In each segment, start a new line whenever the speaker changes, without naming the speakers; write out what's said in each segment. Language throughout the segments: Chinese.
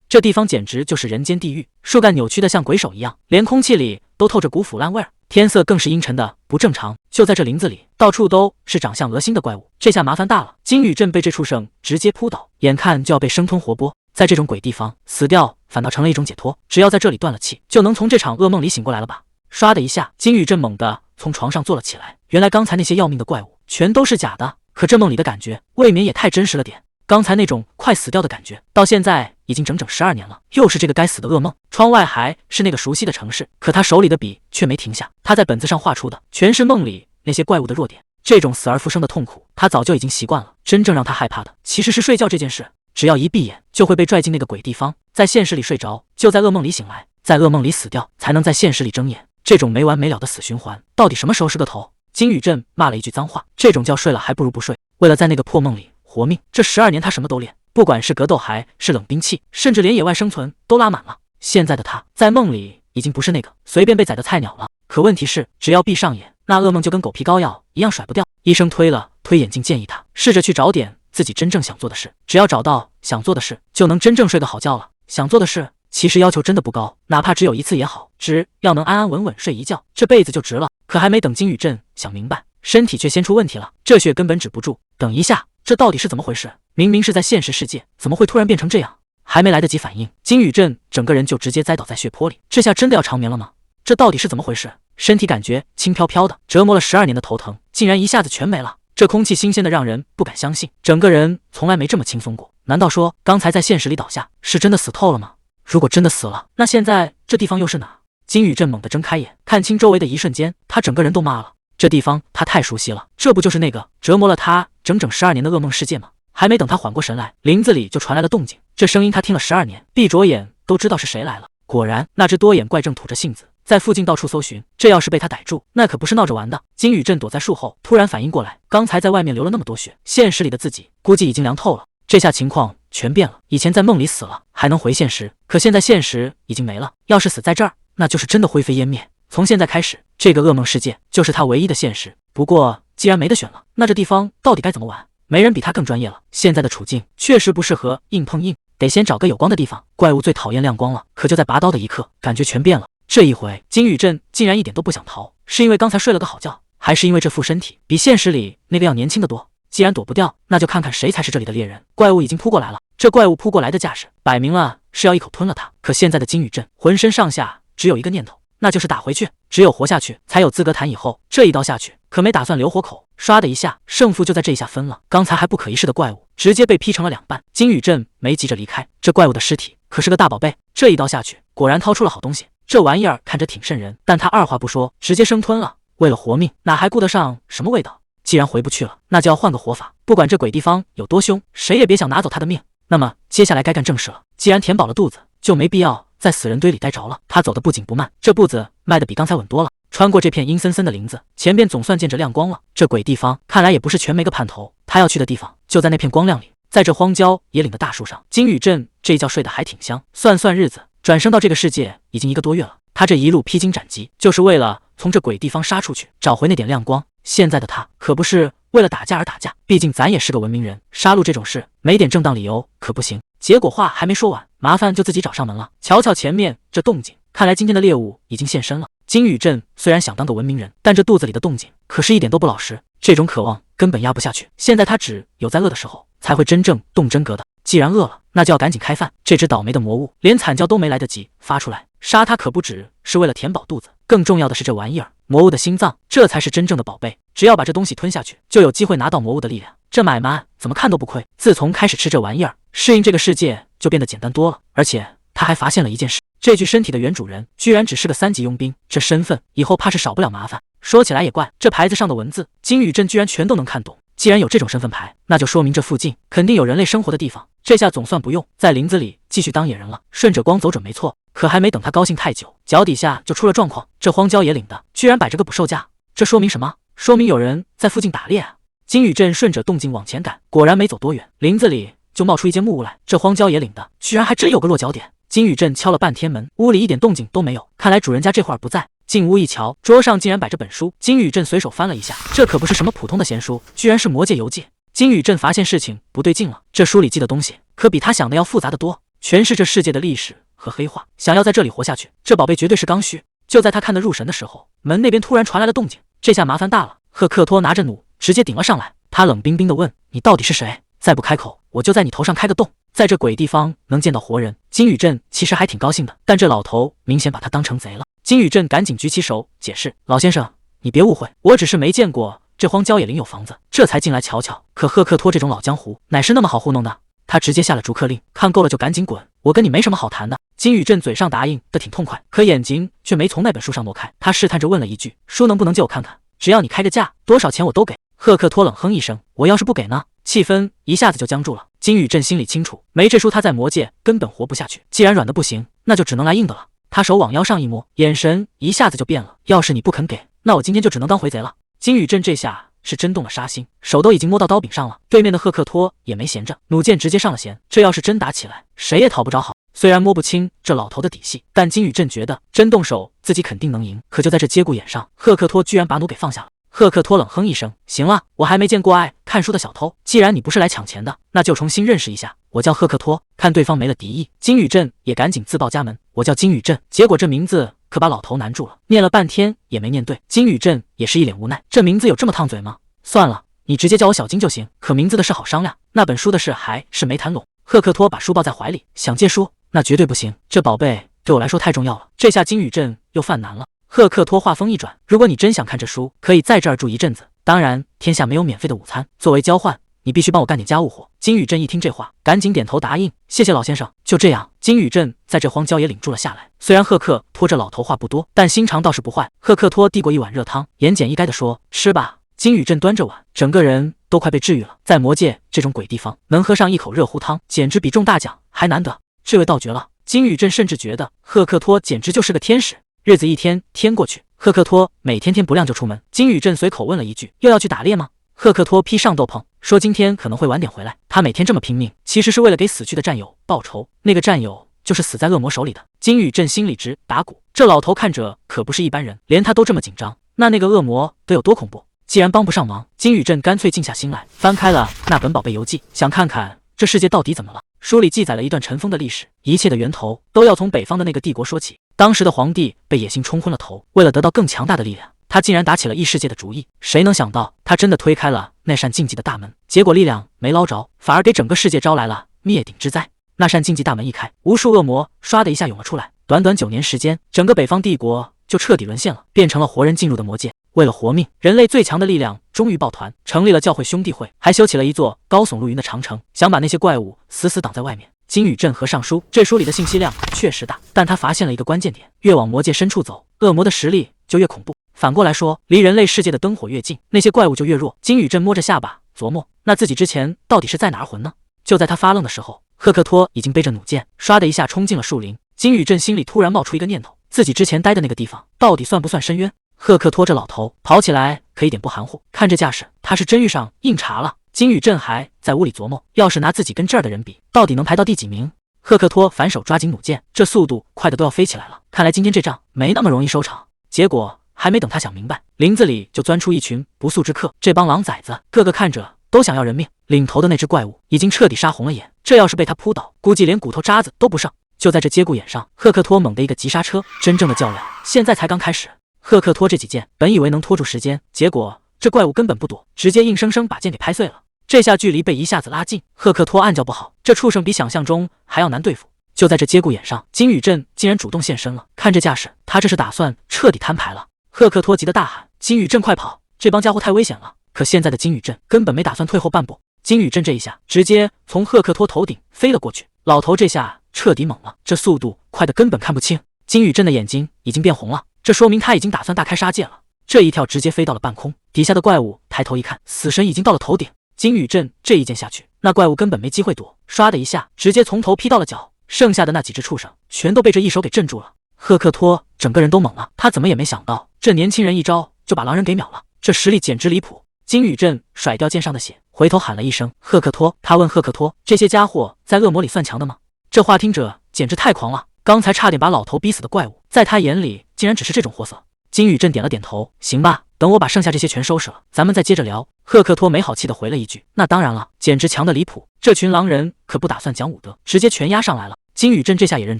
这地方简直就是人间地狱，树干扭曲的像鬼手一样，连空气里都透着股腐烂味儿，天色更是阴沉的不正常。就在这林子里，到处都是长相恶心的怪物，这下麻烦大了。金宇镇被这畜生直接扑倒，眼看就要被生吞活剥。在这种鬼地方，死掉反倒成了一种解脱，只要在这里断了气，就能从这场噩梦里醒过来了吧。唰的一下，金宇镇猛地从床上坐了起来，原来刚才那些要命的怪物全都是假的，可这梦里的感觉未免也太真实了点。刚才那种快死掉的感觉，到现在已经整整12年了，又是这个该死的噩梦。窗外还是那个熟悉的城市，可他手里的笔却没停下，他在本子上画出的全是梦里那些怪物的弱点。这种死而复生的痛苦，他早就已经习惯了。真正让他害怕的，其实是睡觉这件事。只要一闭眼，就会被拽进那个鬼地方，在现实里睡着，就在噩梦里醒来，在噩梦里死掉，才能在现实里睁眼。这种没完没了的死循环，到底什么时候是个头？金宇镇骂了一句脏话，这种觉睡了还不如不睡。为了在那个破梦里活命，这12年他什么都练，不管是格斗还是冷兵器，甚至连野外生存都拉满了。现在的他在梦里已经不是那个随便被宰的菜鸟了。可问题是，只要闭上眼，那噩梦就跟狗皮膏药一样甩不掉。医生推了推眼镜，建议他试着去找点自己真正想做的事，只要找到想做的事，就能真正睡个好觉了。想做的事其实要求真的不高，哪怕只有一次也好，只要能安安稳稳睡一觉，这辈子就值了。可还没等金宇镇想明白，身体却先出问题了，这血根本止不住。等一下，这到底是怎么回事？明明是在现实世界，怎么会突然变成这样？还没来得及反应，金宇镇整个人就直接栽倒在血泊里。这下真的要长眠了吗？这到底是怎么回事？身体感觉轻飘飘的，折磨了12年的头疼竟然一下子全没了。这空气新鲜的让人不敢相信，整个人从来没这么轻松过。难道说刚才在现实里倒下是真的死透了吗？如果真的死了，那现在这地方又是哪？金宇镇猛地睁开眼，看清周围的一瞬间，他整个人都麻了。这地方他太熟悉了，这不就是那个折磨了他整整12年的噩梦世界吗？还没等他缓过神来，林子里就传来了动静。这声音他听了12年，闭着眼都知道是谁来了。果然，那只多眼怪正吐着信子，在附近到处搜寻。这要是被他逮住，那可不是闹着玩的。金宇镇躲在树后，突然反应过来，刚才在外面流了那么多血，现实里的自己估计已经凉透了。这下情况全变了，以前在梦里死了还能回现实，可现在现实已经没了，要是死在这儿，那就是真的灰飞烟灭。从现在开始，这个噩梦世界就是他唯一的现实。不过既然没得选了，那这地方到底该怎么玩？没人比他更专业了。现在的处境确实不适合硬碰硬，得先找个有光的地方。怪物最讨厌亮光了，可就在拔刀的一刻，感觉全变了。这一回，金宇镇竟然一点都不想逃，是因为刚才睡了个好觉，还是因为这副身体比现实里那个要年轻得多？既然躲不掉，那就看看谁才是这里的猎人。怪物已经扑过来了，这怪物扑过来的架势，摆明了是要一口吞了他。可现在的金宇镇浑身上下只有一个念头，那就是打回去。只有活下去，才有资格谈以后。这一刀下去，可没打算留活口。唰的一下，胜负就在这一下分了。刚才还不可一世的怪物，直接被劈成了2半。金宇镇没急着离开，这怪物的尸体可是个大宝贝。这一刀下去，果然掏出了好东西。这玩意儿看着挺瘆人，但他二话不说，直接生吞了。为了活命，哪还顾得上什么味道？既然回不去了，那就要换个活法。不管这鬼地方有多凶，谁也别想拿走他的命。那么接下来该干正事了。既然填饱了肚子，就没必要在死人堆里待着了。他走得不紧不慢，这步子迈得比刚才稳多了。穿过这片阴森森的林子，前边总算见着亮光了。这鬼地方看来也不是全没个盼头，他要去的地方就在那片光亮里。在这荒郊野岭的大树上，金宇镇这一觉睡得还挺香。算算日子，转生到这个世界已经1个多月了。他这一路披荆斩棘，就是为了从这鬼地方杀出去，找回那点亮光。现在的他可不是为了打架而打架，毕竟咱也是个文明人，杀戮这种事没点正当理由可不行。结果话还没说完，麻烦就自己找上门了。瞧瞧前面这动静，看来今天的猎物已经现身了。金宇镇虽然想当个文明人，但这肚子里的动静可是一点都不老实，这种渴望根本压不下去。现在他只有在饿的时候才会真正动真格的。既然饿了，那就要赶紧开饭。这只倒霉的魔物连惨叫都没来得及发出来，杀它可不只是为了填饱肚子，更重要的是这玩意儿，魔物的心脏，这才是真正的宝贝。只要把这东西吞下去，就有机会拿到魔物的力量。这买卖怎么看都不亏。自从开始吃这玩意儿，适应这个世界就变得简单多了。而且他还发现了一件事，这具身体的原主人居然只是个3级佣兵，这身份以后怕是少不了麻烦。说起来也怪，这牌子上的文字，金宇镇居然全都能看懂。既然有这种身份牌，那就说明这附近肯定有人类生活的地方。这下总算不用在林子里继续当野人了，顺着光走准没错。可还没等他高兴太久，脚底下就出了状况。这荒郊野岭的居然摆着个捕兽架，这说明什么？说明有人在附近打猎啊！金宇镇顺着动静往前赶，果然没走多远，林子里就冒出一间木屋来。这荒郊野岭的居然还真有个落脚点。金宇镇敲了半天门，屋里一点动静都没有，看来主人家这会儿不在。进屋一瞧，桌上竟然摆着本书。金宇镇随手翻了一下，这可不是什么普通的闲书，居然是《魔界游记》。金宇镇发现事情不对劲了，这书里记的东西可比他想的要复杂的多。全是这世界的历史和黑话。想要在这里活下去，这宝贝绝对是刚需。就在他看得入神的时候，门那边突然传来了动静，这下麻烦大了。赫克托拿着弩直接顶了上来，他冷冰冰地问：“你到底是谁？再不开口，我就在你头上开个洞。”在这鬼地方能见到活人，金宇镇其实还挺高兴的，但这老头明显把他当成贼了。金宇镇赶紧举起手解释：“老先生，你别误会，我只是没见过这荒郊野岭有房子，这才进来瞧瞧。可赫克托这种老江湖哪是那么好糊弄的？”他直接下了逐客令，看够了就赶紧滚，我跟你没什么好谈的。金宇镇嘴上答应的挺痛快，可眼睛却没从那本书上挪开。他试探着问了一句：“书能不能借我看看？只要你开个价，多少钱我都给。”赫克托冷哼一声：“我要是不给呢？”气氛一下子就僵住了。金宇镇心里清楚，没这书他在魔界根本活不下去。既然软的不行，那就只能来硬的了。他手往腰上一摸，眼神一下子就变了。要是你不肯给，那我今天就只能当回贼了。金宇镇这下是真动了杀心，手都已经摸到刀柄上了。对面的赫克托也没闲着，弩箭直接上了弦。这要是真打起来，谁也讨不着好。虽然摸不清这老头的底细，但金宇镇觉得真动手自己肯定能赢。可就在这节骨眼上，赫克托居然把弩给放下了。赫克托冷哼一声：“行了，我还没见过爱看书的小偷。既然你不是来抢钱的，那就重新认识一下。我叫赫克托。”看对方没了敌意，金宇镇也赶紧自报家门：“我叫金宇镇。”结果这名字可把老头难住了，念了半天也没念对。金宇镇也是一脸无奈，这名字有这么烫嘴吗？算了，你直接叫我小金就行。可名字的事好商量，那本书的事还是没谈拢。赫克托把书抱在怀里，想借书，那绝对不行。这宝贝对我来说太重要了。这下金宇镇又犯难了。赫克托话锋一转：“如果你真想看这书，可以在这儿住一阵子。当然，天下没有免费的午餐。作为交换，你必须帮我干点家务活。”金宇镇一听这话，赶紧点头答应：“谢谢老先生。”就这样，金宇镇在这荒郊野岭住了下来。虽然赫克托这老头话不多，但心肠倒是不坏。赫克托递过一碗热汤，言简意赅地说：“吃吧。”金宇镇端着碗，整个人都快被治愈了。在魔界这种鬼地方，能喝上一口热乎汤，简直比中大奖还难得。这位到绝了。金宇镇甚至觉得赫克托简直就是个天使。日子一天天过去，赫克托每天天不亮就出门。金宇镇随口问了一句：“又要去打猎吗？”赫克托披上斗篷，说今天可能会晚点回来。他每天这么拼命，其实是为了给死去的战友报仇。那个战友就是死在恶魔手里的。金宇镇心里直打鼓，这老头看着可不是一般人，连他都这么紧张，那个恶魔得有多恐怖？既然帮不上忙，金宇镇干脆静下心来，翻开了那本宝贝游记，想看看这世界到底怎么了。书里记载了一段尘封的历史，一切的源头都要从北方的那个帝国说起。当时的皇帝被野心冲昏了头，为了得到更强大的力量，他竟然打起了异世界的主意。谁能想到，他真的推开了那扇禁忌的大门，结果力量没捞着，反而给整个世界招来了灭顶之灾。那扇禁忌大门一开，无数恶魔唰的一下涌了出来。短短9年时间，整个北方帝国就彻底沦陷了，变成了活人进入的魔界。为了活命，人类最强的力量终于抱团，成立了教会兄弟会，还修起了一座高耸入云的长城，想把那些怪物死死挡在外面。金宇镇合上书，这书里的信息量确实大，但他发现了一个关键点：越往魔界深处走，恶魔的实力就越恐怖。反过来说，离人类世界的灯火越近，那些怪物就越弱。金宇镇摸着下巴琢磨，那自己之前到底是在哪儿混呢？就在他发愣的时候，赫克托已经背着弩箭，唰的一下冲进了树林。金宇镇心里突然冒出一个念头：自己之前待的那个地方，到底算不算深渊？赫克托这老头跑起来可一点不含糊，看这架势，他是真遇上硬茬了。金宇镇还在屋里琢磨，要是拿自己跟这儿的人比，到底能排到第几名？赫克托反手抓紧弩箭，这速度快的都要飞起来了。看来今天这仗没那么容易收场。结果还没等他想明白，林子里就钻出一群不速之客。这帮狼崽子个个看着都想要人命，领头的那只怪物已经彻底杀红了眼，这要是被他扑倒，估计连骨头渣子都不剩。就在这节骨眼上，赫克托猛地一个急刹车，真正的较量现在才刚开始。赫克托这几箭本以为能拖住时间，结果这怪物根本不躲，直接硬生生把箭给拍碎了。这下距离被一下子拉近，赫克托暗叫不好，这畜生比想象中还要难对付。就在这节骨眼上，金宇镇竟然主动现身了，看这架势，他这是打算彻底摊牌了。赫克托急得大喊：“金宇镇快跑！这帮家伙太危险了！”可现在的金宇镇根本没打算退后半步，金宇镇这一下直接从赫克托头顶飞了过去，老头这下彻底懵了，这速度快得根本看不清。金宇镇的眼睛已经变红了，这说明他已经打算大开杀戒了。这一跳直接飞到了半空，底下的怪物抬头一看，死神已经到了头顶。金宇镇这一剑下去，那怪物根本没机会躲，唰的一下直接从头劈到了脚，剩下的那几只畜生全都被这一手给镇住了。赫克托整个人都懵了，他怎么也没想到，这年轻人一招就把狼人给秒了，这实力简直离谱。金宇镇甩掉剑上的血，回头喊了一声赫克托。他问赫克托，这些家伙在恶魔里算强的吗？这话听着简直太狂了，刚才差点把老头逼死的怪物，在他眼里竟然只是这种货色。金宇镇点了点头，行吧，等我把剩下这些全收拾了，咱们再接着聊。赫克托没好气的回了一句，那当然了，简直强的离谱，这群狼人可不打算讲武德，直接全压上来了。金宇镇这下也认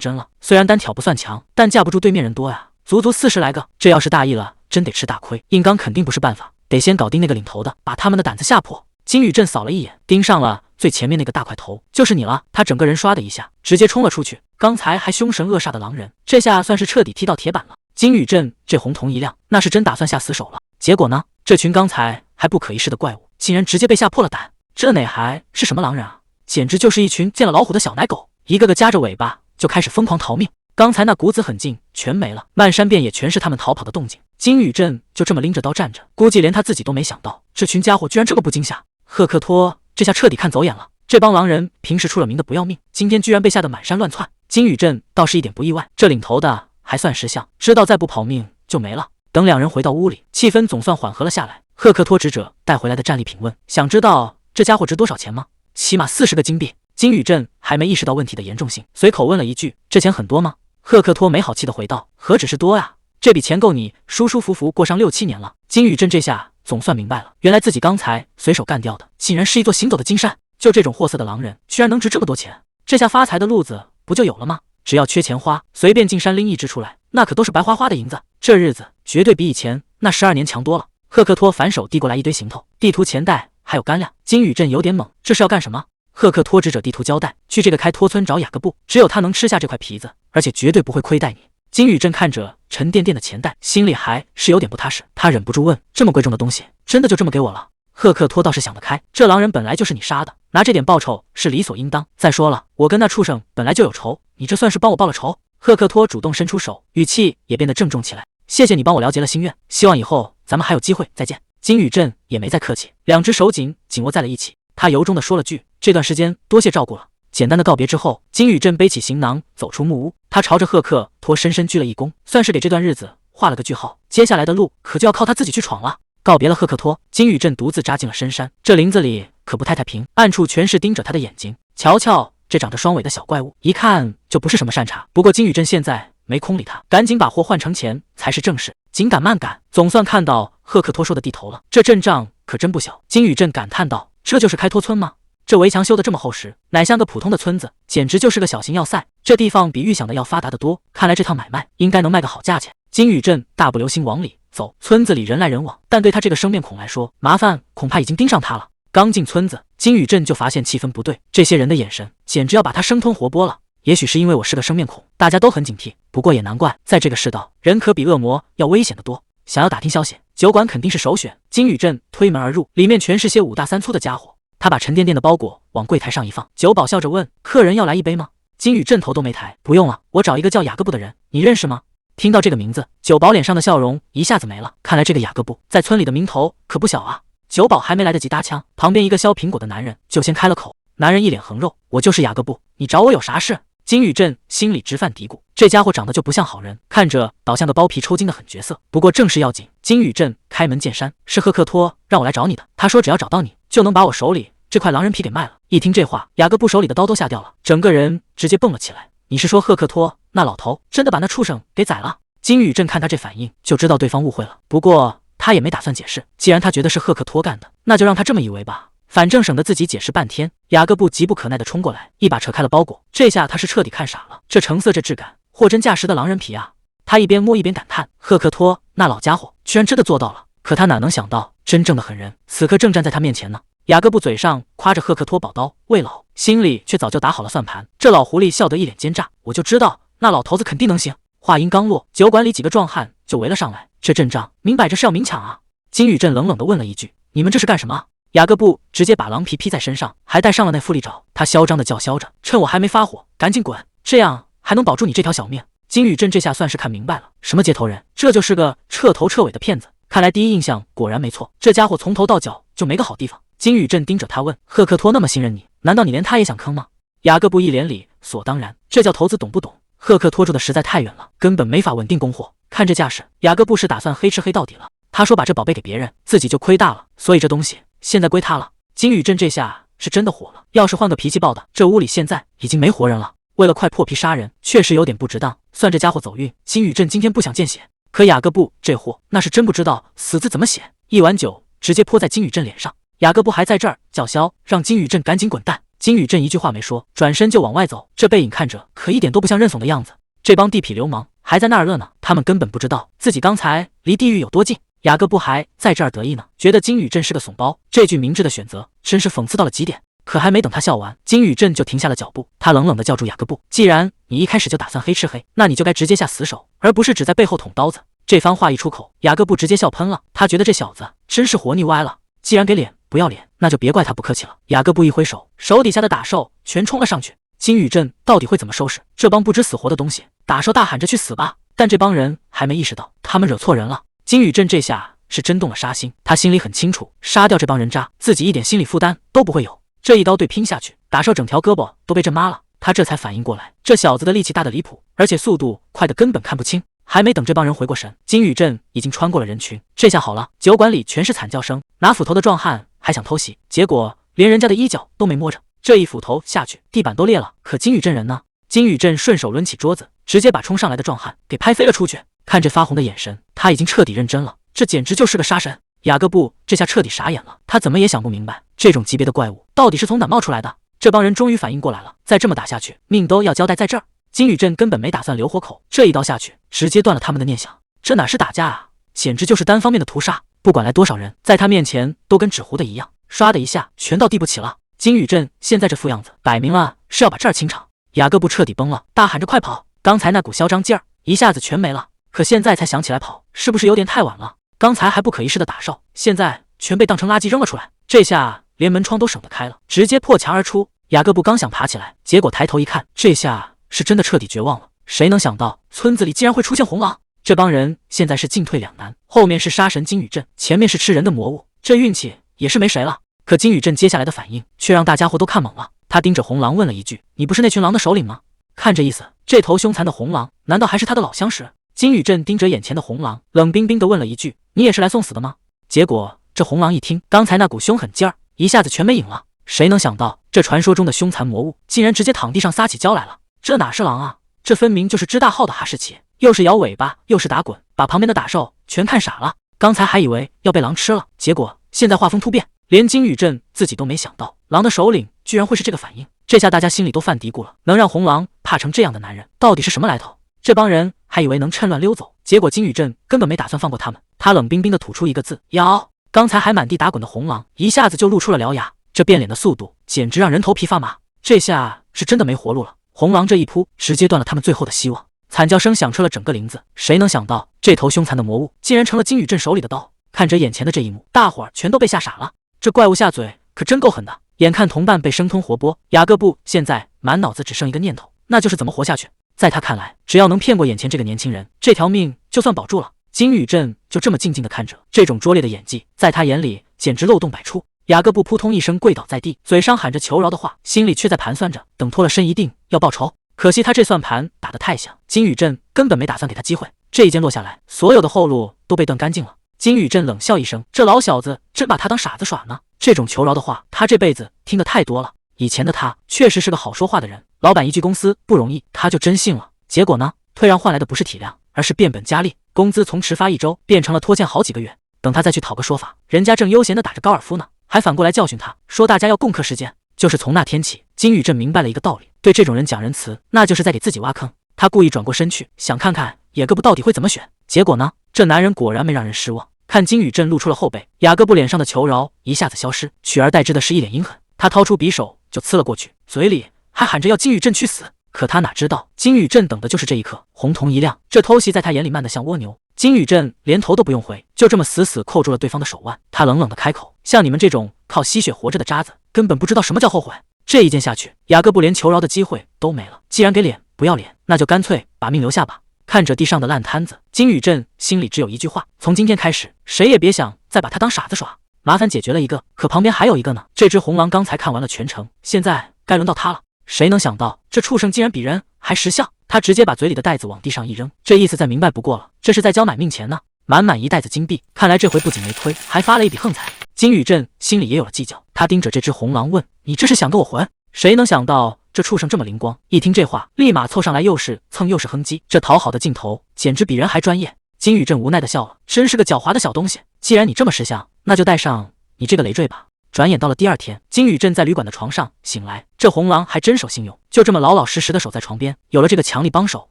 真了，虽然单挑不算强，但架不住对面人多呀，足足40来个，这要是大意了，真得吃大亏。硬刚肯定不是办法，得先搞定那个领头的，把他们的胆子吓破。金宇镇扫了一眼，盯上了最前面那个大块头，就是你了。他整个人唰的一下，直接冲了出去。刚才还凶神恶煞的狼人，这下算是彻底踢到铁板了。金宇镇这红瞳一亮，那是真打算下死手了。结果呢，这群刚才还不可一世的怪物，竟然直接被吓破了胆。这哪还是什么狼人啊，简直就是一群见了老虎的小奶狗，一个个夹着尾巴就开始疯狂逃命。刚才那股子狠劲全没了，漫山遍野全是他们逃跑的动静。金宇镇就这么拎着刀站着，估计连他自己都没想到，这群家伙居然这么不惊吓。赫克托这下彻底看走眼了，这帮狼人平时出了名的不要命，今天居然被吓得满山乱窜。金宇镇倒是一点不意外，这领头的还算识相，知道再不跑命就没了。等两人回到屋里，气氛总算缓和了下来。赫克托指着带回来的战利品问：“想知道这家伙值多少钱吗？”“起码40个金币。”金宇镇还没意识到问题的严重性，随口问了一句：“这钱很多吗？”赫克托没好气地回道：“何止是多啊，这笔钱够你舒舒服服过上6、7年了。”金宇镇这下总算明白了，原来自己刚才随手干掉的竟然是一座行走的金山。就这种货色的狼人，居然能值这么多钱，这下发财的路子不就有了吗？只要缺钱花，随便进山拎一只出来，那可都是白花花的银子。这日子绝对比以前那12年强多了。赫克托反手递过来一堆行头，地图、钱袋还有干粮。金宇镇有点懵，这是要干什么？赫克托指着地图交代：“去这个开托村找雅各布，只有他能吃下这块皮子，而且绝对不会亏待你。”金宇镇看着沉甸甸的钱袋，心里还是有点不踏实，他忍不住问：“这么贵重的东西，真的就这么给我了？”赫克托倒是想得开，这狼人本来就是你杀的，拿这点报酬是理所应当。再说了，我跟那畜生本来就有仇，你这算是帮我报了仇。赫克托主动伸出手，语气也变得郑重起来：“谢谢你帮我了结了心愿，希望以后咱们还有机会再见。”金宇镇也没再客气，两只手紧握在了一起。他由衷地说了句：“这段时间多谢照顾了。”简单的告别之后，金宇镇背起行囊走出木屋，他朝着赫克托深深鞠了一躬，算是给这段日子画了个句号。接下来的路可就要靠他自己去闯了。告别了赫克托，金宇镇独自扎进了深山。这林子里可不太太平，暗处全是盯着他的眼睛。瞧瞧这长着双尾的小怪物，一看就不是什么善茬。不过金宇镇现在没空理他，赶紧把货换成钱才是正事。紧赶慢赶，总算看到赫克托说的地头了。这阵仗可真不小。金宇镇感叹道：“这就是开托村吗？这围墙修得这么厚实，哪像个普通的村子，简直就是个小型要塞。这地方比预想的要发达得多，看来这趟买卖应该能卖个好价钱。”金宇镇大步流星往里走，村子里人来人往，但对他这个生面孔来说，麻烦恐怕已经盯上他了。刚进村子，金宇镇就发现气氛不对，这些人的眼神简直要把他生吞活剥了。也许是因为我是个生面孔，大家都很警惕，不过也难怪，在这个世道，人可比恶魔要危险得多。想要打听消息，酒馆肯定是首选。金宇镇推门而入，里面全是些5大3粗的家伙。他把沉甸甸的包裹往柜台上一放，酒保笑着问：“客人要来一杯吗？”金宇镇头都没抬：“不用了，我找一个叫雅各布的人，你认识吗？”听到这个名字，酒保脸上的笑容一下子没了。看来这个雅各布在村里的名头可不小啊。酒保还没来得及搭腔，旁边一个削苹果的男人就先开了口。男人一脸横肉：“我就是雅各布，你找我有啥事？”金宇镇心里直犯嘀咕，这家伙长得就不像好人，看着倒像个包皮抽筋的狠角色。不过正事要紧，金宇镇开门见山：“是赫克托让我来找你的，他说只要找到你，就能把我手里这块狼人皮给卖了。”一听这话，雅各布手里的刀都吓掉了，整个人直接蹦了起来。“你是说赫克托那老头真的把那畜生给宰了？”金宇镇看他这反应，就知道对方误会了。不过他也没打算解释，既然他觉得是赫克托干的，那就让他这么以为吧，反正省得自己解释半天。雅各布急不可耐地冲过来，一把扯开了包裹。这下他是彻底看傻了，这成色，这质感，货真价实的狼人皮啊！他一边摸一边感叹：赫克托那老家伙居然真的做到了。可他哪能想到，真正的狠人此刻正站在他面前呢？雅各布嘴上夸着赫克托宝刀未老，心里却早就打好了算盘。这老狐狸笑得一脸奸诈，我就知道那老头子肯定能行。话音刚落，酒馆里几个壮汉就围了上来，这阵仗明摆着是要明抢啊！金宇镇冷冷地问了一句：“你们这是干什么？”雅各布直接把狼皮披在身上，还带上了那负利爪。他嚣张地叫嚣着：“趁我还没发火，赶紧滚，这样还能保住你这条小命。”金宇镇这下算是看明白了，什么接头人，这就是个彻头彻尾的骗子。看来第一印象果然没错，这家伙从头到脚就没个好地方。金宇镇盯着他问：“赫克托那么信任你，难道你连他也想坑吗？”雅各布一脸理所当然，这叫头子懂不懂？赫克托住的实在太远了，根本没法稳定供货。看这架势，雅各布是打算黑吃黑到底了。他说把这宝贝给别人，自己就亏大了，所以这东西现在归他了。金宇镇这下是真的火了，要是换个脾气暴的，这屋里现在已经没活人了。为了块破皮杀人，确实有点不值当。算这家伙走运，金宇镇今天不想见血。可雅各布这货那是真不知道死字怎么写，一碗酒直接泼在金宇镇脸上。雅各布还在这儿叫嚣，让金宇镇赶紧滚蛋。金宇镇一句话没说，转身就往外走，这背影看着可一点都不像认怂的样子。这帮地痞流氓还在那儿乐呢，他们根本不知道自己刚才离地狱有多近。雅各布还在这儿得意呢，觉得金宇镇是个怂包，这句明智的选择真是讽刺到了极点。可还没等他笑完，金宇镇就停下了脚步，他冷冷地叫住雅各布：“既然你一开始就打算黑吃黑，那你就该直接下死手，而不是只在背后捅刀子。”这番话一出口，雅各布直接笑喷了，他觉得这小子真是活腻歪了。既然给脸不要脸，那就别怪他不客气了。雅各布一挥手，手底下的打兽全冲了上去。金宇镇到底会怎么收拾这帮不知死活的东西？打兽大喊着去死吧，但这帮人还没意识到他们惹错人了。金宇镇这下是真动了杀心，他心里很清楚，杀掉这帮人渣，自己一点心理负担都不会有。这一刀对拼下去，打兽整条胳膊都被震麻了。他这才反应过来，这小子的力气大得离谱，而且速度快得根本看不清。还没等这帮人回过神，金宇镇已经穿过了人群。这下好了，酒馆里全是惨叫声，拿斧头的壮汉还想偷袭，结果连人家的衣角都没摸着，这一斧头下去，地板都裂了。可金宇镇人呢？金宇镇顺手抡起桌子，直接把冲上来的壮汉给拍飞了出去。看这发红的眼神，他已经彻底认真了，这简直就是个杀神。雅各布这下彻底傻眼了，他怎么也想不明白，这种级别的怪物到底是从哪冒出来的。这帮人终于反应过来了，再这么打下去，命都要交代在这儿。金宇镇根本没打算留活口，这一刀下去，直接断了他们的念想。这哪是打架啊，简直就是单方面的屠杀！不管来多少人，在他面前都跟纸糊的一样，唰的一下全到地不起了。金宇镇现在这副样子，摆明了是要把这儿清场。雅各布彻底崩了，大喊着快跑！刚才那股嚣张劲儿一下子全没了，可现在才想起来跑，是不是有点太晚了？刚才还不可一世的打兽，现在全被当成垃圾扔了出来，这下连门窗都省得开了，直接破墙而出。雅各布刚想爬起来，结果抬头一看，这下是真的彻底绝望了。谁能想到村子里竟然会出现红狼？这帮人现在是进退两难，后面是杀神金宇镇，前面是吃人的魔物，这运气也是没谁了。可金宇镇接下来的反应却让大家伙都看懵了，他盯着红狼问了一句：“你不是那群狼的首领吗？”看这意思，这头凶残的红狼难道还是他的老相识？金宇镇盯着眼前的红狼，冷冰冰地问了一句：“你也是来送死的吗？”结果这红狼一听，刚才那股凶狠劲儿一下子全没影了。谁能想到这传说中的凶残魔物竟然直接躺地上撒起娇来了？这哪是狼啊，这分明就是只大号的哈士奇，又是摇尾巴又是打滚，把旁边的打兽全看傻了。刚才还以为要被狼吃了，结果现在画风突变，连金宇镇自己都没想到狼的首领居然会是这个反应。这下大家心里都犯嘀咕了，能让红狼怕成这样的男人到底是什么来头？这帮人还以为能趁乱溜走，结果金宇镇根本没打算放过他们，他冷冰冰地吐出一个字：咬。刚才还满地打滚的红狼一下子就露出了獠牙，这变脸的速度简直让人头皮发麻。这下是真的没活路了，红狼这一扑直接断了他们最后的希望。惨叫声响彻了整个林子，谁能想到这头凶残的魔物竟然成了金宇镇手里的刀？看着眼前的这一幕，大伙儿全都被吓傻了。这怪物下嘴可真够狠的，眼看同伴被生吞活剥，雅各布现在满脑子只剩一个念头，那就是怎么活下去。在他看来，只要能骗过眼前这个年轻人，这条命就算保住了。金宇镇就这么静静地看着，这种拙劣的演技在他眼里简直漏洞百出。雅各布扑通一声跪倒在地，嘴上喊着求饶的话，心里却在盘算着，等脱了身一定要报仇。可惜他这算盘打得太响，金宇镇根本没打算给他机会。这一剑落下来，所有的后路都被断干净了。金宇镇冷笑一声，这老小子真把他当傻子耍呢。这种求饶的话，他这辈子听得太多了。以前的他确实是个好说话的人，老板一句公司不容易，他就真信了。结果呢，退让换来的不是体谅，而是变本加厉，工资从迟发1周变成了拖欠好几个月。等他再去讨个说法，人家正悠闲地打着高尔夫呢，还反过来教训他，说大家要共克时艰。就是从那天起，金宇镇明白了一个道理，对这种人讲仁慈，那就是在给自己挖坑。他故意转过身去，想看看雅各布到底会怎么选。结果呢，这男人果然没让人失望。看金宇镇露出了后背，雅各布脸上的求饶一下子消失，取而代之的是一脸阴狠。他掏出匕首就刺了过去，嘴里还喊着要金宇镇去死。可他哪知道，金宇镇等的就是这一刻。红瞳一亮，这偷袭在他眼里慢得像蜗牛。金宇镇连头都不用回，就这么死死扣住了对方的手腕。他冷冷地开口：“像你们这种靠吸血活着的渣子，根本不知道什么叫后悔。”这一剑下去，雅各布连求饶的机会都没了。既然给脸不要脸，那就干脆把命留下吧。看着地上的烂摊子，金宇镇心里只有一句话：从今天开始，谁也别想再把他当傻子耍。麻烦解决了一个，可旁边还有一个呢。这只红狼刚才看完了全程，现在该轮到他了。谁能想到这畜生竟然比人还识相？他直接把嘴里的袋子往地上一扔，这意思再明白不过了，这是在交买命钱呢。满满一袋子金币，看来这回不仅没亏，还发了一笔横财。金宇镇心里也有了计较，他盯着这只红狼问：“你这是想跟我混？”谁能想到这畜生这么灵光，一听这话，立马凑上来，又是蹭又是哼唧，这讨好的劲头简直比人还专业。金宇镇无奈的笑了，真是个狡猾的小东西。既然你这么识相，那就带上你这个累赘吧。转转眼到了第二天，金宇镇在旅馆的床上醒来，这红狼还真守信用，就这么老老实实的守在床边。有了这个强力帮手，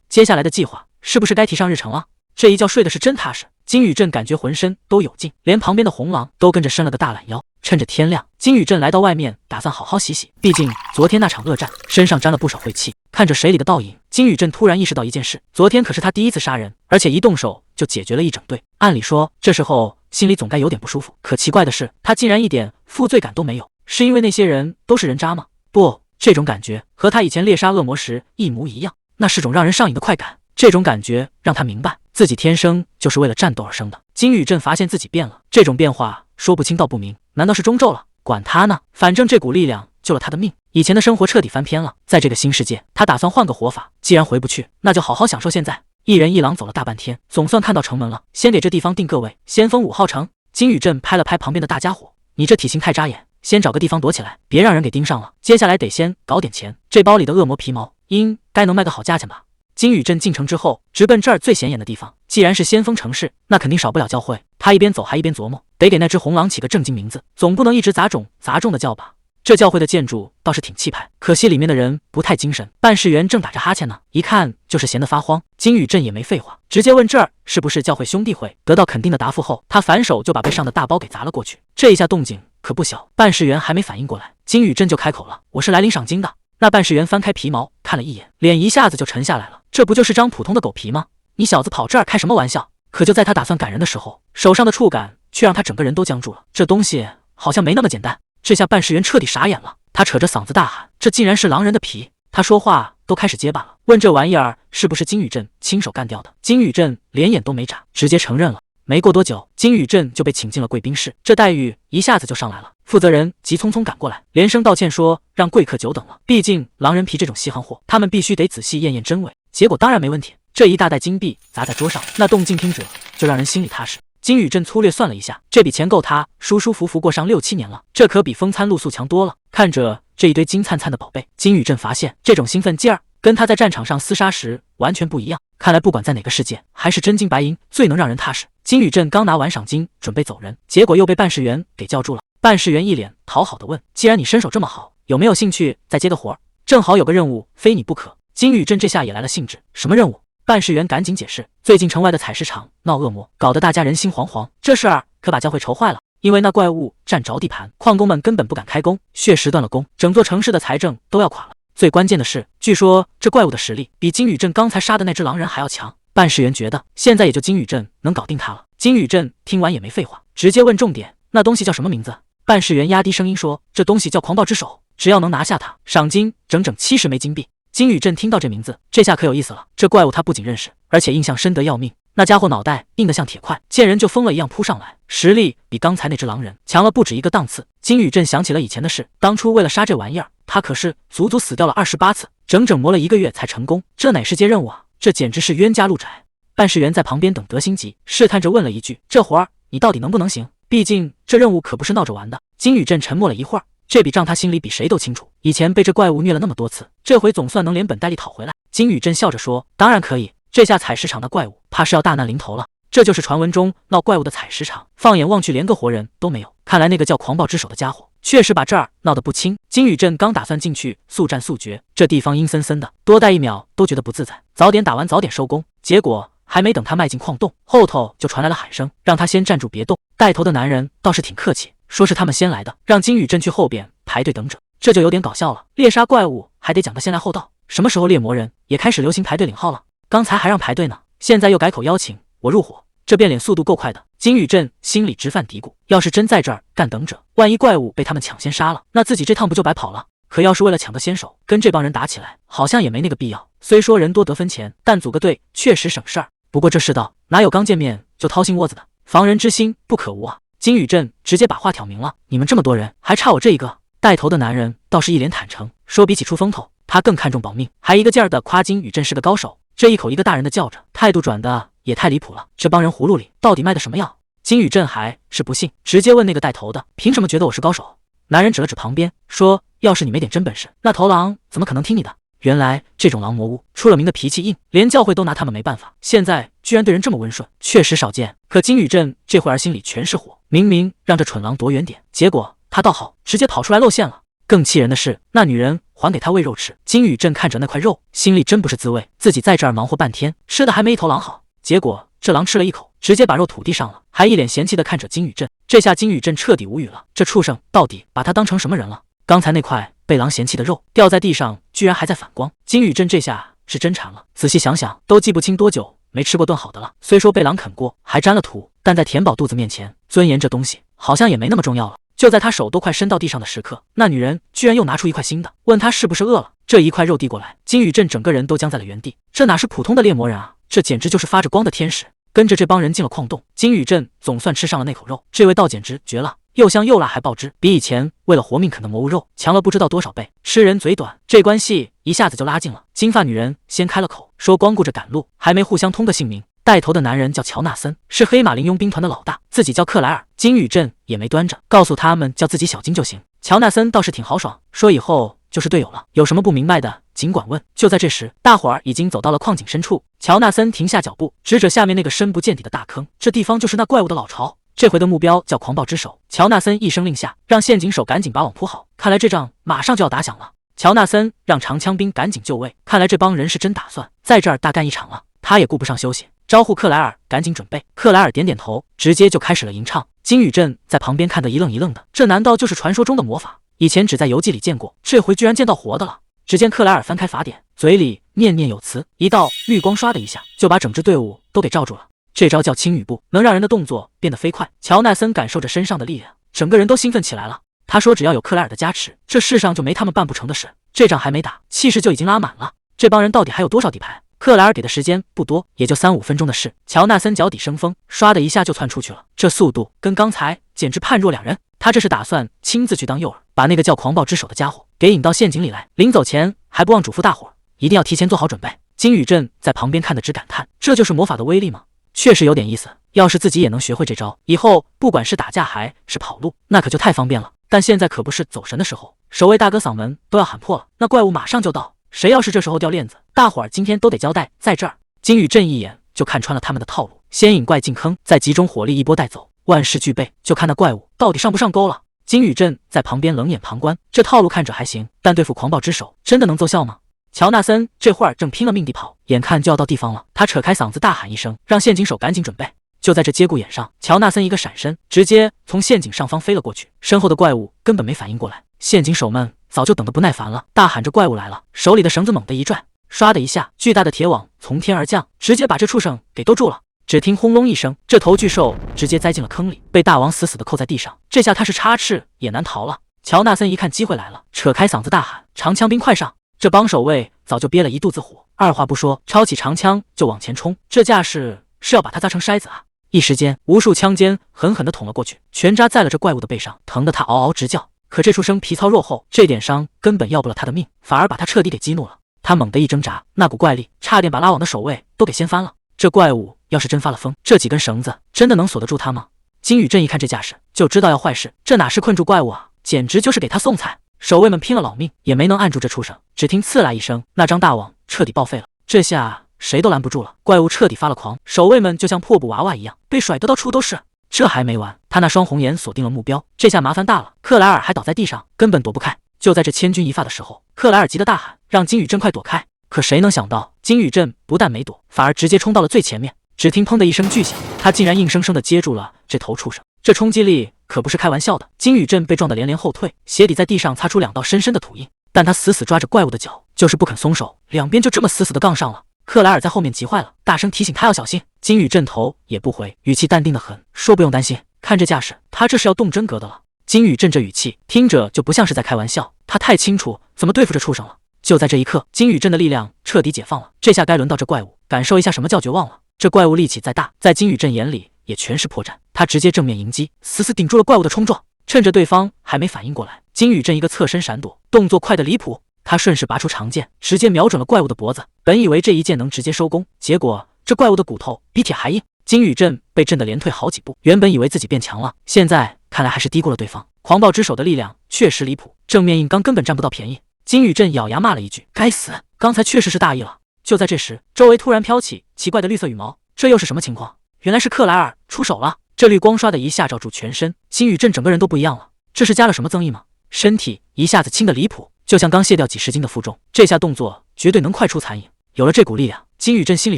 接下来的计划是不是该提上日程了？这一觉睡的是真踏实，金宇镇感觉浑身都有劲，连旁边的红狼都跟着伸了个大懒腰。趁着天亮，金宇镇来到外面，打算好好洗洗，毕竟昨天那场恶战，身上沾了不少晦气。看着水里的倒影，金宇镇突然意识到一件事：昨天可是他第一次杀人，而且一动手就解决了一整队。按理说，这时候心里总该有点不舒服，可奇怪的是，他竟然一点负罪感都没有。是因为那些人都是人渣吗？不，这种感觉和他以前猎杀恶魔时一模一样，那是种让人上瘾的快感。这种感觉让他明白，自己天生就是为了战斗而生的。金宇镇发现自己变了，这种变化说不清道不明，难道是中咒了？管他呢，反正这股力量救了他的命。以前的生活彻底翻篇了，在这个新世界，他打算换个活法。既然回不去，那就好好享受现在。一人一狼走了大半天，总算看到城门了。先给这地方定个位，先锋5号城。金宇镇拍了拍旁边的大家伙，你这体型太扎眼，先找个地方躲起来，别让人给盯上了。接下来得先搞点钱，这包里的恶魔皮毛应该能卖个好价钱吧。金宇镇进城之后，直奔这儿最显眼的地方。既然是先锋城市，那肯定少不了教会。他一边走还一边琢磨，得给那只红狼起个正经名字，总不能一直杂种的叫吧。这教会的建筑倒是挺气派，可惜里面的人不太精神。办事员正打着哈欠呢，一看就是闲得发慌。金宇镇也没废话，直接问这儿是不是教会兄弟会。得到肯定的答复后，他反手就把背上的大包给砸了过去。这一下动静可不小，办事员还没反应过来，金宇镇就开口了：“我是来领赏金的。”那办事员翻开皮毛看了一眼，脸一下子就沉下来了。这不就是张普通的狗皮吗？你小子跑这儿开什么玩笑？可就在他打算赶人的时候，手上的触感却让他整个人都僵住了。这东西好像没那么简单。这下办事员彻底傻眼了，他扯着嗓子大喊：“这竟然是狼人的皮！”他说话都开始结巴了，问这玩意儿是不是金宇镇亲手干掉的。金宇镇连眼都没眨，直接承认了。没过多久，金宇镇就被请进了贵宾室，这待遇一下子就上来了。负责人急匆匆赶过来，连声道歉说让贵客久等了，毕竟狼人皮这种稀罕货，他们必须得仔细验验真伪。结果当然没问题，这一大袋金币砸在桌上，那动静听者就让人心里踏实。金宇镇粗略算了一下，这笔钱够他舒舒服服过上6、7年了，这可比风餐露宿强多了。看着这一堆金灿灿的宝贝，金宇镇发现这种兴奋劲儿跟他在战场上厮杀时完全不一样。看来不管在哪个世界，还是真金白银最能让人踏实。金宇镇刚拿完赏金准备走人，结果又被办事员给叫住了。办事员一脸讨好的问：“既然你身手这么好，有没有兴趣再接个活？正好有个任务非你不可。”金宇镇这下也来了兴致，什么任务？办事员赶紧解释，最近城外的采石场闹恶魔，搞得大家人心惶惶，这事儿可把教会愁坏了。因为那怪物占着地盘，矿工们根本不敢开工，血石断了工，整座城市的财政都要垮了。最关键的是，据说这怪物的实力比金宇镇刚才杀的那只狼人还要强。办事员觉得现在也就金宇镇能搞定他了。金宇镇听完也没废话，直接问重点：那东西叫什么名字？办事员压低声音说：“这东西叫狂暴之手，只要能拿下它，赏金整整70枚金币。”金宇镇听到这名字，这下可有意思了。这怪物他不仅认识，而且印象深得要命。那家伙脑袋硬得像铁块，见人就疯了一样扑上来，实力比刚才那只狼人强了不止一个档次。金宇镇想起了以前的事，当初为了杀这玩意儿，他可是足足死掉了28次，整整磨了1个月才成功。这哪是阶任务啊？这简直是冤家路窄。办事员在旁边等得心急，试探着问了一句：“这活儿你到底能不能行？毕竟这任务可不是闹着玩的。”金宇镇沉默了一会儿，这笔账他心里比谁都清楚。以前被这怪物虐了那么多次，这回总算能连本带利讨回来。金宇镇笑着说：“当然可以，这下采石场的怪物怕是要大难临头了。这就是传闻中闹怪物的采石场，放眼望去连个活人都没有。看来那个叫狂暴之手的家伙确实把这儿闹得不轻。”金宇镇刚打算进去速战速决，这地方阴森森的，多待1秒都觉得不自在。早点打完早点收工。结果还没等他迈进矿洞，后头就传来了喊声，让他先站住别动。带头的男人倒是挺客气，说是他们先来的，让金宇镇去后边排队等着。这就有点搞笑了，猎杀怪物还得讲个先来后到，什么时候猎魔人也开始流行排队领号了？刚才还让排队呢，现在又改口邀请我入伙，这变脸速度够快的。金宇镇心里直犯嘀咕，要是真在这儿干等着，万一怪物被他们抢先杀了，那自己这趟不就白跑了？可要是为了抢个先手，跟这帮人打起来，好像也没那个必要。虽说人多得分钱，但组个队确实省事儿。不过这世道哪有刚见面就掏心窝子的？防人之心不可无啊！金宇镇直接把话挑明了，你们这么多人，还差我这一个。带头的男人倒是一脸坦诚，说比起出风头，他更看重保命，还一个劲儿的夸金宇镇是个高手。这一口一个大人的叫着，态度转的也太离谱了。这帮人葫芦里到底卖的什么药？金宇镇还是不信，直接问那个带头的，凭什么觉得我是高手？男人指了指旁边，说要是你没点真本事，那头狼怎么可能听你的？原来这种狼魔物出了名的脾气硬，连教会都拿他们没办法，现在居然对人这么温顺，确实少见。可金宇镇这会儿心里全是火，明明让这蠢狼躲远点，结果他倒好，直接跑出来露馅了。更气人的是，那女人还给他喂肉吃。金宇镇看着那块肉，心里真不是滋味。自己在这儿忙活半天，吃的还没一头狼好，结果这狼吃了一口，直接把肉吐地上了，还一脸嫌弃的看着金宇镇。这下金宇镇彻底无语了，这畜生到底把他当成什么人了？刚才那块被狼嫌弃的肉掉在地上，居然还在反光。金宇镇这下是真馋了，仔细想想，都记不清多久没吃过顿好的了。虽说被狼啃过，还沾了土，但在填饱肚子面前，尊严这东西好像也没那么重要了。就在他手都快伸到地上的时刻，那女人居然又拿出一块新的，问他是不是饿了。这一块肉递过来，金宇镇整个人都僵在了原地。这哪是普通的猎魔人啊，这简直就是发着光的天使。跟着这帮人进了矿洞，金宇镇总算吃上了那口肉，这味道简直绝了，又香又辣还爆汁，比以前为了活命啃的魔物肉强了不知道多少倍。吃人嘴短，这关系一下子就拉近了。金发女人先开了口，说光顾着赶路，还没互相通个姓名。带头的男人叫乔纳森，是黑马林佣兵团的老大，自己叫克莱尔。金宇镇也没端着，告诉他们叫自己小金就行。乔纳森倒是挺豪爽，说以后就是队友了，有什么不明白的尽管问。就在这时，大伙儿已经走到了矿井深处，乔纳森停下脚步，指着下面那个深不见底的大坑，这地方就是那怪物的老巢。这回的目标叫狂暴之手。乔纳森一声令下，让陷阱手赶紧把网铺好，看来这仗马上就要打响了。乔纳森让长枪兵赶紧就位，看来这帮人是真打算在这儿大干一场了。他也顾不上休息，招呼克莱尔赶紧准备。克莱尔点点头，直接就开始了吟唱。金宇镇在旁边看得一愣一愣的，这难道就是传说中的魔法？以前只在游记里见过，这回居然见到活的了。只见克莱尔翻开法典，嘴里念念有词，一道绿光刷的一下就把整支队伍都给罩住了。这招叫青羽步，能让人的动作变得飞快。乔纳森感受着身上的力量，整个人都兴奋起来了。他说只要有克莱尔的加持，这世上就没他们办不成的事。这仗还没打，气势就已经拉满了。这帮人到底还有多少底牌？克莱尔给的时间不多，也就3-5分钟的事。乔纳森脚底生风，唰的一下就窜出去了，这速度跟刚才简直判若两人。他这是打算亲自去当诱饵，把那个叫狂暴之手的家伙给引到陷阱里来。临走前还不忘嘱咐大伙儿，一定要提前做好准备。金宇镇在旁边看得直感叹，这就是魔法的威力吗？确实有点意思，要是自己也能学会这招，以后不管是打架还是跑路，那可就太方便了。但现在可不是走神的时候，守卫大哥嗓门都要喊破了，那怪物马上就到，谁要是这时候掉链子，大伙儿今天都得交代在这儿。金宇镇一眼就看穿了他们的套路，先引怪进坑，再集中火力一波带走，万事俱备，就看那怪物到底上不上钩了。金宇镇在旁边冷眼旁观，这套路看着还行，但对付狂暴之手真的能奏效吗？乔纳森这会儿正拼了命地跑，眼看就要到地方了，他扯开嗓子大喊一声，让陷阱手赶紧准备。就在这节骨眼上，乔纳森一个闪身，直接从陷阱上方飞了过去，身后的怪物根本没反应过来。陷阱手们早就等得不耐烦了，大喊着怪物来了，手里的绳子猛地一拽，唰的一下，巨大的铁网从天而降，直接把这畜生给兜住了。只听轰隆一声，这头巨兽直接栽进了坑里，被大王死死地扣在地上。这下他是插翅也难逃了。乔纳森一看机会来了，扯开嗓子大喊：长枪兵快上！这帮守卫早就憋了一肚子火，二话不说抄起长枪就往前冲，这架势是要把他砸成筛子啊！一时间，无数枪尖狠狠地捅了过去，全扎在了这怪物的背上，疼得他嗷嗷直叫。可这畜生皮糙肉厚，这点伤根本要不了他的命，反而把他彻底给激怒了。他猛地一挣扎，那股怪力差点把拉网的守卫都给掀翻了。这怪物要是真发了疯，这几根绳子真的能锁得住他吗？金宇镇一看这架势，就知道要坏事，这哪是困住怪物啊，简直就是给他送菜。守卫们拼了老命也没能按住这畜生，只听刺啦一声，那张大网彻底报废了。这下谁都拦不住了，怪物彻底发了狂，守卫们就像破布娃娃一样被甩得到处都是。这还没完，他那双红眼锁定了目标，这下麻烦大了，克莱尔还倒在地上，根本躲不开。就在这千钧一发的时候，克莱尔急得大喊，让金宇镇快躲开。可谁能想到，金宇镇不但没躲，反而直接冲到了最前面。只听砰的一声巨响，他竟然硬生生的接住了这头畜生，这冲击力可不是开玩笑的。金宇镇被撞得连连后退，鞋底在地上擦出2道深深的土印，但他死死抓着怪物的脚，就是不肯松手，两边就这么死死的杠上了。克莱尔在后面急坏了，大声提醒他要小心。金宇镇头也不回，语气淡定的很，说不用担心，看这架势，他这是要动真格的了。金宇镇这语气听着就不像是在开玩笑，他太清楚怎么对付这畜生了。就在这一刻，金宇镇的力量彻底解放了，这下该轮到这怪物感受一下什么叫绝望了。这怪物力气再大，在金宇镇眼里也全是破绽，他直接正面迎击，死死顶住了怪物的冲撞。趁着对方还没反应过来，金宇镇一个侧身闪躲，动作快得离谱。他顺势拔出长剑，直接瞄准了怪物的脖子。本以为这一剑能直接收工，结果这怪物的骨头比铁还硬。金宇镇被震得连退好几步，原本以为自己变强了，现在看来还是低估了对方。狂暴之手的力量确实离谱，正面硬刚根本占不到便宜。金宇镇咬牙骂了一句：“该死，刚才确实是大意了。”就在这时，周围突然飘起奇怪的绿色羽毛，这又是什么情况？原来是克莱尔出手了。这绿光刷的一下罩住全身，金宇镇整个人都不一样了。这是加了什么增益吗？身体一下子轻得离谱，就像刚卸掉几十斤的负重，这下动作绝对能快出残影。有了这股力量，金宇镇心里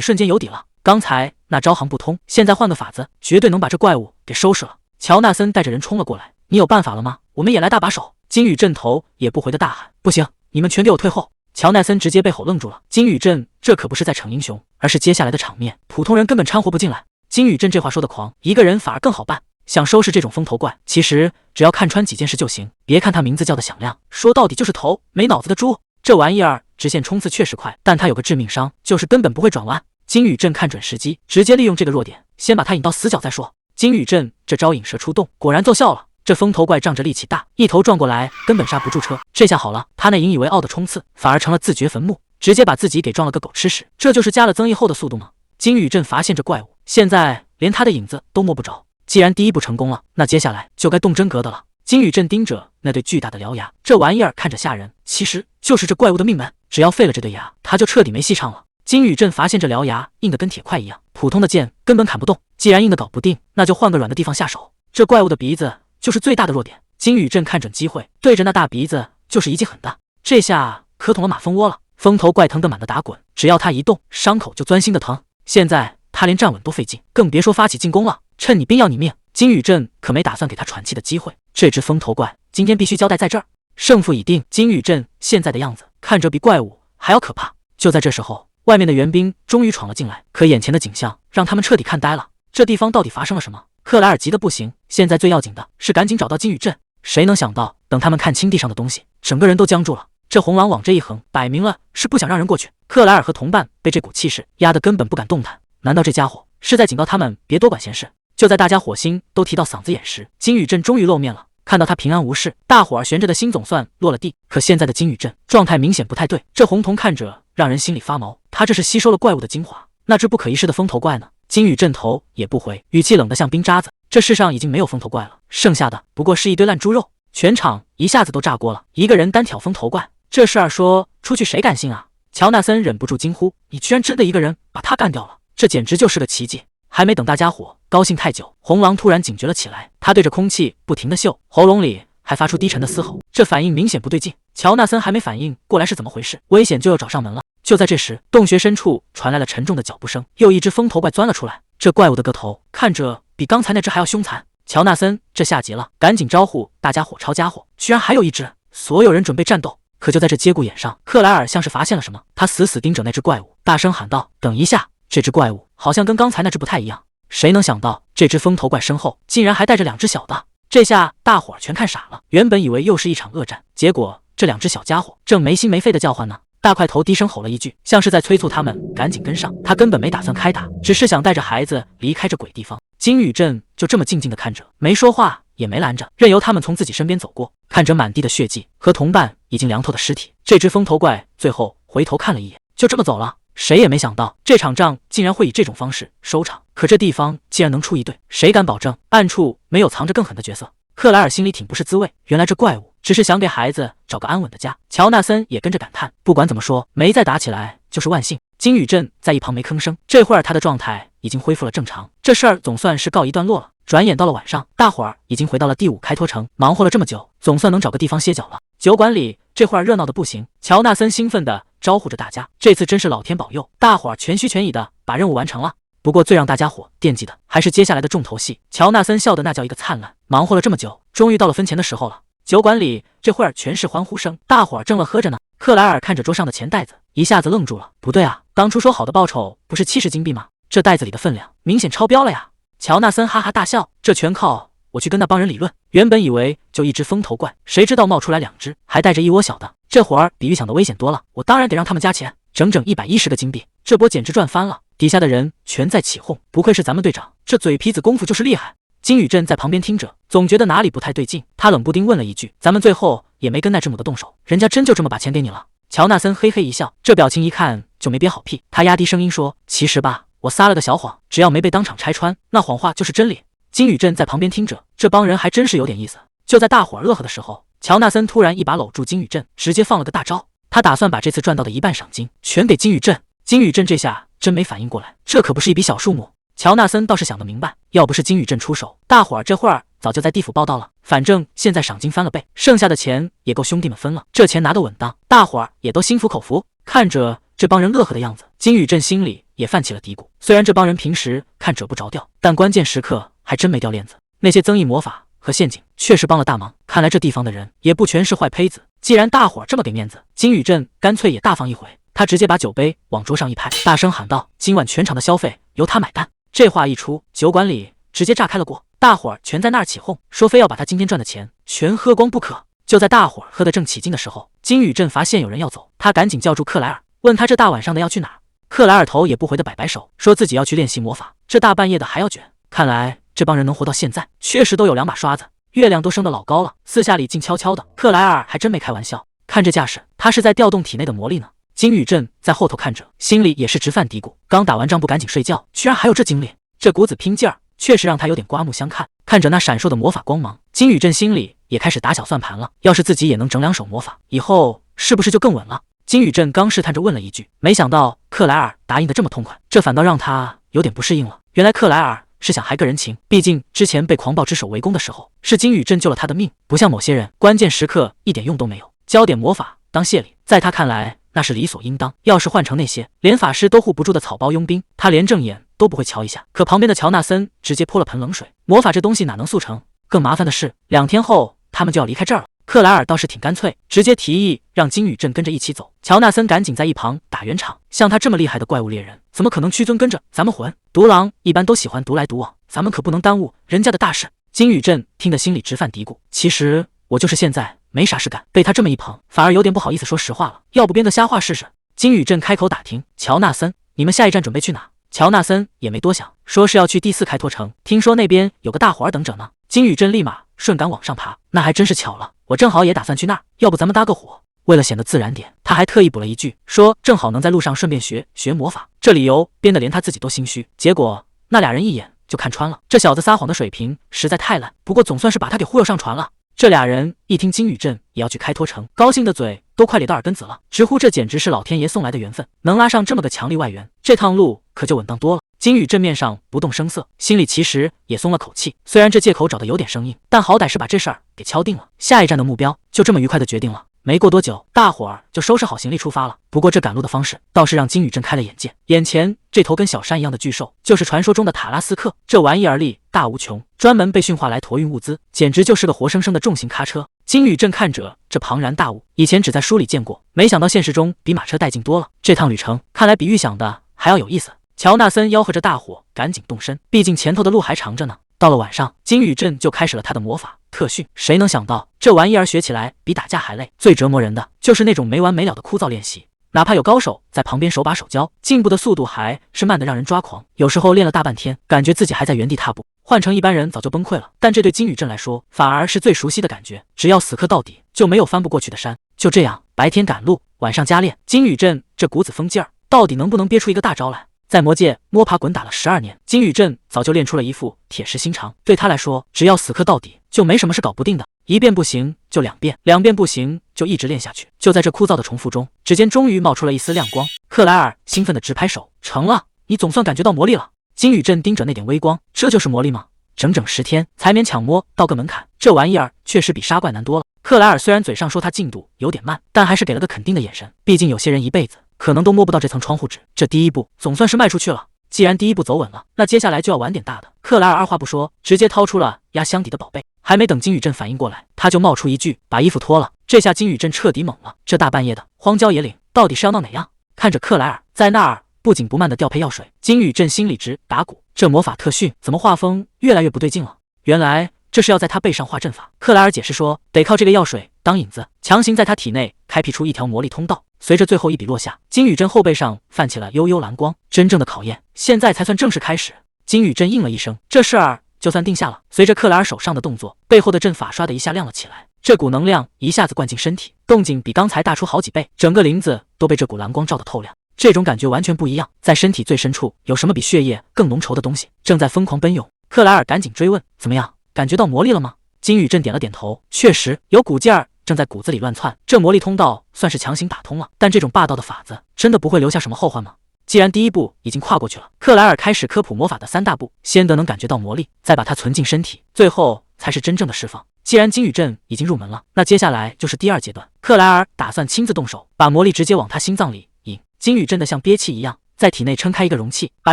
瞬间有底了。刚才那招行不通，现在换个法子，绝对能把这怪物给收拾了。乔纳森带着人冲了过来，你有办法了吗？我们也来搭把手。金宇镇头也不回的大喊，不行，你们全给我退后！乔纳森直接被吼愣住了。金宇镇这可不是在逞英雄，而是接下来的场面，普通人根本掺和不进来。金宇镇这话说的狂，一个人反而更好办。想收拾这种风头怪，其实只要看穿几件事就行。别看他名字叫的响亮，说到底就是头没脑子的猪。这玩意儿直线冲刺确实快，但他有个致命伤，就是根本不会转弯。金宇镇看准时机，直接利用这个弱点，先把他引到死角再说。金宇镇这招引蛇出洞，果然奏效了。这风头怪仗着力气大，一头撞过来，根本刹不住车。这下好了，他那引以为傲的冲刺，反而成了自掘坟墓，直接把自己给撞了个狗吃屎。这就是加了增益后的速度吗？金宇镇发现这怪物，现在连他的影子都摸不着。既然第一步成功了，那接下来就该动真格的了。金宇镇盯着那对巨大的獠牙，这玩意儿看着吓人，其实就是这怪物的命门。只要废了这对牙，他就彻底没戏唱了。金宇镇发现这獠牙硬得跟铁块一样，普通的剑根本砍不动。既然硬的搞不定，那就换个软的地方下手。这怪物的鼻子就是最大的弱点。金宇镇看准机会，对着那大鼻子就是一记狠的，这下可捅了马蜂窝了。风头怪疼得满地打滚，只要他一动，伤口就钻心的疼。现在他连站稳都费劲，更别说发起进攻了。趁你兵要你命，金宇镇可没打算给他喘气的机会。这只风头怪今天必须交代在这儿，胜负已定。金宇镇现在的样子看着比怪物还要可怕。就在这时候，外面的援兵终于闯了进来，可眼前的景象让他们彻底看呆了。这地方到底发生了什么？克莱尔急得不行，现在最要紧的是赶紧找到金宇镇。谁能想到，等他们看清地上的东西，整个人都僵住了。这红狼往这一横，摆明了是不想让人过去。克莱尔和同伴被这股气势压得根本不敢动弹。难道这家伙是在警告他们别多管闲事？就在大家火星都提到嗓子眼时，金宇镇终于露面了。看到他平安无事，大伙儿悬着的心总算落了地。可现在的金宇镇状态明显不太对，这红瞳看着让人心里发毛。他这是吸收了怪物的精华，那只不可一世的风头怪呢？金宇镇头也不回，语气冷得像冰渣子。这世上已经没有风头怪了，剩下的不过是一堆烂猪肉。全场一下子都炸锅了，一个人单挑风头怪，这事儿说出去谁敢信啊？乔纳森忍不住惊呼：“你居然真的一个人把他干掉了？这简直就是个奇迹！”还没等大家伙高兴太久，红狼突然警觉了起来，他对着空气不停地嗅，喉咙里还发出低沉的嘶吼，这反应明显不对劲。乔纳森还没反应过来是怎么回事，危险就要找上门了。就在这时，洞穴深处传来了沉重的脚步声，又一只风头怪钻了出来。这怪物的个头看着比刚才那只还要凶残。乔纳森这下急了，赶紧招呼大家伙抄家伙，居然还有一只！所有人准备战斗。可就在这节骨眼上，克莱尔像是发现了什么，他死死盯着那只怪物，大声喊道：“等一下！”这只怪物好像跟刚才那只不太一样。谁能想到这只风头怪身后竟然还带着两只小的？这下大伙儿全看傻了。原本以为又是一场恶战，结果这两只小家伙正没心没肺的叫唤呢。大块头低声吼了一句，像是在催促他们赶紧跟上。他根本没打算开打，只是想带着孩子离开这鬼地方。金宇镇就这么静静的看着，没说话也没拦着，任由他们从自己身边走过。看着满地的血迹和同伴已经凉透的尸体，这只风头怪最后回头看了一眼，就这么走了。谁也没想到这场仗竟然会以这种方式收场。可这地方既然能出一队，谁敢保证暗处没有藏着更狠的角色？克莱尔心里挺不是滋味，原来这怪物只是想给孩子找个安稳的家。乔纳森也跟着感叹，不管怎么说，没再打起来就是万幸。金宇镇在一旁没吭声，这会儿他的状态已经恢复了正常，这事儿总算是告一段落了。转眼到了晚上，大伙儿已经回到了第5开拓城，忙活了这么久，总算能找个地方歇脚了。酒馆里这会儿热闹的不行，乔纳森兴奋地招呼着大家，这次真是老天保佑，大伙儿全虚全意的把任务完成了。不过最让大家伙惦记的还是接下来的重头戏。乔纳森笑得那叫一个灿烂，忙活了这么久，终于到了分钱的时候了。酒馆里这会儿全是欢呼声，大伙儿正乐呵着呢。克莱尔看着桌上的钱袋子，一下子愣住了，不对啊，当初说好的报酬不是70金币吗？这袋子里的分量明显超标了呀。乔纳森哈哈大笑，这全靠我去跟那帮人理论。原本以为就一只风头怪，谁知道冒出来2只，还带着一窝小的，这活儿比预想的危险多了。我当然得让他们加钱，整整110个金币，这波简直赚翻了。底下的人全在起哄，不愧是咱们队长，这嘴皮子功夫就是厉害。金宇镇在旁边听着，总觉得哪里不太对劲，他冷不丁问了一句：“咱们最后也没跟那只母的动手，人家真就这么把钱给你了？”乔纳森嘿嘿一笑，这表情一看就没憋好屁。他压低声音说：“其实吧，我撒了个小谎，只要没被当场拆穿，那谎话就是真理。”金宇镇在旁边听着，这帮人还真是有点意思。就在大伙儿乐呵的时候，乔纳森突然一把搂住金宇镇，直接放了个大招。他打算把这次赚到的1半赏金全给金宇镇。金宇镇这下真没反应过来，这可不是一笔小数目。乔纳森倒是想得明白，要不是金宇镇出手，大伙儿这会儿早就在地府报到了，反正现在赏金翻了倍，剩下的钱也够兄弟们分了，这钱拿得稳当，大伙儿也都心服口服。看着这帮人乐呵的样子，金宇镇心里也泛起了嘀咕。虽然这帮人平时看者不着调，但关键时刻还真没掉链子。那些增益魔法和陷阱确实帮了大忙，看来这地方的人也不全是坏胚子。既然大伙儿这么给面子，金宇镇干脆也大方一回。他直接把酒杯往桌上一拍，大声喊道：“今晚全场的消费由他买单！”这话一出，酒馆里直接炸开了锅，大伙儿全在那儿起哄，说非要把他今天赚的钱全喝光不可。就在大伙儿喝得正起劲的时候，金宇镇发现有人要走，他赶紧叫住克莱尔，问他这大晚上的要去哪儿。克莱尔头也不回的摆摆手，说自己要去练习魔法，这大半夜的还要卷。看来这帮人能活到现在，确实都有两把刷子，月亮都升得老高了，四下里静悄悄的。克莱尔还真没开玩笑，看这架势，他是在调动体内的魔力呢。金宇镇在后头看着，心里也是直犯嘀咕，刚打完仗不赶紧睡觉，居然还有这精力，这股子拼劲儿确实让他有点刮目相看。看着那闪烁的魔法光芒，金宇镇心里也开始打小算盘了，要是自己也能整两手魔法，以后是不是就更稳了？金宇镇刚试探着问了一句，没想到克莱尔答应的这么痛快，这反倒让他有点不适应了。原来克莱尔是想还个人情，毕竟之前被狂暴之手围攻的时候，是金宇镇救了他的命，不像某些人关键时刻一点用都没有，教点魔法当谢礼，在他看来那是理所应当。要是换成那些连法师都护不住的草包佣兵，他连正眼都不会瞧一下。可旁边的乔纳森直接泼了盆冷水，魔法这东西哪能速成？更麻烦的是，2天后他们就要离开这儿了。克莱尔倒是挺干脆，直接提议让金宇镇跟着一起走。乔纳森赶紧在一旁打圆场，像他这么厉害的怪物猎人，怎么可能屈尊跟着咱们混？独狼一般都喜欢独来独往，咱们可不能耽误人家的大事。金宇镇听得心里直犯嘀咕，其实我就是现在没啥事干，被他这么一捧，反而有点不好意思说实话了，要不编个瞎话试试？金宇镇开口打听乔纳森，你们下一站准备去哪？乔纳森也没多想，说是要去第4开拓城，听说那边有个大伙儿等着呢。金宇镇立马顺杆往上爬，那还真是巧了，我正好也打算去那儿，要不咱们搭个伙？为了显得自然点，他还特意补了一句，说正好能在路上顺便学学魔法。这理由编得连他自己都心虚，结果那俩人一眼就看穿了，这小子撒谎的水平实在太烂，不过总算是把他给忽悠上船了。这俩人一听金宇镇也要去开拓城，高兴的嘴都快咧到耳根子了，直呼这简直是老天爷送来的缘分，能拉上这么个强力外援，这趟路可就稳当多了。金宇镇面上不动声色，心里其实也松了口气，虽然这借口找得有点生硬，但好歹是把这事儿给敲定了，下一站的目标就这么愉快的决定了。没过多久，大伙儿就收拾好行李出发了。不过这赶路的方式倒是让金宇镇开了眼界，眼前这头跟小山一样的巨兽，就是传说中的塔拉斯克。这玩意儿力大无穷，专门被驯化来驮运物资，简直就是个活生生的重型卡车。金宇镇看着这庞然大物，以前只在书里见过，没想到现实中比马车带劲多了。这趟旅程看来比预想的还要有意思。乔纳森吆喝着大伙赶紧动身，毕竟前头的路还长着呢。到了晚上，金宇镇就开始了他的魔法特训。谁能想到这玩意儿学起来比打架还累，最折磨人的就是那种没完没了的枯燥练习，哪怕有高手在旁边手把手教，进步的速度还是慢得让人抓狂。有时候练了大半天，感觉自己还在原地踏步，换成一般人早就崩溃了，但这对金宇镇来说反而是最熟悉的感觉，只要死磕到底，就没有翻不过去的山。就这样，白天赶路，晚上加练，金宇镇这股子疯劲儿到底能不能憋出一个大招来？在魔界摸爬滚打了12年，金宇镇早就练出了一副铁石心肠。对他来说，只要死磕到底，就没什么是搞不定的。1遍不行就2遍，2遍不行就一直练下去。就在这枯燥的重复中，指尖终于冒出了一丝亮光。克莱尔兴奋地直拍手：“成了，你总算感觉到魔力了。”金宇镇盯着那点微光，这就是魔力吗？整整10天才勉强摸到个门槛，这玩意儿确实比杀怪难多了。克莱尔虽然嘴上说他进度有点慢，但还是给了个肯定的眼神。毕竟有些人一辈子可能都摸不到这层窗户纸，这第一步总算是迈出去了。既然第一步走稳了，那接下来就要玩点大的。克莱尔二话不说，直接掏出了压箱底的宝贝。还没等金宇镇反应过来，他就冒出一句：“把衣服脱了。”这下金宇镇彻底懵了，这大半夜的荒郊野岭，到底是要闹哪样？看着克莱尔在那儿不紧不慢地调配药水，金宇镇心里直打鼓。这魔法特训怎么画风越来越不对劲了？原来这是要在他背上画阵法。克莱尔解释说，得靠这个药水当引子，强行在他体内开辟出一条魔力通道。随着最后一笔落下，金宇镇后背上泛起了悠悠蓝光。真正的考验现在才算正式开始。金宇镇应了一声，这事儿就算定下了。随着克莱尔手上的动作，背后的阵法唰的一下亮了起来，这股能量一下子灌进身体，动静比刚才大出好几倍，整个林子都被这股蓝光照得透亮。这种感觉完全不一样，在身体最深处有什么比血液更浓稠的东西正在疯狂奔涌？克莱尔赶紧追问，怎么样，感觉到魔力了吗？金宇镇点了点头，确实有股劲儿正在骨子里乱窜，这魔力通道算是强行打通了，但这种霸道的法子真的不会留下什么后患吗？既然第一步已经跨过去了，克莱尔开始科普魔法的3大步，先得能感觉到魔力，再把它存进身体，最后才是真正的释放。既然金宇镇已经入门了，那接下来就是第2阶段。克莱尔打算亲自动手，把魔力直接往他心脏里引。金宇镇的像憋气一样，在体内撑开一个容器，把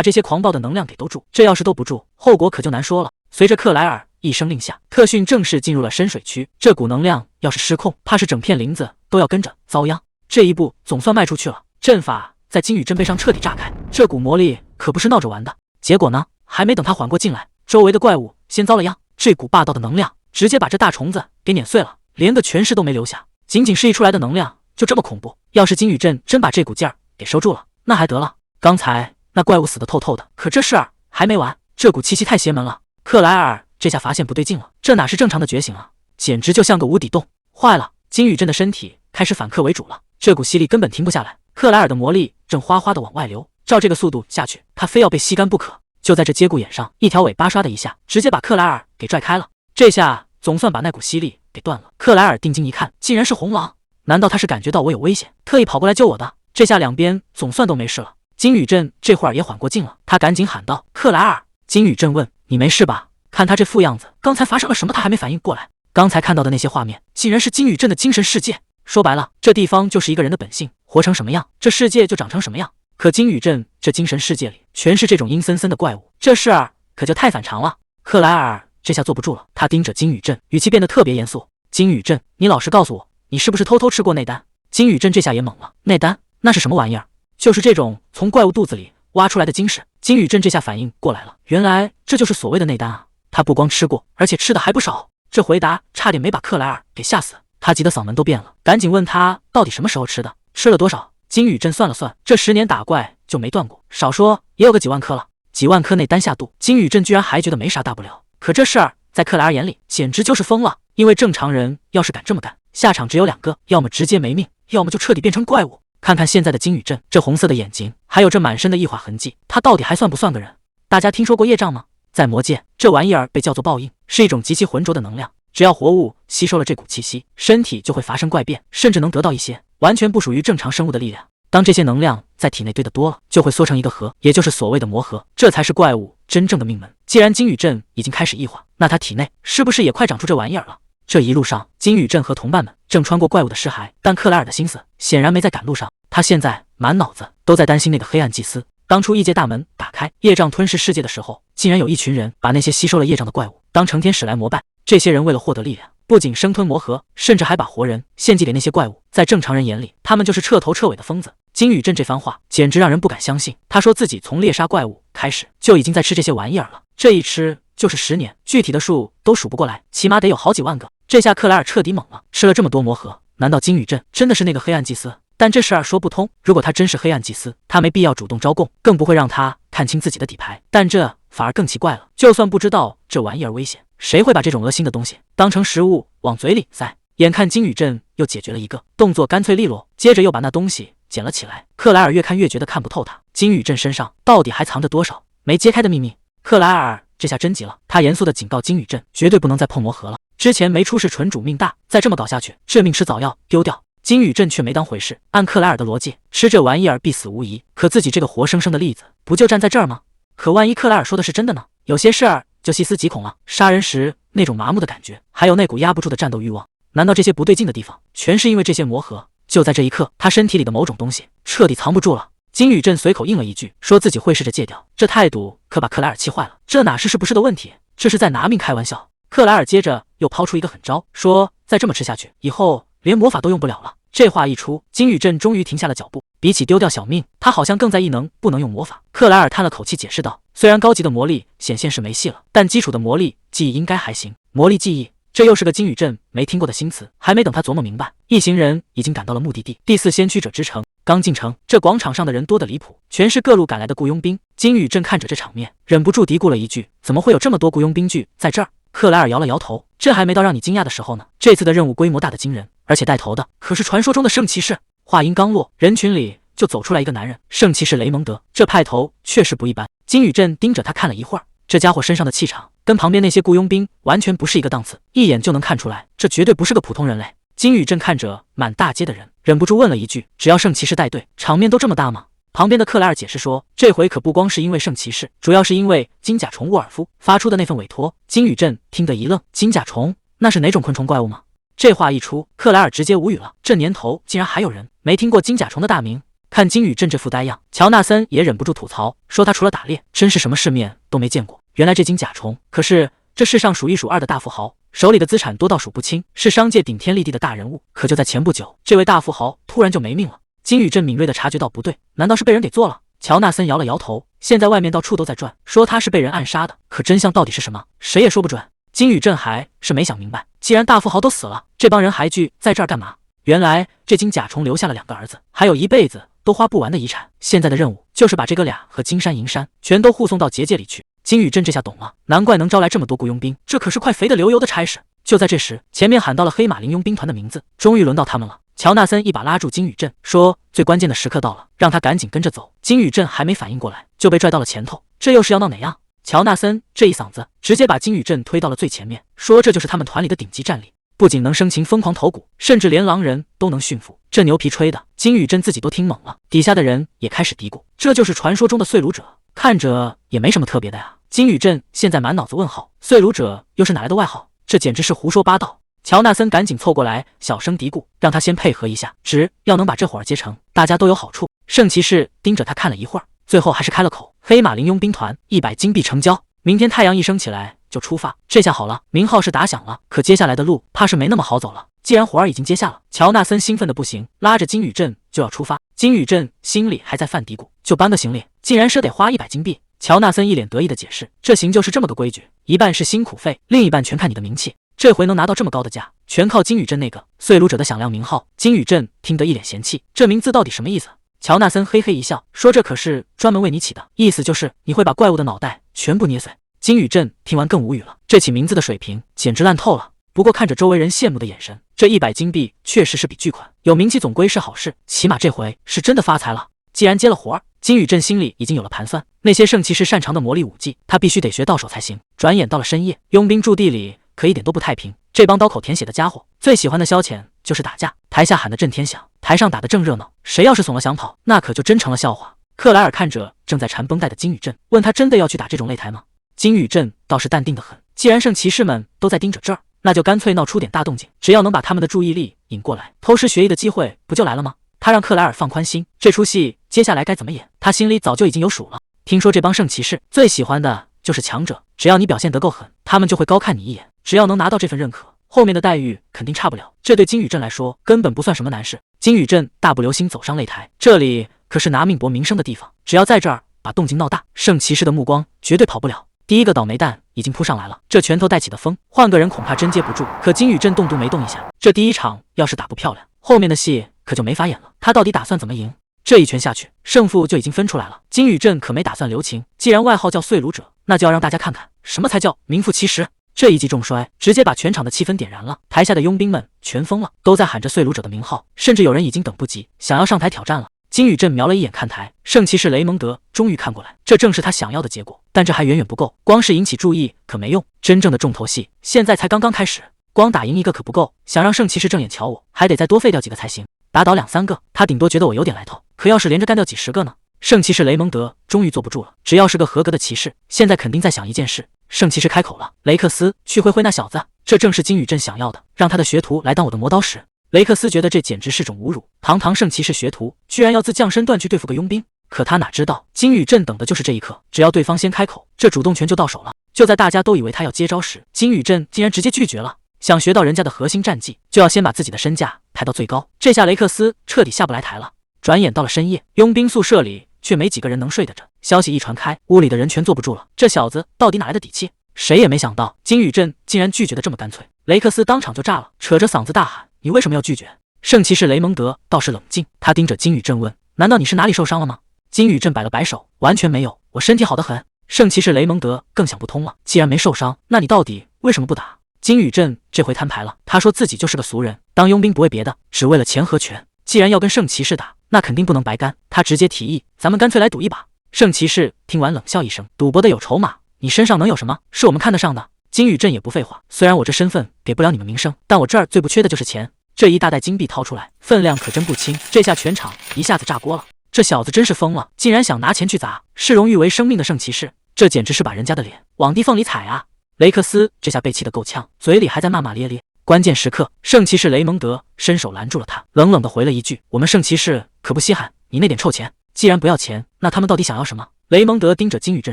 这些狂暴的能量给兜住。这要是兜不住，后果可就难说了。随着克莱尔一声令下，特训正式进入了深水区。这股能量要是失控，怕是整片林子都要跟着遭殃。这一步总算迈出去了。阵法在金宇镇背上彻底炸开，这股魔力可不是闹着玩的。结果呢，还没等他缓过劲来，周围的怪物先遭了殃。这股霸道的能量直接把这大虫子给碾碎了，连个全尸都没留下。仅仅是一出来的能量就这么恐怖，要是金宇镇真把这股劲儿给收住了，那还得了。刚才那怪物死得透透的，可这事儿还没完，这股气息太邪门了。克莱尔这下发现不对劲了，这哪是正常的觉醒啊，简直就像个无底洞。坏了，金宇镇的身体开始反客为主了，这股吸力根本停不下来。克莱尔的魔力正哗哗的往外流，照这个速度下去，他非要被吸干不可。就在这节骨眼上，一条尾巴刷的一下，直接把克莱尔给拽开了。这下总算把那股吸力给断了。克莱尔定睛一看，竟然是红狼。难道他是感觉到我有危险，特意跑过来救我的？这下两边总算都没事了。金宇镇这会儿也缓过劲了，他赶紧喊道：“克莱尔！”金宇镇问：“你没事吧？”看他这副样子，刚才发生了什么他还没反应过来。刚才看到的那些画面，竟然是金宇镇的精神世界。说白了，这地方就是一个人的本性，活成什么样，这世界就长成什么样。可金宇镇这精神世界里全是这种阴森森的怪物，这事儿可就太反常了。克莱尔这下坐不住了，他盯着金宇镇，语气变得特别严肃：“金宇镇，你老实告诉我，你是不是偷偷吃过内丹？”金宇镇这下也懵了，内丹那是什么玩意儿？就是这种从怪物肚子里挖出来的精石。金宇镇这下反应过来了，原来这就是所谓的内丹啊！他不光吃过，而且吃的还不少。这回答差点没把克莱尔给吓死，他急得嗓门都变了，赶紧问他到底什么时候吃的，吃了多少。金宇镇算了算，这10年打怪就没断过，少说也有个几万颗了。几万颗内丹下肚，金宇镇居然还觉得没啥大不了。可这事儿在克莱尔眼里简直就是疯了，因为正常人要是敢这么干，下场只有2个，要么直接没命，要么就彻底变成怪物。看看现在的金宇镇，这红色的眼睛，还有这满身的异化痕迹，他到底还算不算个人？大家听说过业障吗？在魔界，这玩意儿被叫做报应，是一种极其浑浊的能量。只要活物吸收了这股气息，身体就会发生怪变，甚至能得到一些完全不属于正常生物的力量。当这些能量在体内堆得多了，就会缩成一个核，也就是所谓的魔核，这才是怪物真正的命门。既然金宇镇已经开始异化，那他体内是不是也快长出这玩意儿了？这一路上，金宇镇和同伴们正穿过怪物的尸骸，但克莱尔的心思显然没在赶路上，他现在满脑子都在担心那个黑暗祭司。当初异界大门打开，业障吞噬世界的时候，竟然有一群人把那些吸收了业障的怪物当成天使来膜拜。这些人为了获得力量，不仅生吞魔核，甚至还把活人献祭给那些怪物。在正常人眼里，他们就是彻头彻尾的疯子。金宇镇这番话简直让人不敢相信。他说自己从猎杀怪物开始就已经在吃这些玩意儿了，这一吃就是10年，具体的数都数不过来，起码得有好几万个。这下克莱尔彻底懵了，吃了这么多魔核，难道金宇镇真的是那个黑暗祭司？但这事儿说不通，如果他真是黑暗祭司，他没必要主动招供，更不会让他看清自己的底牌。但这反而更奇怪了，就算不知道这玩意儿危险，谁会把这种恶心的东西当成食物往嘴里塞？眼看金宇镇又解决了一个，动作干脆利落，接着又把那东西捡了起来。克莱尔越看越觉得看不透他，金宇镇身上到底还藏着多少没揭开的秘密？克莱尔这下真急了，他严肃地警告金宇镇，绝对不能再碰魔核了。之前没出事纯主命大，再这么搞下去，致命迟早要丢掉。金宇镇却没当回事，按克莱尔的逻辑，吃这玩意儿必死无疑。可自己这个活生生的例子，不就站在这儿吗？可万一克莱尔说的是真的呢？有些事儿就细思极恐了。杀人时那种麻木的感觉，还有那股压不住的战斗欲望，难道这些不对劲的地方，全是因为这些魔核？就在这一刻，他身体里的某种东西彻底藏不住了。金宇镇随口应了一句，说自己会试着戒掉。这态度可把克莱尔气坏了，这哪是不是的问题，这是在拿命开玩笑。克莱尔接着又抛出一个狠招，说再这么吃下去，以后连魔法都用不了了。这话一出，金宇镇终于停下了脚步。比起丢掉小命，他好像更在意不能用魔法。克莱尔叹了口气解释道，虽然高级的魔力显现是没戏了，但基础的魔力记忆应该还行。魔力记忆，这又是个金宇镇没听过的新词。还没等他琢磨明白，一行人已经赶到了目的地，第4先驱者之城。刚进城，这广场上的人多得离谱，全是各路赶来的雇佣兵。金宇镇看着这场面，忍不住嘀咕了一句，怎么会有这么多雇佣兵聚在这儿？克莱尔摇了摇头，这还没到让你惊讶的时候呢。这次的任务规模大得惊人，而且带头的可是传说中的圣骑士。话音刚落，人群里就走出来一个男人，圣骑士雷蒙德，这派头确实不一般。金宇镇盯着他看了一会儿，这家伙身上的气场跟旁边那些雇佣兵完全不是一个档次，一眼就能看出来，这绝对不是个普通人类。金宇镇看着满大街的人，忍不住问了一句，只要圣骑士带队，场面都这么大吗？旁边的克莱尔解释说，这回可不光是因为圣骑士，主要是因为金甲虫沃尔夫发出的那份委托。金宇镇听得一愣，金甲虫那是哪种昆虫怪物吗？这话一出，克莱尔直接无语了，这年头竟然还有人没听过金甲虫的大名。看金宇镇这副呆样，乔纳森也忍不住吐槽，说他除了打猎，真是什么世面都没见过。原来这金甲虫可是这世上数一数二的大富豪，手里的资产多到数不清，是商界顶天立地的大人物。可就在前不久，这位大富豪突然就没命了。金宇镇敏锐地察觉到不对，难道是被人给做了？乔纳森摇了摇头，现在外面到处都在转，说他是被人暗杀的，可真相到底是什么，谁也说不准。金宇镇还是没想明白，既然大富豪都死了，这帮人还聚在这儿干嘛？原来这金甲虫留下了2个儿子，还有一辈子都花不完的遗产。现在的任务就是把这哥俩和金山银山全都护送到结界里去。金宇镇这下懂了，难怪能招来这么多雇佣兵，这可是快肥得流油的差事。就在这时，前面喊到了黑马林佣兵团的名字，终于轮到他们了。乔纳森一把拉住金宇镇，说：“最关键的时刻到了，让他赶紧跟着走。”金宇镇还没反应过来，就被拽到了前头，这又是要闹哪样？乔纳森这一嗓子直接把金宇镇推到了最前面，说：“这就是他们团里的顶级战力，不仅能生擒疯狂头骨，甚至连狼人都能驯服。”这牛皮吹的，金宇镇自己都听懵了，底下的人也开始嘀咕：“这就是传说中的碎炉者，看着也没什么特别的呀。”金宇镇现在满脑子问号，碎炉者又是哪来的外号？这简直是胡说八道。乔纳森赶紧凑过来，小声嘀咕，让他先配合一下，只要能把这伙儿接成，大家都有好处。圣骑士盯着他看了一会儿，最后还是开了口：“黑马林佣兵团100金币成交，明天太阳一升起来就出发。”这下好了，名号是打响了，可接下来的路怕是没那么好走了。既然活儿已经接下了，乔纳森兴奋的不行，拉着金宇镇就要出发。金宇镇心里还在犯嘀咕，就搬个行李，竟然赊得花100金币。乔纳森一脸得意的解释：“这行就是这么个规矩，一半是辛苦费，另一半全看你的名气。这回能拿到这么高的价，全靠金宇镇那个碎炉者的响亮名号。”金宇镇听得一脸嫌弃，这名字到底什么意思？乔纳森嘿嘿一笑，说：“这可是专门为你起的，意思就是你会把怪物的脑袋全部捏碎。”金宇镇听完更无语了，这起名字的水平简直烂透了。不过看着周围人羡慕的眼神，这100金币确实是笔巨款，有名气总归是好事，起码这回是真的发财了。既然接了活儿，金宇镇心里已经有了盘算，那些圣骑士擅长的魔力武技，他必须得学到手才行。转眼到了深夜，佣兵驻地里可一点都不太平，这帮刀口舔血的家伙最喜欢的消遣就是打架，台下喊得震天响，台上打得正热闹，谁要是怂了想跑，那可就真成了笑话。克莱尔看着正在缠绷带的金宇镇，问他真的要去打这种擂台吗？金宇镇倒是淡定得很，既然圣骑士们都在盯着这儿，那就干脆闹出点大动静，只要能把他们的注意力引过来，偷师学艺的机会不就来了吗？他让克莱尔放宽心，这出戏接下来该怎么演，他心里早就已经有数了。听说这帮圣骑士最喜欢的就是强者，只要你表现得够狠，他们就会高看你一眼，只要能拿到这份认可，后面的待遇肯定差不了。这对金宇镇来说根本不算什么难事。金宇镇大步流星走上擂台，这里可是拿命搏名声的地方，只要在这儿把动静闹大，圣骑士的目光绝对跑不了。第一个倒霉蛋已经扑上来了，这拳头带起的风，换个人恐怕真接不住。可金宇镇动都没动一下，这第一场要是打不漂亮，后面的戏可就没法演了。他到底打算怎么赢？这一拳下去，胜负就已经分出来了。金宇镇可没打算留情，既然外号叫碎炉者，那就要让大家看看什么才叫名副其实。这一记重摔直接把全场的气氛点燃了，台下的佣兵们全疯了，都在喊着碎炉者的名号，甚至有人已经等不及想要上台挑战了。金宇镇瞄了一眼看台，圣骑士雷蒙德终于看过来，这正是他想要的结果，但这还远远不够，光是引起注意可没用，真正的重头戏现在才刚刚开始，光打赢一个可不够，想让圣骑士正眼瞧我，还得再多废掉几个才行。打倒2、3个，他顶多觉得我有点来头，可要是连着干掉几10个呢？圣骑士雷蒙德终于坐不住了，只要是个合格的骑士，现在肯定在想一件事。圣骑士开口了：“雷克斯，去会会那小子。”这正是金宇镇想要的，让他的学徒来当我的磨刀石。雷克斯觉得这简直是种侮辱，堂堂圣骑士学徒居然要自降身段去对付个佣兵。可他哪知道，金宇镇等的就是这一刻，只要对方先开口，这主动权就到手了。就在大家都以为他要接招时，金宇镇竟然直接拒绝了。想学到人家的核心战技，就要先把自己的身价抬到最高。这下雷克斯彻底下不来台了。转眼到了深夜，佣兵宿舍里却没几个人能睡得着。消息一传开，屋里的人全坐不住了，这小子到底哪来的底气？谁也没想到金宇镇竟然拒绝的这么干脆。雷克斯当场就炸了，扯着嗓子大喊：“你为什么要拒绝？”圣骑士雷蒙德倒是冷静，他盯着金宇镇问：“难道你是哪里受伤了吗？”金宇镇摆了摆手：“完全没有，我身体好得很。”圣骑士雷蒙德更想不通了，既然没受伤，那你到底为什么不打？金宇镇这回摊牌了，他说自己就是个俗人，当佣兵不为别的，只为了钱和权。既然要跟圣骑士打，那肯定不能白干。他直接提议：“咱们干脆来赌一把。”圣骑士听完冷笑一声：“赌博的有筹码，你身上能有什么是我们看得上的？”金宇镇也不废话，虽然我这身份给不了你们名声，但我这儿最不缺的就是钱。这一大袋金币掏出来，分量可真不轻，这下全场一下子炸锅了。这小子真是疯了，竟然想拿钱去砸视荣誉为生命的圣骑士，这简直是把人家的脸往地缝里踩啊！雷克斯这下被气得够呛，嘴里还在骂骂咧咧。关键时刻，圣骑士雷蒙德伸手拦住了他，冷冷地回了一句：“我们圣骑士可不稀罕你那点臭钱，既然不要钱，那他们到底想要什么？”雷蒙德盯着金宇镇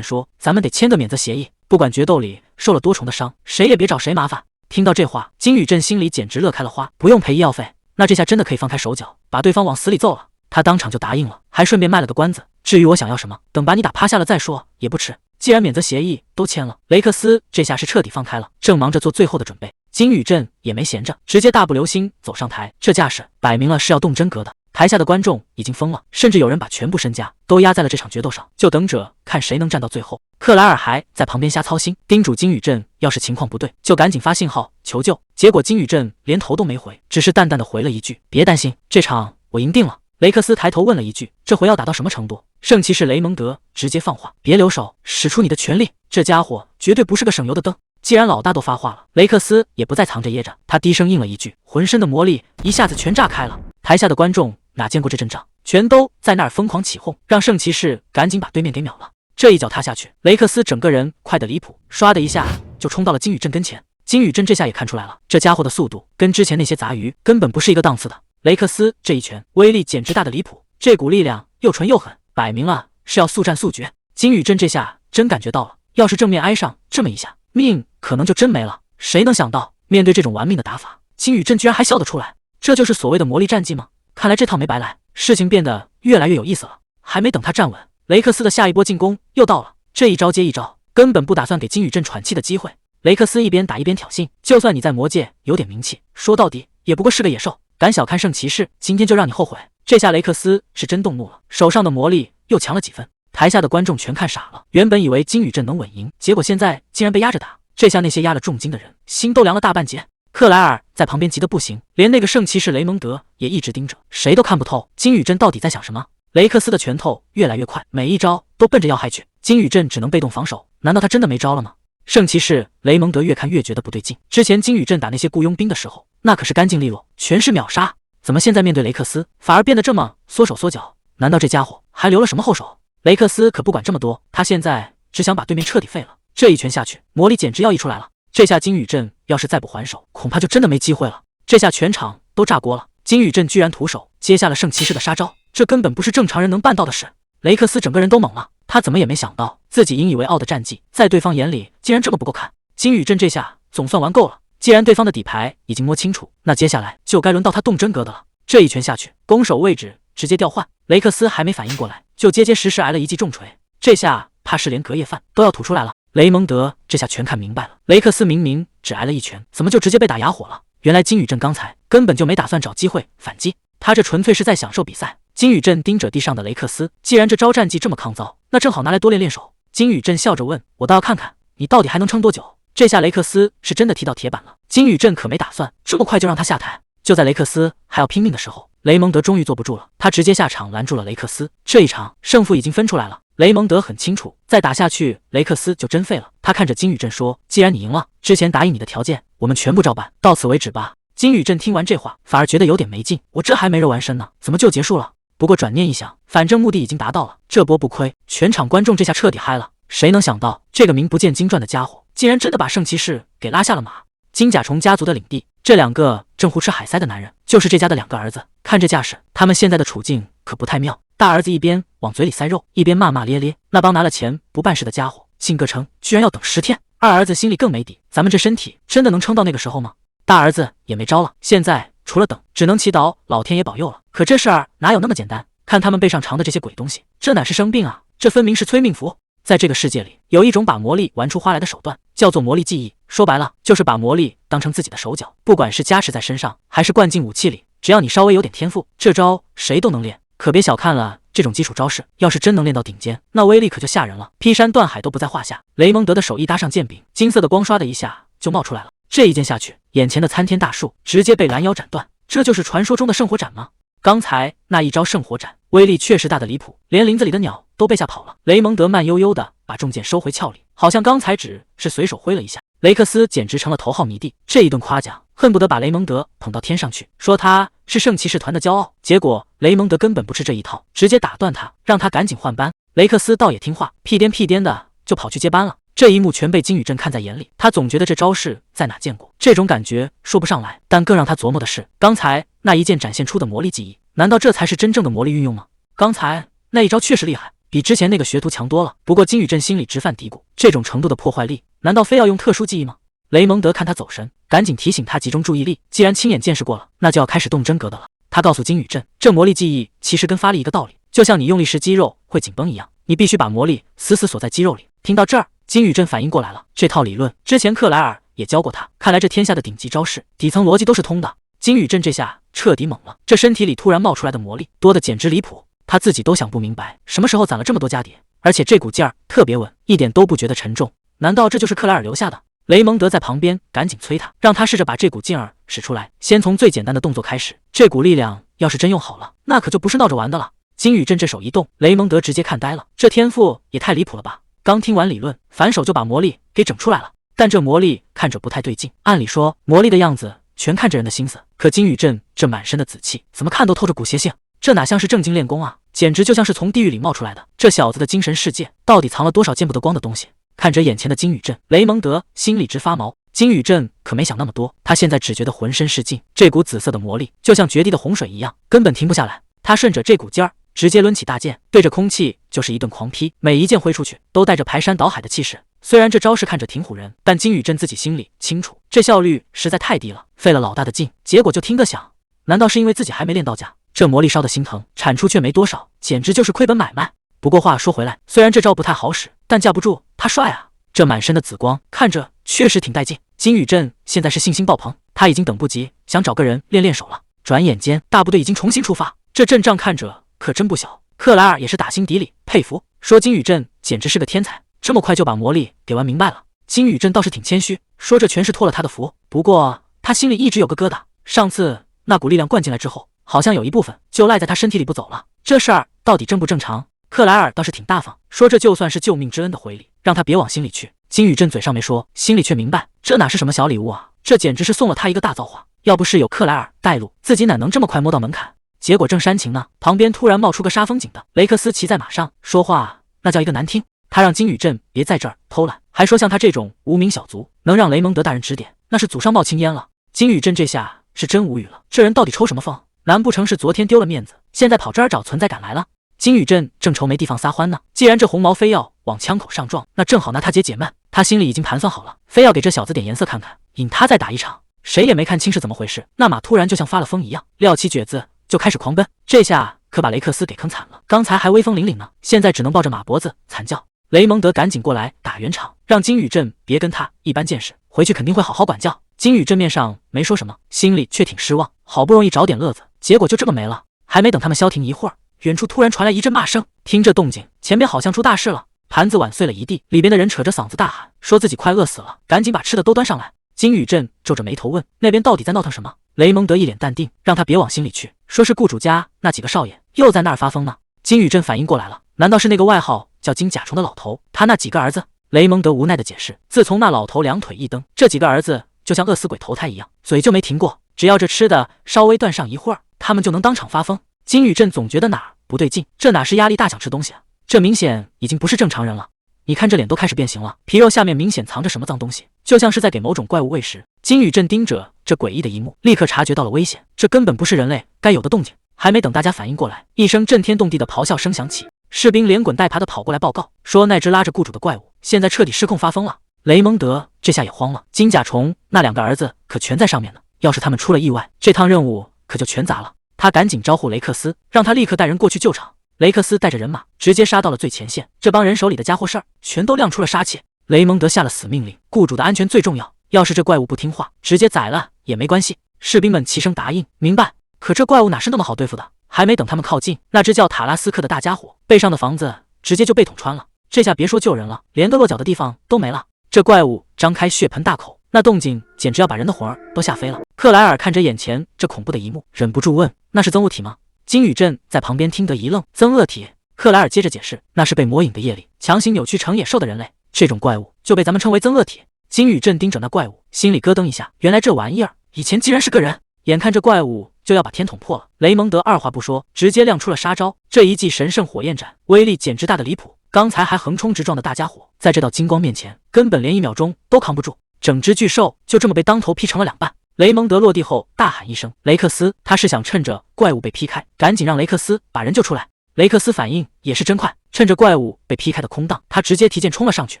说：“咱们得签个免责协议，不管决斗里受了多重的伤，谁也别找谁麻烦。”听到这话，金宇镇心里简直乐开了花，不用赔医药费，那这下真的可以放开手脚，把对方往死里揍了。他当场就答应了，还顺便卖了个关子，至于我想要什么，等把你打趴下了再说也不迟。既然免责协议都签了，雷克斯这下是彻底放开了，正忙着做最后的准备。金宇镇也没闲着，直接大步流星走上台，这架势摆明了是要动真格的。台下的观众已经疯了，甚至有人把全部身家都压在了这场决斗上，就等着看谁能站到最后。克莱尔还在旁边瞎操心，叮嘱金宇镇要是情况不对就赶紧发信号求救。结果金宇镇连头都没回，只是淡淡的回了一句：“别担心，这场我赢定了。”雷克斯抬头问了一句：“这回要打到什么程度？”圣骑士雷蒙德直接放话：“别留手，使出你的全力，这家伙绝对不是个省油的灯。”既然老大都发话了，雷克斯也不再藏着掖着，他低声应了一句，浑身的魔力一下子全炸开了。台下的观众哪见过这阵仗，全都在那儿疯狂起哄，让圣骑士赶紧把对面给秒了。这一脚踏下去，雷克斯整个人快得离谱，唰的一下就冲到了金宇镇跟前。金宇镇这下也看出来了，这家伙的速度跟之前那些杂鱼根本不是一个档次的。雷克斯这一拳威力简直大的离谱，这股力量又纯又狠，摆明了是要速战速决。金宇镇这下真感觉到了，要是正面挨上这么一下，命可能就真没了。谁能想到，面对这种玩命的打法，金宇镇居然还笑得出来，这就是所谓的魔力战技吗？看来这套没白来，事情变得越来越有意思了。还没等他站稳，雷克斯的下一波进攻又到了，这一招接一招，根本不打算给金宇镇喘气的机会。雷克斯一边打一边挑衅，就算你在魔界有点名气，说到底也不过是个野兽，敢小看圣骑士，今天就让你后悔。这下雷克斯是真动怒了，手上的魔力又强了几分。台下的观众全看傻了，原本以为金宇镇能稳赢，结果现在竟然被压着打，这下那些压了重金的人心都凉了大半截。克莱尔在旁边急得不行，连那个圣骑士雷蒙德也一直盯着，谁都看不透金宇镇到底在想什么。雷克斯的拳头越来越快，每一招都奔着要害去，金宇镇只能被动防守，难道他真的没招了吗？圣骑士雷蒙德越看越觉得不对劲，之前金宇镇打那些雇佣兵的时候，那可是干净利落，全是秒杀，怎么现在面对雷克斯反而变得这么缩手缩脚？难道这家伙还留了什么后手？雷克斯可不管这么多，他现在只想把对面彻底废了。这一拳下去，魔力简直要溢出来了。这下金宇镇要是再不还手，恐怕就真的没机会了。这下全场都炸锅了，金宇镇居然徒手接下了圣骑士的杀招，这根本不是正常人能办到的事。雷克斯整个人都懵了，他怎么也没想到自己引以为傲的战绩在对方眼里竟然这么不够看。金宇镇这下总算玩够了，既然对方的底牌已经摸清楚，那接下来就该轮到他动真格的了。这一拳下去，攻守位置直接调换，雷克斯还没反应过来，就结结实实挨了一记重锤，这下怕是连隔夜饭都要吐出来了。雷蒙德这下全看明白了，雷克斯明明只挨了一拳，怎么就直接被打哑火了？原来金宇镇刚才根本就没打算找机会反击，他这纯粹是在享受比赛。金宇镇盯着地上的雷克斯，既然这招战技这么抗造，那正好拿来多练练手。金宇镇笑着问：“我倒要看看你到底还能撑多久？”这下雷克斯是真的踢到铁板了，金宇镇可没打算这么快就让他下台。就在雷克斯还要拼命的时候，雷蒙德终于坐不住了，他直接下场拦住了雷克斯。这一场胜负已经分出来了，雷蒙德很清楚，再打下去雷克斯就真废了。他看着金宇镇说：“既然你赢了，之前答应你的条件我们全部照办，到此为止吧。”金宇镇听完这话，反而觉得有点没劲，我这还没热完身呢，怎么就结束了？不过转念一想，反正目的已经达到了，这波不亏。全场观众这下彻底嗨了，谁能想到这个名不见经传的家伙竟然真的把圣骑士给拉下了马。金甲虫家族的领地，这两个正胡吃海塞的男人就是这家的两个儿子，看这架势，他们现在的处境可不太妙。大儿子一边往嘴里塞肉，一边骂骂咧咧，那帮拿了钱不办事的家伙，信哥称居然要等10天。二儿子心里更没底，咱们这身体真的能撑到那个时候吗？大儿子也没招了，现在除了等，只能祈祷老天爷保佑了。可这事儿哪有那么简单？看他们背上藏的这些鬼东西，这哪是生病啊，这分明是催命符。在这个世界里，有一种把魔力玩出花来的手段，叫做魔力记忆。说白了，就是把魔力当成自己的手脚，不管是加持在身上，还是灌进武器里，只要你稍微有点天赋，这招谁都能练。可别小看了这种基础招式，要是真能练到顶尖，那威力可就吓人了，劈山断海都不在话下。雷蒙德的手一搭上剑柄，金色的光刷的一下就冒出来了。这一剑下去，眼前的参天大树直接被拦腰斩断。这就是传说中的圣火斩吗？刚才那一招圣火斩威力确实大的离谱，连林子里的鸟都被吓跑了。雷蒙德慢悠悠的把重剑收回鞘里，好像刚才只是随手挥了一下。雷克斯简直成了头号迷弟，这一顿夸奖恨不得把雷蒙德捧到天上去，说他是圣骑士团的骄傲。结果雷蒙德根本不吃这一套，直接打断他，让他赶紧换班。雷克斯倒也听话，屁颠屁颠的就跑去接班了。这一幕全被金宇镇看在眼里，他总觉得这招式在哪见过，这种感觉说不上来。但更让他琢磨的是，刚才那一剑展现出的魔力技艺，难道这才是真正的魔力运用吗？刚才那一招确实厉害，比之前那个学徒强多了。不过金宇镇心里直犯嘀咕，这种程度的破坏力，难道非要用特殊技艺吗？雷蒙德看他走神，赶紧提醒他集中注意力，既然亲眼见识过了，那就要开始动真格的了。他告诉金宇镇，这魔力技艺其实跟发力一个道理，就像你用力时肌肉会紧绷一样，你必须把魔力死死锁在肌肉里。听到这儿，金宇镇反应过来了，这套理论之前克莱尔也教过他，看来这天下的顶级招式底层逻辑都是通的。金宇镇这下彻底懵了，这身体里突然冒出来的魔力多得简直离谱，他自己都想不明白什么时候攒了这么多家底，而且这股劲儿特别稳，一点都不觉得沉重。难道这就是克莱尔留下的？雷蒙德在旁边赶紧催他，让他试着把这股劲儿使出来，先从最简单的动作开始。这股力量要是真用好了，那可就不是闹着玩的了。金宇镇这手一动，雷蒙德直接看呆了，这天赋也太离谱了吧！刚听完理论，反手就把魔力给整出来了。但这魔力看着不太对劲，按理说魔力的样子全看着人的心思，可金宇镇这满身的紫气，怎么看都透着股邪性，这哪像是正经练功啊，简直就像是从地狱里冒出来的。这小子的精神世界到底藏了多少见不得光的东西？看着眼前的金宇镇，雷蒙德心里直发毛。金宇镇可没想那么多，他现在只觉得浑身是劲，这股紫色的魔力就像绝地的洪水一样，根本停不下来。他顺着这股劲儿，直接抡起大剑，对着空气就是一顿狂劈，每一剑挥出去都带着排山倒海的气势。虽然这招式看着挺唬人，但金宇镇自己心里清楚，这效率实在太低了，费了老大的劲，结果就听个响。难道是因为自己还没练到家？这魔力烧的心疼，产出却没多少，简直就是亏本买卖。不过话说回来，虽然这招不太好使，但架不住他帅啊！这满身的紫光，看着确实挺带劲。金宇镇现在是信心爆棚，他已经等不及想找个人练练手了。转眼间，大部队已经重新出发，这阵仗看着可真不小。克莱尔也是打心底里佩服，说金宇镇简直是个天才，这么快就把魔力给玩明白了。金宇镇倒是挺谦虚，说这全是托了他的福。不过他心里一直有个疙瘩，上次那股力量灌进来之后，好像有一部分就赖在他身体里不走了，这事儿到底正不正常？克莱尔倒是挺大方，说这就算是救命之恩的回礼，让他别往心里去。金宇镇嘴上没说，心里却明白，这哪是什么小礼物啊，这简直是送了他一个大造化。要不是有克莱尔带路，自己哪能这么快摸到门槛？结果正煽情呢，旁边突然冒出个杀风景的雷克斯骑在马上，说话那叫一个难听。他让金宇镇别在这儿偷懒，还说像他这种无名小卒能让雷蒙德大人指点，那是祖上冒青烟了。金宇镇这下是真无语了，这人到底抽什么风？难不成是昨天丢了面子，现在跑这儿找存在感来了？金宇镇正愁没地方撒欢呢，既然这红毛非要往枪口上撞，那正好拿他解闷。他心里已经盘算好了，非要给这小子点颜色看看，引他再打一场。谁也没看清是怎么回事，那马突然就像发了疯一样，撂起蹶子就开始狂奔。这下可把雷克斯给坑惨了，刚才还威风凛凛呢，现在只能抱着马脖子惨叫。雷蒙德赶紧过来打圆场，让金宇镇别跟他一般见识，回去肯定会好好管教。金宇镇面上没说什么，心里却挺失望，好不容易找点乐子，结果就这么没了。还没等他们消停一会儿，远处突然传来一阵骂声，听这动静，前边好像出大事了，盘子碗碎了一地，里边的人扯着嗓子大喊，说自己快饿死了，赶紧把吃的都端上来。金宇镇皱着眉头问，那边到底在闹腾什么？雷蒙德一脸淡定，让他别往心里去，说是雇主家那几个少爷又在那儿发疯呢。金宇镇反应过来了，难道是那个外号叫金甲虫的老头，他那几个儿子？雷蒙德无奈的解释，自从那老头两腿一蹬，这几个儿子就像饿死鬼投胎一样，嘴就没停过，只要这吃的稍微断上一会儿，他们就能当场发疯。金宇镇总觉得哪儿不对劲，这哪是压力大想吃东西啊，这明显已经不是正常人了。你看这脸都开始变形了，皮肉下面明显藏着什么脏东西，就像是在给某种怪物喂食。金宇镇盯着这诡异的一幕，立刻察觉到了危险，这根本不是人类该有的动静。还没等大家反应过来，一声震天动地的咆哮声响起，士兵连滚带爬的跑过来报告，说那只拉着雇主的怪物现在彻底失控发疯了。雷蒙德这下也慌了，金甲虫那两个儿子可全在上面呢，要是他们出了意外，这趟任务可就全砸了。他赶紧招呼雷克斯，让他立刻带人过去救场。雷克斯带着人马直接杀到了最前线，这帮人手里的家伙事儿全都亮出了杀气。雷蒙德下了死命令，雇主的安全最重要，要是这怪物不听话，直接宰了也没关系。士兵们齐声答应，明白。可这怪物哪是那么好对付的？还没等他们靠近，那只叫塔拉斯克的大家伙背上的房子直接就被捅穿了，这下别说救人了，连个落脚的地方都没了。这怪物张开血盆大口，那动静简直要把人的魂儿都吓飞了。克莱尔看着眼前这恐怖的一幕，忍不住问，那是增物体吗？金宇镇在旁边听得一愣，增恶体？克莱尔接着解释，那是被魔影的业力强行扭曲成野兽的人类，这种怪物就被咱们称为增恶体。金宇镇盯着那怪物，心里咯噔一下，原来这玩意儿以前竟然是个人！眼看着怪物就要把天捅破了，雷蒙德二话不说，直接亮出了杀招。这一记神圣火焰斩，威力简直大的离谱。刚才还横冲直撞的大家伙，在这道金光面前，根本连1秒钟都扛不住。整只巨兽就这么被当头劈成了2半。雷蒙德落地后大喊一声：“雷克斯！”他是想趁着怪物被劈开，赶紧让雷克斯把人救出来。雷克斯反应也是真快，趁着怪物被劈开的空档，他直接提剑冲了上去。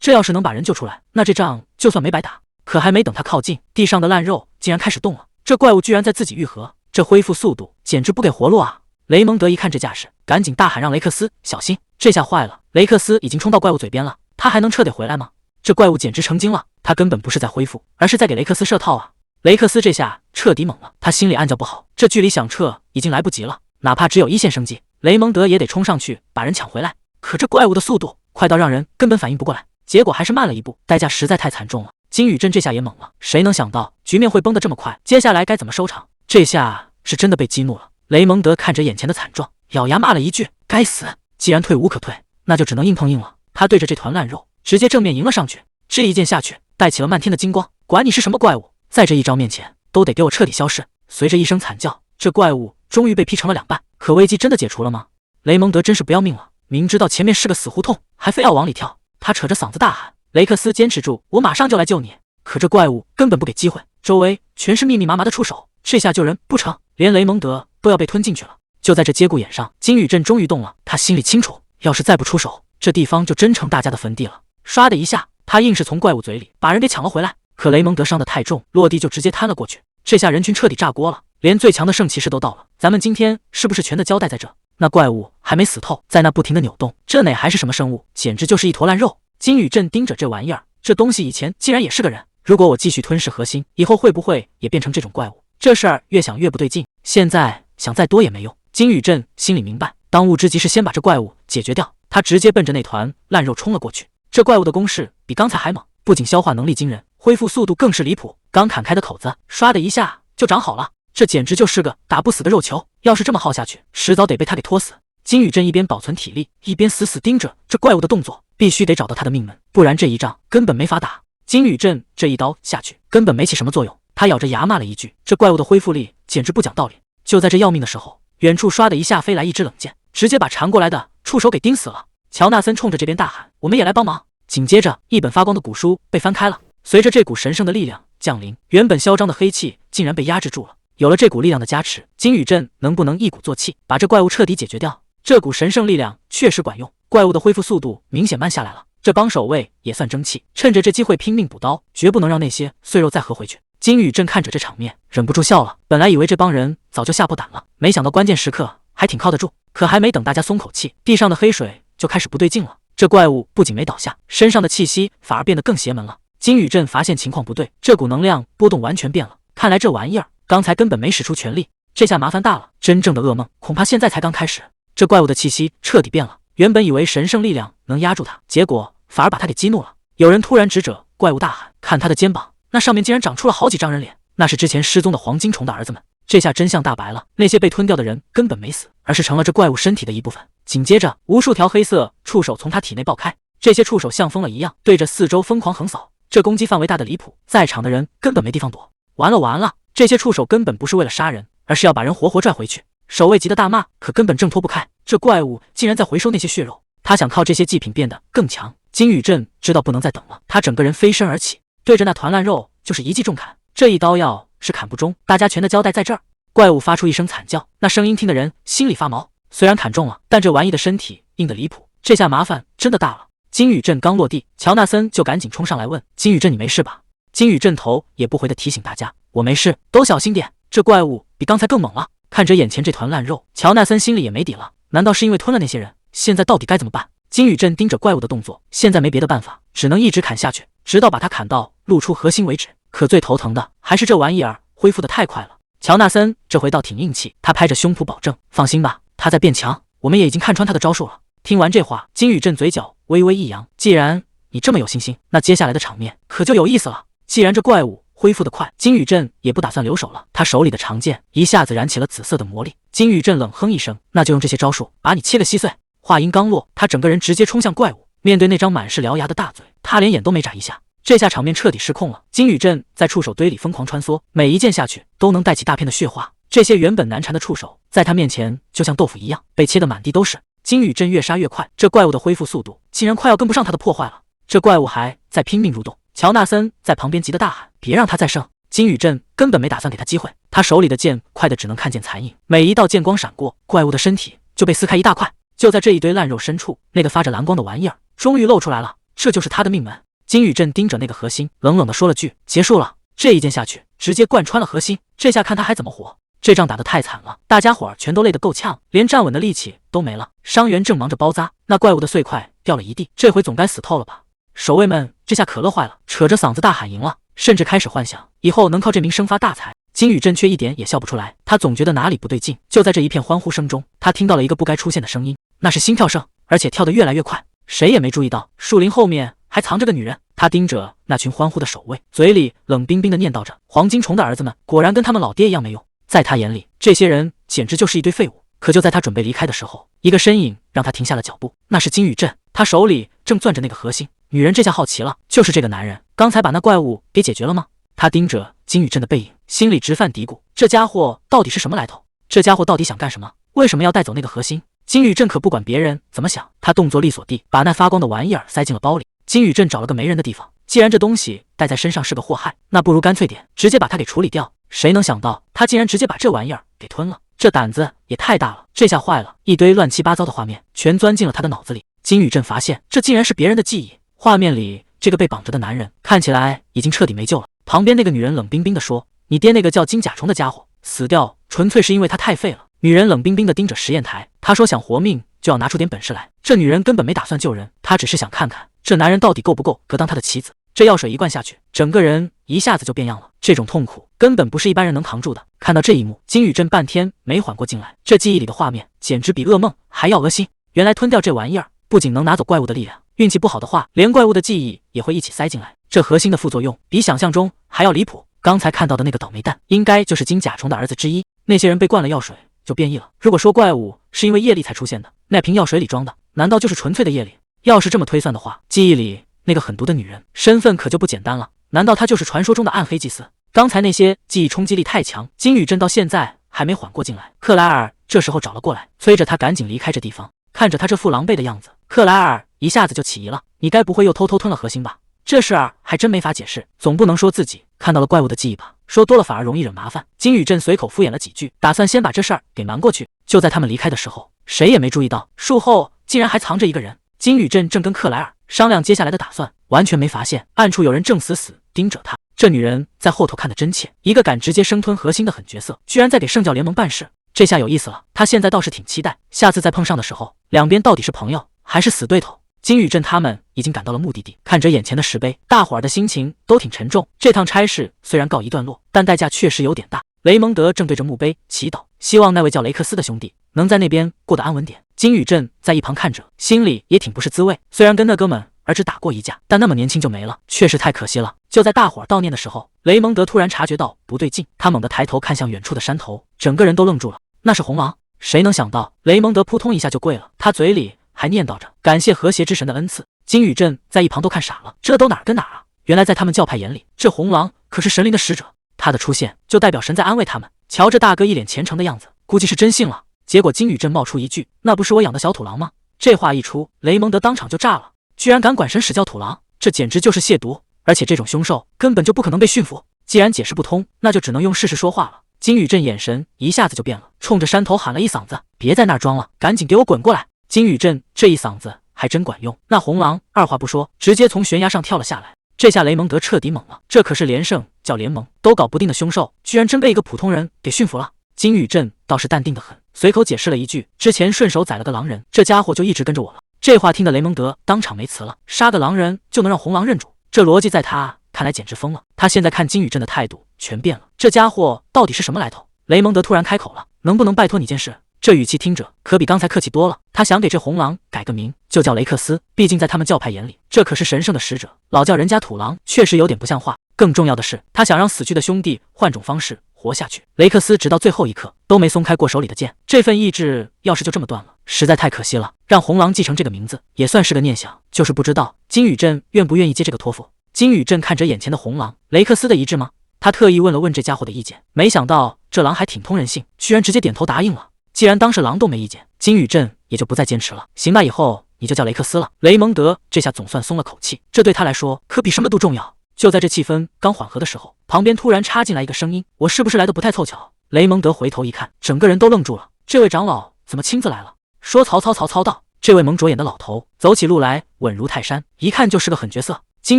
这要是能把人救出来，那这仗就算没白打。可还没等他靠近，地上的烂肉竟然开始动了。这怪物居然在自己愈合，这恢复速度简直不给活路啊！雷蒙德一看这架势，赶紧大喊让雷克斯小心。这下坏了，雷克斯已经冲到怪物嘴边了，他还能撤得回来吗？这怪物简直成精了，他根本不是在恢复，而是在给雷克斯设套啊！雷克斯这下彻底懵了，他心里暗叫不好，这距离想撤已经来不及了，哪怕只有1线生机，雷蒙德也得冲上去把人抢回来。可这怪物的速度快到让人根本反应不过来，结果还是慢了一步，代价实在太惨重了。金宇镇这下也懵了，谁能想到局面会崩得这么快？接下来该怎么收场？这下是真的被激怒了。雷蒙德看着眼前的惨状，咬牙骂了一句：“该死！既然退无可退，那就只能硬碰硬了。”他对着这团烂肉直接正面迎了上去，这一剑下去，带起了漫天的金光。管你是什么怪物，在这一招面前，都得给我彻底消失！随着一声惨叫，这怪物终于被劈成了2半。可危机真的解除了吗？雷蒙德真是不要命了，明知道前面是个死胡同，还非要往里跳。他扯着嗓子大喊：“雷克斯，坚持住，我马上就来救你！”可这怪物根本不给机会，周围全是密密麻麻的触手，这下救人不成，连雷蒙德都要被吞进去了。就在这节骨眼上，金宇镇终于动了，他心里清楚，要是再不出手，这地方就真成大家的坟地了。唰的一下，他硬是从怪物嘴里把人给抢了回来。可雷蒙德伤得太重，落地就直接瘫了过去。这下人群彻底炸锅了，连最强的圣骑士都到了。咱们今天是不是全的交代在这？那怪物还没死透，在那不停的扭动，这哪还是什么生物，简直就是一坨烂肉。金宇镇盯着这玩意儿，这东西以前竟然也是个人。如果我继续吞噬核心，以后会不会也变成这种怪物？这事儿越想越不对劲，现在想再多也没用。金宇镇心里明白，当务之急是先把这怪物解决掉。他直接奔着那团烂肉冲了过去。这怪物的攻势比刚才还猛，不仅消化能力惊人，恢复速度更是离谱。刚砍开的口子，唰的一下就长好了，这简直就是个打不死的肉球。要是这么耗下去，迟早得被他给拖死。金宇镇一边保存体力，一边死死盯着这怪物的动作，必须得找到他的命门，不然这一仗根本没法打。金宇镇这一刀下去，根本没起什么作用。他咬着牙骂了一句：“这怪物的恢复力简直不讲道理。”就在这要命的时候，远处唰的一下飞来一支冷箭，直接把缠过来的触手给钉死了。乔纳森冲着这边大喊：“我们也来帮忙！”紧接着，一本发光的古书被翻开了。随着这股神圣的力量降临，原本嚣张的黑气竟然被压制住了。有了这股力量的加持，金宇镇能不能一鼓作气把这怪物彻底解决掉？这股神圣力量确实管用，怪物的恢复速度明显慢下来了。这帮守卫也算争气，趁着这机会拼命补刀，绝不能让那些碎肉再合回去。金宇镇看着这场面，忍不住笑了。本来以为这帮人早就吓破胆了，没想到关键时刻还挺靠得住。可还没等大家松口气，地上的黑水就开始不对劲了。这怪物不仅没倒下，身上的气息反而变得更邪门了。金宇镇发现情况不对，这股能量波动完全变了。看来这玩意儿刚才根本没使出全力，这下麻烦大了。真正的噩梦恐怕现在才刚开始。这怪物的气息彻底变了，原本以为神圣力量能压住他，结果反而把他给激怒了。有人突然指着怪物大喊：“看他的肩膀，那上面竟然长出了好几张人脸，那是之前失踪的黄金虫的儿子们。”这下真相大白了，那些被吞掉的人根本没死，而是成了这怪物身体的一部分。紧接着，无数条黑色触手从他体内爆开，这些触手像疯了一样，对着四周疯狂横扫。这攻击范围大的离谱，在场的人根本没地方躲。完了完了，这些触手根本不是为了杀人，而是要把人活活拽回去。守卫急得大骂，可根本挣脱不开。这怪物竟然在回收那些血肉，他想靠这些祭品变得更强。金宇镇知道不能再等了，他整个人飞身而起，对着那团烂肉就是一记重砍。这一刀要是砍不中，大家全的交代在这儿。怪物发出一声惨叫，那声音听得人心里发毛。虽然砍中了，但这玩意的身体硬得离谱，这下麻烦真的大了。金宇镇刚落地，乔纳森就赶紧冲上来问：“金宇镇，你没事吧？”金宇镇头也不回的提醒大家：“我没事，都小心点，这怪物比刚才更猛了。”看着眼前这团烂肉，乔纳森心里也没底了。难道是因为吞了那些人？现在到底该怎么办？金宇镇盯着怪物的动作，现在没别的办法，只能一直砍下去，直到把它砍到露出核心为止。可最头疼的还是这玩意儿恢复的太快了。乔纳森这回倒挺硬气，他拍着胸脯保证：“放心吧，他在变强，我们也已经看穿他的招数了。”听完这话，金宇镇嘴角微微一扬：“既然你这么有信心，那接下来的场面可就有意思了。”既然这怪物恢复得快，金宇镇也不打算留手了。他手里的长剑一下子燃起了紫色的魔力。金宇镇冷哼一声：“那就用这些招数把你切个稀碎。”话音刚落，他整个人直接冲向怪物。面对那张满是獠牙的大嘴，他连眼都没眨一下。这下场面彻底失控了。金宇镇在触手堆里疯狂穿梭，每一剑下去都能带起大片的血花。这些原本难缠的触手，在他面前就像豆腐一样，被切得满地都是。金宇镇越杀越快，这怪物的恢复速度竟然快要跟不上他的破坏了。这怪物还在拼命蠕动，乔纳森在旁边急得大喊：“别让他再生！”金宇镇根本没打算给他机会，他手里的剑快得只能看见残影，每一道剑光闪过，怪物的身体就被撕开一大块。就在这一堆烂肉深处，那个发着蓝光的玩意儿终于露出来了，这就是他的命门。金宇镇盯着那个核心，冷冷地说了句：“结束了。”这一剑下去，直接贯穿了核心，这下看他还怎么活。这仗打得太惨了，大家伙儿全都累得够呛，连站稳的力气都没了。伤员正忙着包扎，那怪物的碎块掉了一地，这回总该死透了吧？守卫们这下可乐坏了，扯着嗓子大喊赢了，甚至开始幻想以后能靠这名生发大财。金宇镇却一点也笑不出来，他总觉得哪里不对劲。就在这一片欢呼声中，他听到了一个不该出现的声音，那是心跳声，而且跳得越来越快。谁也没注意到树林后面还藏着个女人。他盯着那群欢呼的守卫，嘴里冷冰冰地念叨着：“黄金虫的儿子们果然跟他们老爹一样没用。”在他眼里，这些人简直就是一堆废物。可就在他准备离开的时候，一个身影让他停下了脚步，那是金宇镇，他手里正攥着那个核心。女人这下好奇了，就是这个男人刚才把那怪物给解决了吗？他盯着金宇镇的背影，心里直犯嘀咕：这家伙到底是什么来头？这家伙到底想干什么？为什么要带走那个核心？金宇镇可不管别人怎么想，他动作利索地把那发光的玩意儿塞进了包里。金宇镇找了个没人的地方，既然这东西带在身上是个祸害，那不如干脆点，直接把它给处理掉。谁能想到他竟然直接把这玩意儿给吞了，这胆子也太大了。这下坏了，一堆乱七八糟的画面全钻进了他的脑子里。金宇镇发现这竟然是别人的记忆，画面里这个被绑着的男人看起来已经彻底没救了。旁边那个女人冷冰冰地说：“你爹那个叫金甲虫的家伙死掉，纯粹是因为他太废了。”女人冷冰冰地盯着实验台，她说想活命就要拿出点本事来。这女人根本没打算救人，她只是想看看这男人到底够不够格当她的妻子。这药水一灌下去，整个人一下子就变样了，这种痛苦根本不是一般人能扛住的。看到这一幕，金宇镇半天没缓过劲来，这记忆里的画面简直比噩梦还要恶心。原来吞掉这玩意儿不仅能拿走怪物的力量，运气不好的话，连怪物的记忆也会一起塞进来。这核心的副作用比想象中还要离谱。刚才看到的那个倒霉蛋，应该就是金甲虫的儿子之一。那些人被灌了药水就变异了。如果说怪物是因为业力才出现的，那瓶药水里装的难道就是纯粹的业力？要是这么推算的话，记忆里那个狠毒的女人身份可就不简单了，难道她就是传说中的暗黑祭司？刚才那些记忆冲击力太强，金宇镇到现在还没缓过劲来。克莱尔这时候找了过来，催着他赶紧离开这地方。看着他这副狼狈的样子，克莱尔一下子就起疑了：你该不会又偷偷吞了核心吧？这事儿还真没法解释，总不能说自己看到了怪物的记忆吧？说多了反而容易惹麻烦。金宇镇随口敷衍了几句，打算先把这事儿给瞒过去。就在他们离开的时候，谁也没注意到树后竟然还藏着一个人。金宇镇正跟克莱尔商量接下来的打算，完全没发现暗处有人正死死盯着他。这女人在后头看得真切，一个敢直接生吞核心的狠角色，居然在给圣教联盟办事，这下有意思了。他现在倒是挺期待下次再碰上的时候，两边到底是朋友还是死对头。金宇镇他们已经赶到了目的地，看着眼前的石碑，大伙儿的心情都挺沉重。这趟差事虽然告一段落，但代价确实有点大。雷蒙德正对着墓碑祈祷，希望那位叫雷克斯的兄弟能在那边过得安稳点。金宇镇在一旁看着，心里也挺不是滋味。虽然跟那哥们儿只打过一架，但那么年轻就没了，确实太可惜了。就在大伙儿悼念的时候，雷蒙德突然察觉到不对劲，他猛地抬头看向远处的山头，整个人都愣住了。那是红狼！谁能想到雷蒙德扑通一下就跪了，他嘴里还念叨着感谢和谐之神的恩赐。金宇镇在一旁都看傻了，这都哪儿跟哪儿啊？原来在他们教派眼里，这红狼可是神灵的使者，他的出现就代表神在安慰他们。瞧这大哥一脸虔诚的样子，估计是真信了。结果金宇镇冒出一句：“那不是我养的小土狼吗？”这话一出，雷蒙德当场就炸了，居然敢管神使叫土狼，这简直就是亵渎！而且这种凶兽根本就不可能被驯服。既然解释不通，那就只能用事实说话了。金宇镇眼神一下子就变了，冲着山头喊了一嗓子：“别在那儿装了，赶紧给我滚过来！”金宇镇这一嗓子还真管用，那红狼二话不说，直接从悬崖上跳了下来。这下雷蒙德彻底懵了，这可是连圣教联盟都搞不定的凶兽，居然真被一个普通人给驯服了。金宇镇倒是淡定得很，随口解释了一句：“之前顺手宰了个狼人，这家伙就一直跟着我了。”这话听得雷蒙德当场没词了，杀个狼人就能让红狼认主，这逻辑在他看来简直疯了。他现在看金宇镇的态度全变了，这家伙到底是什么来头？雷蒙德突然开口了：“能不能拜托你件事？”这语气听着可比刚才客气多了。他想给这红狼改个名，就叫雷克斯，毕竟在他们教派眼里，这可是神圣的使者，老叫人家土狼确实有点不像话。更重要的是，他想让死去的兄弟换种方式活下去。雷克斯直到最后一刻都没松开过手里的剑，这份意志要是就这么断了，实在太可惜了。让红狼继承这个名字也算是个念想，就是不知道金宇镇愿不愿意接这个托付。金宇镇看着眼前的红狼，雷克斯的遗志吗？他特意问了问这家伙的意见，没想到这狼还挺通人性，居然直接点头答应了。既然当时狼都没意见，金宇镇也就不再坚持了。行吧，以后你就叫雷克斯了。雷蒙德这下总算松了口气，这对他来说可比什么都重要。就在这气氛刚缓和的时候，旁边突然插进来一个声音：“我是不是来的不太凑巧？”雷蒙德回头一看，整个人都愣住了。这位长老怎么亲自来了？说曹操，曹操到。这位蒙着眼的老头走起路来稳如泰山，一看就是个狠角色。金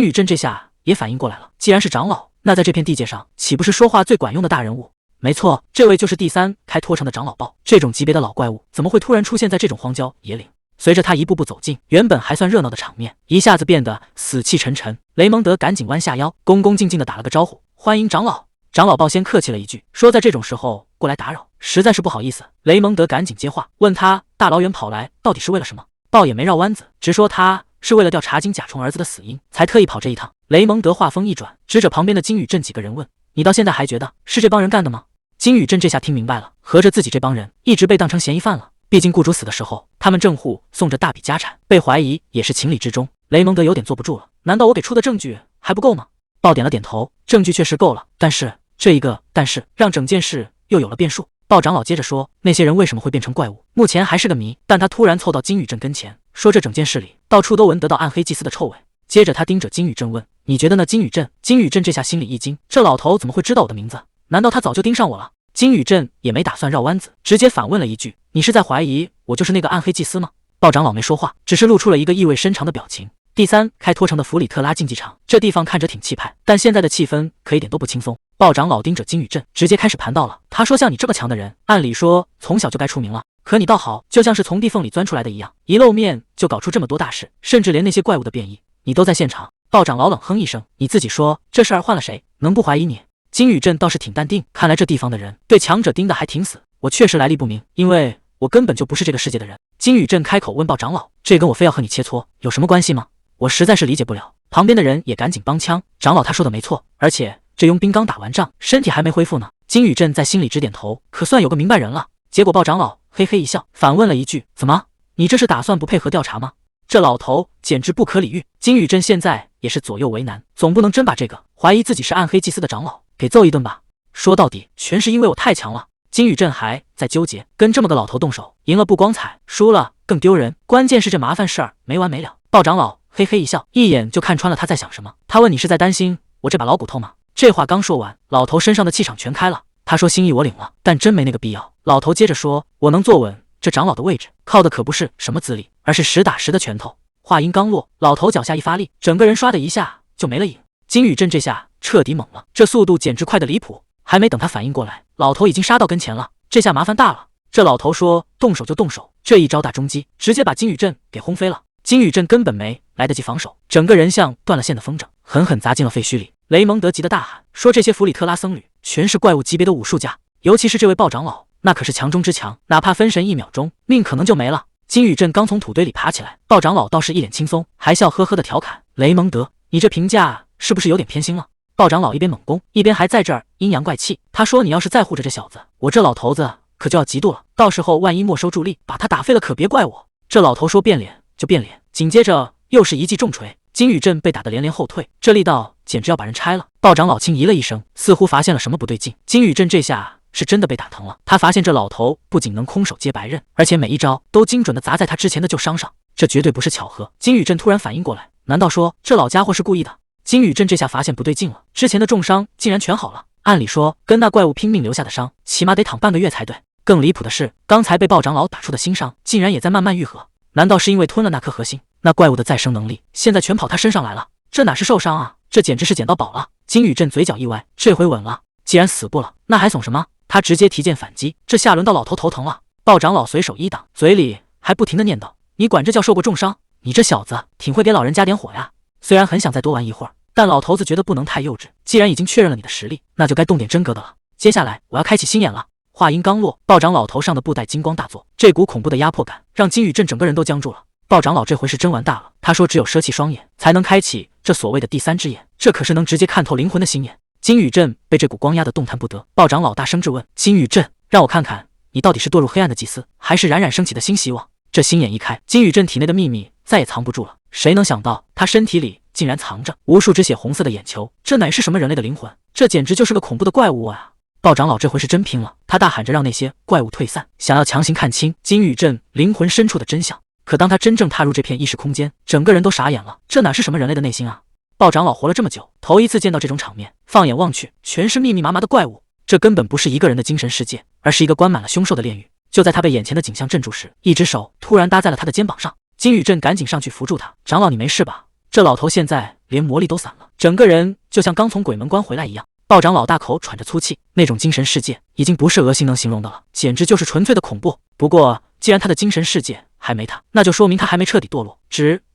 宇镇这下也反应过来了，既然是长老，那在这片地界上岂不是说话最管用的大人物？没错，这位就是第3开拖城的长老豹。这种级别的老怪物怎么会突然出现在这种荒郊野岭？随着他一步步走近，原本还算热闹的场面一下子变得死气沉沉。雷蒙德赶紧弯下腰，恭恭敬敬地打了个招呼：“欢迎长老。”长老豹先客气了一句，说在这种时候过来打扰，实在是不好意思。雷蒙德赶紧接话，问他大老远跑来到底是为了什么。豹也没绕弯子，直说他是为了调查金甲虫儿子的死因，才特意跑这一趟。雷蒙德话锋一转，指着旁边的金宇镇几个人问：“你到现在还觉得是这帮人干的吗？”金宇镇这下听明白了，合着自己这帮人一直被当成嫌疑犯了。毕竟雇主死的时候，他们正护送着大笔家产，被怀疑也是情理之中。雷蒙德有点坐不住了，难道我给出的证据还不够吗？豹点了点头，证据确实够了，但是这一个但是让整件事又有了变数。豹长老接着说，那些人为什么会变成怪物，目前还是个谜。但他突然凑到金宇镇跟前，说这整件事里到处都闻得到暗黑祭司的臭味。接着他盯着金宇镇问，你觉得呢？金宇镇这下心里一惊，这老头怎么会知道我的名字？难道他早就盯上我了？金宇镇也没打算绕弯子，直接反问了一句，你是在怀疑我就是那个暗黑祭司吗？豹长老没说话，只是露出了一个意味深长的表情。第3开拖城的弗里特拉竞技场，这地方看着挺气派，但现在的气氛可一点都不轻松。豹长老盯着金宇镇，直接开始盘道了。他说，像你这么强的人，按理说从小就该出名了，可你倒好，就像是从地缝里钻出来的一样，一露面就搞出这么多大事，甚至连那些怪物的变异你都在现场。豹长老冷哼一声，你自己说这事儿换了谁能不怀疑你？金宇镇倒是挺淡定，看来这地方的人对强者盯得还挺死。我确实来历不明，因为我根本就不是这个世界的人。金宇镇开口问豹长老，这跟我非要和你切磋有什么关系吗？我实在是理解不了。旁边的人也赶紧帮腔，长老他说的没错，而且这佣兵刚打完仗，身体还没恢复呢。金宇镇在心里直点头，可算有个明白人了。结果豹长老嘿嘿一笑，反问了一句，怎么，你这是打算不配合调查吗？这老头简直不可理喻。金宇镇现在也是左右为难，总不能真把这个怀疑自己是暗黑祭司的长老给揍一顿吧？说到底全是因为我太强了。金宇镇还在纠结，跟这么个老头动手，赢了不光彩，输了更丢人，关键是这麻烦事儿没完没了。豹长老嘿嘿一笑，一眼就看穿了他在想什么。他问，你是在担心我这把老骨头吗？这话刚说完，老头身上的气场全开了。他说，心意我领了，但真没那个必要。老头接着说，我能坐稳这长老的位置，靠的可不是什么资历，而是实打实的拳头。话音刚落，老头脚下一发力，整个人唰的一下就没了影。金宇镇这下彻底懵了，这速度简直快得离谱。还没等他反应过来，老头已经杀到跟前了。这下麻烦大了。这老头说动手就动手，这一招大中击，直接把金宇镇给轰飞了。金宇镇根本没来得及防守，整个人像断了线的风筝，狠狠砸进了废墟里。雷蒙德急得大喊，说这些弗里特拉僧侣全是怪物级别的武术家，尤其是这位豹长老，那可是强中之强，哪怕分神1秒钟，命可能就没了。金宇镇刚从土堆里爬起来，豹长老倒是一脸轻松，还笑呵呵的调侃，雷蒙德，你这评价是不是有点偏心了？豹长老一边猛攻，一边还在这儿阴阳怪气。他说，你要是再护着这小子，我这老头子可就要嫉妒了，到时候万一没收助力把他打废了，可别怪我。这老头说变脸就变脸，紧接着又是一记重锤，金宇镇被打得连连后退，这力道简直要把人拆了。豹长老轻咦了一声，似乎发现了什么不对劲。金宇镇这下是真的被打疼了，他发现这老头不仅能空手接白刃，而且每一招都精准的砸在他之前的旧伤上，这绝对不是巧合。金宇镇突然反应过来，难道说这老家伙是故意的？金宇镇这下发现不对劲了，之前的重伤竟然全好了，按理说跟那怪物拼命留下的伤起码得躺半个月才对。更离谱的是，刚才被豹长老打出的新伤竟然也在慢慢愈合，难道是因为吞了那颗核心，那怪物的再生能力现在全跑他身上来了？这哪是受伤啊，这简直是捡到宝了。金宇镇嘴角一歪，这回稳了，既然死不了，那还怂什么？他直接提剑反击，这下轮到老头头疼了。豹长老随手一挡，嘴里还不停的念叨，你管这叫受过重伤？你这小子挺会给老人加点火呀。虽然很想再多玩一会儿，但老头子觉得不能太幼稚，既然已经确认了你的实力，那就该动点真格的了。接下来我要开启心眼了。话音刚落，豹长老头上的布袋金光大作，这股恐怖的压迫感让金宇镇整个人都僵住了。豹长老这回是真完大了，他说只有舍弃双眼才能开启这所谓的第3只眼，这可是能直接看透灵魂的心眼。金宇镇被这股光压得动弹不得，豹长老大声质问，金宇镇，让我看看你到底是堕入黑暗的祭司，还是冉冉升起的新希望。这心眼一开，金宇镇体内的秘密再也藏不住了。谁能想到他身体里竟然藏着无数只血红色的眼球，这乃是什么人类的灵魂？这简直就是个恐怖的怪物啊！鲍长老这回是真拼了，他大喊着让那些怪物退散，想要强行看清金宇镇灵魂深处的真相。可当他真正踏入这片意识空间，整个人都傻眼了，这哪是什么人类的内心啊？鲍长老活了这么久，头一次见到这种场面，放眼望去，全是密密麻麻的怪物，这根本不是一个人的精神世界，而是一个关满了凶兽的炼狱。就在他被眼前的景象镇住时，一只手突然搭在了他的肩膀上，金宇镇赶紧上去扶住他：“长老，你没事吧？”这老头现在连魔力都散了，整个人就像刚从鬼门关回来一样。鲍长老大口喘着粗气，那种精神世界已经不是恶心能形容的了，简直就是纯粹的恐怖。不过既然他的精神世界还没塌，那就说明他还没彻底堕落。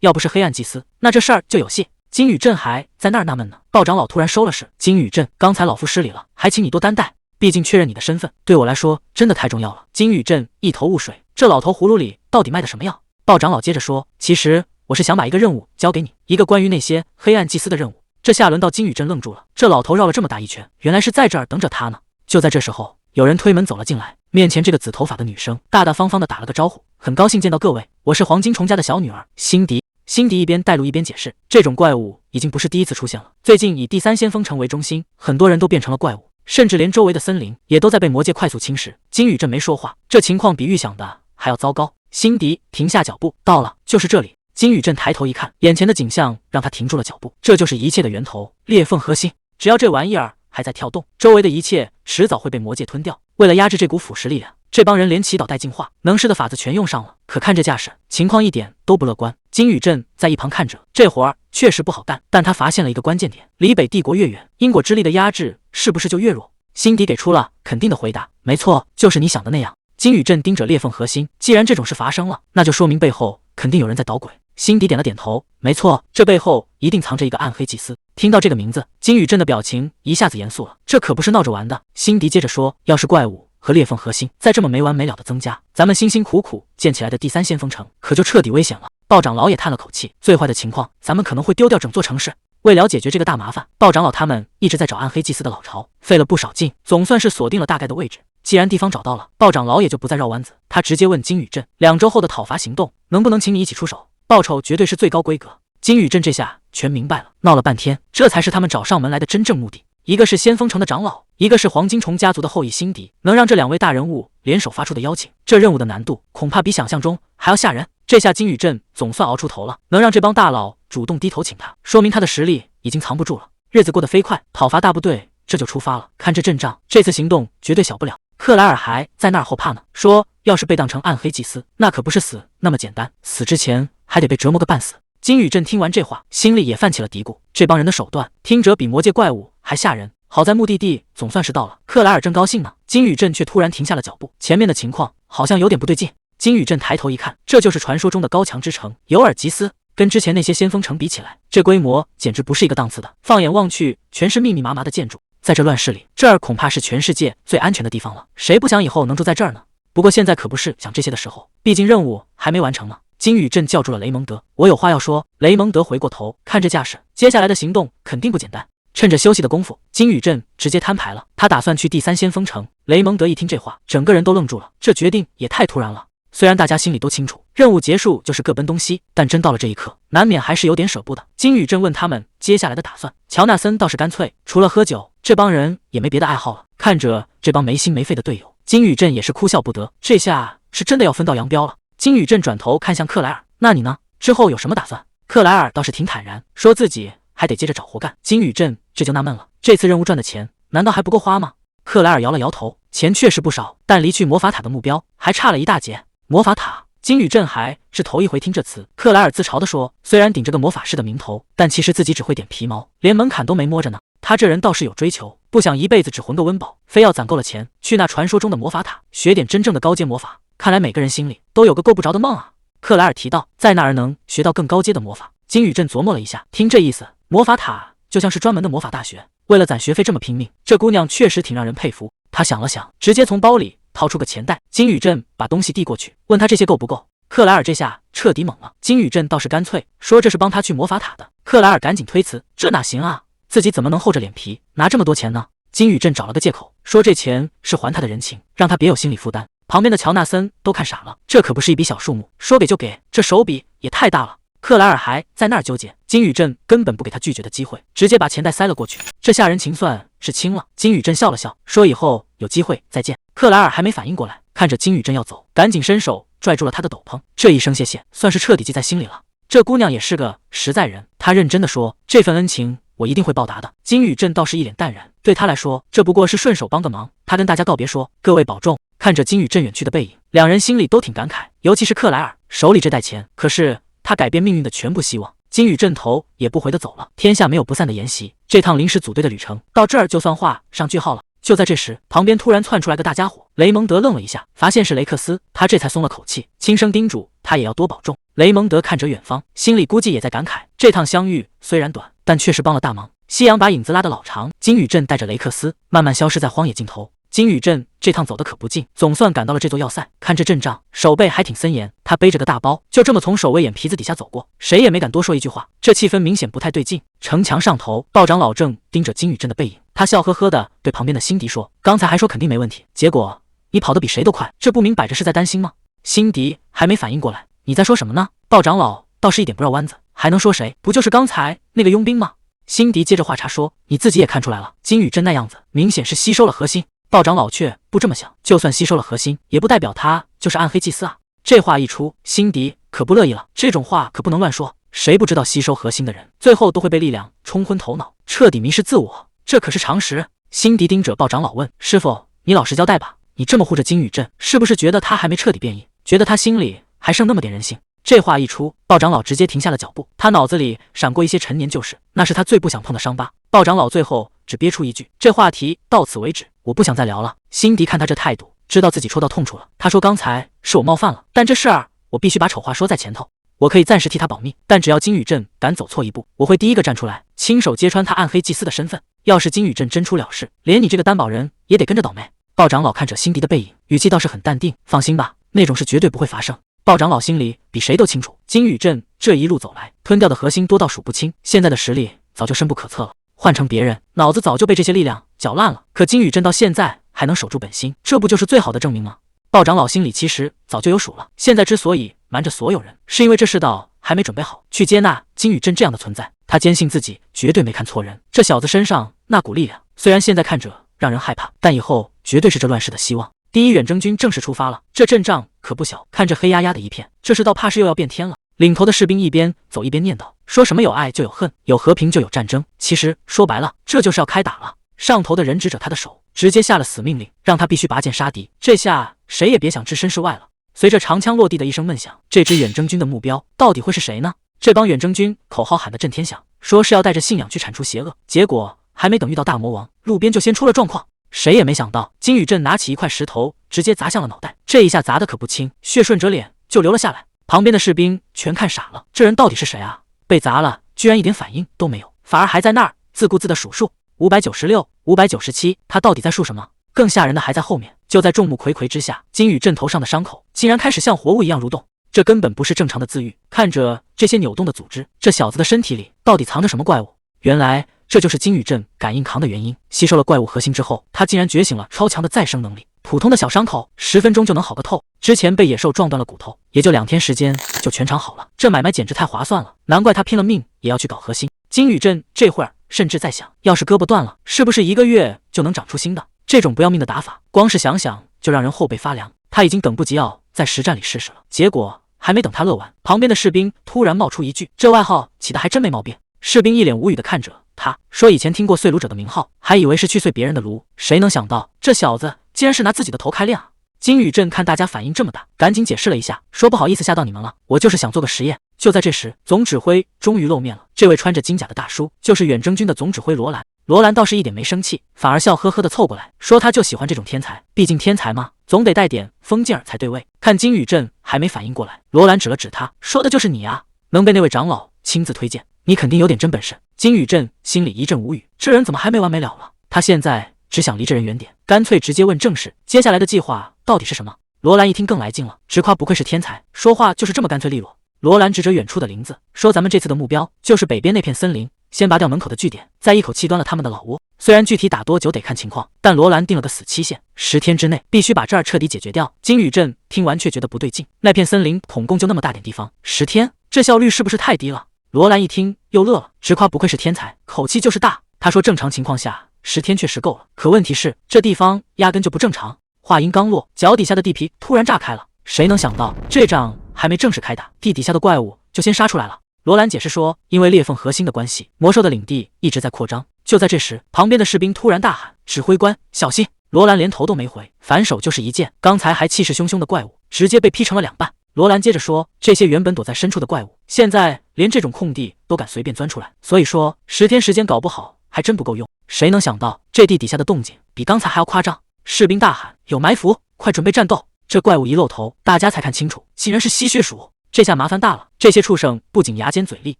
要不是黑暗祭司，那这事儿就有戏。金宇镇还在那儿纳闷呢，鲍长老突然收了势：“金宇镇，刚才老夫失礼了，还请你多担待。毕竟确认你的身份，对我来说真的太重要了。”金宇镇一头雾水，这老头葫芦里到底卖的什么药？鲍长老接着说：“其实我是想把一个任务交给你，一个关于那些黑暗祭司的任务。”这下轮到金宇镇愣住了，这老头绕了这么大一圈，原来是在这儿等着他呢。就在这时候，有人推门走了进来，面前这个紫头发的女生大大方方的打了个招呼：“很高兴见到各位，我是黄金虫家的小女儿辛迪。”辛迪一边带路一边解释，这种怪物已经不是第一次出现了，最近以第三先锋城为中心，很多人都变成了怪物，甚至连周围的森林也都在被魔界快速侵蚀。金宇镇没说话，这情况比预想的还要糟糕。辛迪停下脚步，到了，就是这里。金宇镇抬头一看，眼前的景象让他停住了脚步，这就是一切的源头——裂缝核心。只要这玩意儿还在跳动，周围的一切迟早会被魔界吞掉。为了压制这股腐蚀力量，这帮人连祈祷带净化，能施的法子全用上了。可看这架势，情况一点都不乐观。金宇镇在一旁看着，这活儿确实不好干，但他发现了一个关键点：离北帝国越远，因果之力的压制是不是就越弱？辛迪给出了肯定的回答：“没错，就是你想的那样。”金宇镇盯着裂缝核心，既然这种事发生了，那就说明背后肯定有人在捣鬼。辛迪点了点头，没错，这背后一定藏着一个暗黑祭司。听到这个名字，金宇镇的表情一下子严肃了，这可不是闹着玩的。辛迪接着说，要是怪物和裂缝核心再这么没完没了的增加，咱们辛辛苦苦建起来的第三先锋城可就彻底危险了。鲍长老也叹了口气，最坏的情况，咱们可能会丢掉整座城市。为了解决这个大麻烦，鲍长老他们一直在找暗黑祭司的老巢，费了不少劲，总算是锁定了大概的位置。既然地方找到了，鲍长老也就不再绕弯子，他直接问金宇镇，2周后的讨伐行动能不能请你一起出手？报酬绝对是最高规格。金宇镇这下全明白了，闹了半天，这才是他们找上门来的真正目的。一个是先锋城的长老，一个是黄金虫家族的后裔辛迪，能让这2位大人物联手发出的邀请，这任务的难度恐怕比想象中还要吓人。这下金宇镇总算熬出头了，能让这帮大佬主动低头请他，说明他的实力已经藏不住了。日子过得飞快，讨伐大部队这就出发了。看这阵仗，这次行动绝对小不了。克莱尔还在那儿后怕呢，说要是被当成暗黑祭司，那可不是死那么简单，死之前还得被折磨个半死。金宇镇听完这话，心里也泛起了嘀咕，这帮人的手段听着比魔界怪物还吓人。好在目的地总算是到了，克莱尔正高兴呢，金宇镇却突然停下了脚步，前面的情况好像有点不对劲。金宇镇抬头一看，这就是传说中的高墙之城尤尔吉斯，跟之前那些先锋城比起来，这规模简直不是一个档次的。放眼望去，全是密密麻麻的建筑，在这乱世里，这儿恐怕是全世界最安全的地方了。谁不想以后能住在这儿呢？不过现在可不是想这些的时候，毕竟任务还没完成呢。金宇镇叫住了雷蒙德，我有话要说。雷蒙德回过头，看这架势，接下来的行动肯定不简单。趁着休息的功夫，金宇镇直接摊牌了，他打算去第三先锋城。雷蒙德一听这话，整个人都愣住了，这决定也太突然了。虽然大家心里都清楚，任务结束就是各奔东西，但真到了这一刻，难免还是有点舍不得。金宇镇问他们接下来的打算，乔纳森倒是干脆，除了喝酒，这帮人也没别的爱好了。看着这帮没心没肺的队友，金宇镇也是哭笑不得，这下是真的要分道扬镳了。金宇镇转头看向克莱尔，那你呢？之后有什么打算？克莱尔倒是挺坦然，说自己还得接着找活干。金宇镇这就纳闷了，这次任务赚的钱难道还不够花吗？克莱尔摇了摇头，钱确实不少，但离去魔法塔的目标还差了一大截。魔法塔，金宇镇还是头一回听这词。克莱尔自嘲地说，虽然顶着个魔法师的名头，但其实自己只会点皮毛，连门槛都没摸着呢。他这人倒是有追求，不想一辈子只混个温饱，非要攒够了钱去那传说中的魔法塔学点真正的高阶魔法。看来每个人心里都有个够不着的梦啊。克莱尔提到，在那儿能学到更高阶的魔法。金宇镇琢磨了一下，听这意思，魔法塔就像是专门的魔法大学，为了攒学费这么拼命，这姑娘确实挺让人佩服。他想了想，直接从包里掏出个钱袋。金宇镇把东西递过去，问他这些够不够。克莱尔这下彻底懵了，金宇镇倒是干脆说这是帮他去魔法塔的。克莱尔赶紧推辞，这哪行啊，自己怎么能厚着脸皮拿这么多钱呢？金宇镇找了个借口，说这钱是还他的人情，让他别有心理负担。旁边的乔纳森都看傻了，这可不是一笔小数目，说给就给，这手笔也太大了。克莱尔还在那儿纠结，金宇镇根本不给他拒绝的机会，直接把钱袋塞了过去。这下人情算是清了。金宇镇笑了笑，说以后有机会再见。克莱尔还没反应过来，看着金宇镇要走，赶紧伸手拽住了他的斗篷。这一声谢谢，算是彻底记在心里了。这姑娘也是个实在人，她认真的说，这份恩情我一定会报答的。金宇镇倒是一脸淡然，对他来说，这不过是顺手帮个忙。他跟大家告别说，各位保重。看着金宇镇远去的背影，两人心里都挺感慨，尤其是克莱尔手里这袋钱，可是他改变命运的全部希望。金宇镇头也不回的走了。天下没有不散的筵席，这趟临时组队的旅程到这儿就算画上句号了。就在这时，旁边突然窜出来个大家伙，雷蒙德愣了一下，发现是雷克斯，他这才松了口气，轻声叮嘱他也要多保重。雷蒙德看着远方，心里估计也在感慨，这趟相遇虽然短，但确实帮了大忙。夕阳把影子拉得老长，金宇镇带着雷克斯慢慢消失在荒野尽头。金宇镇这趟走得可不近，总算赶到了这座要塞。看这阵仗，手背还挺森严，他背着个大包，就这么从守卫眼皮子底下走过，谁也没敢多说一句话。这气氛明显不太对劲。城墙上头，道长老正盯着金宇镇的背影，他笑呵呵的对旁边的辛迪说：“刚才还说肯定没问题，结果你跑得比谁都快，这不明摆着是在担心吗？”辛迪还没反应过来，你在说什么呢？道长老倒是一点不绕弯子，还能说谁？不就是刚才那个佣兵吗？辛迪接着话茬说：“你自己也看出来了，金宇镇那样子，明显是吸收了核心。”道长老却不这么想，就算吸收了核心，也不代表他就是暗黑祭司啊。这话一出，辛迪可不乐意了，这种话可不能乱说，谁不知道吸收核心的人，最后都会被力量冲昏头脑，彻底迷失自我，这可是常识。辛迪盯着道长老问：“师傅，你老实交代吧，你这么护着金宇镇，是不是觉得他还没彻底变异，觉得他心里还剩那么点人性？”这话一出，道长老直接停下了脚步，他脑子里闪过一些陈年旧事，那是他最不想碰的伤疤。道长老最后只憋出一句：“这话题到此为止，我不想再聊了。”辛迪看他这态度，知道自己戳到痛处了。他说：“刚才是我冒犯了，但这事儿我必须把丑话说在前头。我可以暂时替他保密，但只要金宇镇敢走错一步，我会第一个站出来，亲手揭穿他暗黑祭司的身份。要是金宇镇真出了事，连你这个担保人也得跟着倒霉。”道长老看着辛迪的背影，语气倒是很淡定：“放心吧，那种事绝对不会发生。”道长老心里比谁都清楚，金宇镇这一路走来，吞掉的核心多到数不清，现在的实力早就深不可测了。换成别人，脑子早就被这些力量搅烂了。可金宇镇到现在还能守住本心，这不就是最好的证明吗？道长老心里其实早就有数了，现在之所以瞒着所有人，是因为这世道还没准备好去接纳金宇镇这样的存在。他坚信自己绝对没看错人，这小子身上那股力量，虽然现在看着让人害怕，但以后绝对是这乱世的希望。第一远征军正式出发了，这阵仗可不小，看着黑压压的一片，这世道怕是又要变天了。领头的士兵一边走一边念叨，说什么有爱就有恨，有和平就有战争，其实说白了，这就是要开打了。上头的人指着他的手，直接下了死命令，让他必须拔剑杀敌。这下谁也别想置身事外了。随着长枪落地的一声闷响，这支远征军的目标到底会是谁呢？这帮远征军口号喊得震天响，说是要带着信仰去铲除邪恶，结果还没等遇到大魔王，路边就先出了状况。谁也没想到，金宇镇拿起一块石头，直接砸向了脑袋。这一下砸得可不轻，血顺着脸就流了下来。旁边的士兵全看傻了，这人到底是谁啊？被砸了，居然一点反应都没有，反而还在那儿自顾自的数数：596、597。他到底在数什么？更吓人的还在后面。就在众目睽睽之下，金宇镇头上的伤口竟然开始像活物一样蠕动，这根本不是正常的自愈。看着这些扭动的组织，这小子的身体里到底藏着什么怪物？原来这就是金宇镇感应扛的原因。吸收了怪物核心之后，他竟然觉醒了超强的再生能力。普通的小伤口10分钟就能好个透，之前被野兽撞断了骨头，也就2天时间就全场好了。这买卖简直太划算了，难怪他拼了命也要去搞核心。金宇镇这会儿甚至在想，要是胳膊断了，是不是1个月就能长出新的？这种不要命的打法，光是想想就让人后背发凉。他已经等不及要在实战里试试了。结果还没等他乐完，旁边的士兵突然冒出一句：“这外号起的还真没毛病。”士兵一脸无语的看着他，说以前听过碎炉者的名号，还以为是去碎别人的炉，谁能想到这小子竟然是拿自己的头开练啊！金宇镇看大家反应这么大，赶紧解释了一下，说不好意思吓到你们了，我就是想做个实验。就在这时，总指挥终于露面了，这位穿着金甲的大叔就是远征军的总指挥罗兰。罗兰倒是一点没生气，反而笑呵呵的凑过来，说他就喜欢这种天才，毕竟天才嘛，总得带点疯劲儿才对味。看金宇镇还没反应过来，罗兰指了指他，说的就是你啊，能被那位长老亲自推荐，你肯定有点真本事。金宇镇心里一阵无语，这人怎么还没完没了了？他现在只想离这人远点，干脆直接问正事，接下来的计划到底是什么？罗兰一听更来劲了，直夸不愧是天才，说话就是这么干脆利落。罗兰指着远处的林子，说咱们这次的目标就是北边那片森林，先拔掉门口的据点，再一口气端了他们的老窝。虽然具体打多久得看情况，但罗兰定了个死期限，10天之内必须把这儿彻底解决掉。金宇镇听完却觉得不对劲，那片森林统共就那么大点地方，10天，这效率是不是太低了？罗兰一听又乐了，直夸不愧是天才，口气就是大。他说正常情况下10天确实够了，可问题是这地方压根就不正常。话音刚落，脚底下的地皮突然炸开了，谁能想到这仗还没正式开打，地底下的怪物就先杀出来了。罗兰解释说，因为裂缝核心的关系，魔兽的领地一直在扩张。就在这时，旁边的士兵突然大喊：“指挥官，小心！”罗兰连头都没回，反手就是一剑，刚才还气势汹汹的怪物直接被劈成了2半。罗兰接着说，这些原本躲在深处的怪物，现在连这种空地都敢随便钻出来，所以说10天时间搞不好还真不够用。谁能想到这地底下的动静比刚才还要夸张？士兵大喊：“有埋伏，快准备战斗！”这怪物一露头，大家才看清楚，竟然是吸血鼠。这下麻烦大了，这些畜生不仅牙尖嘴利，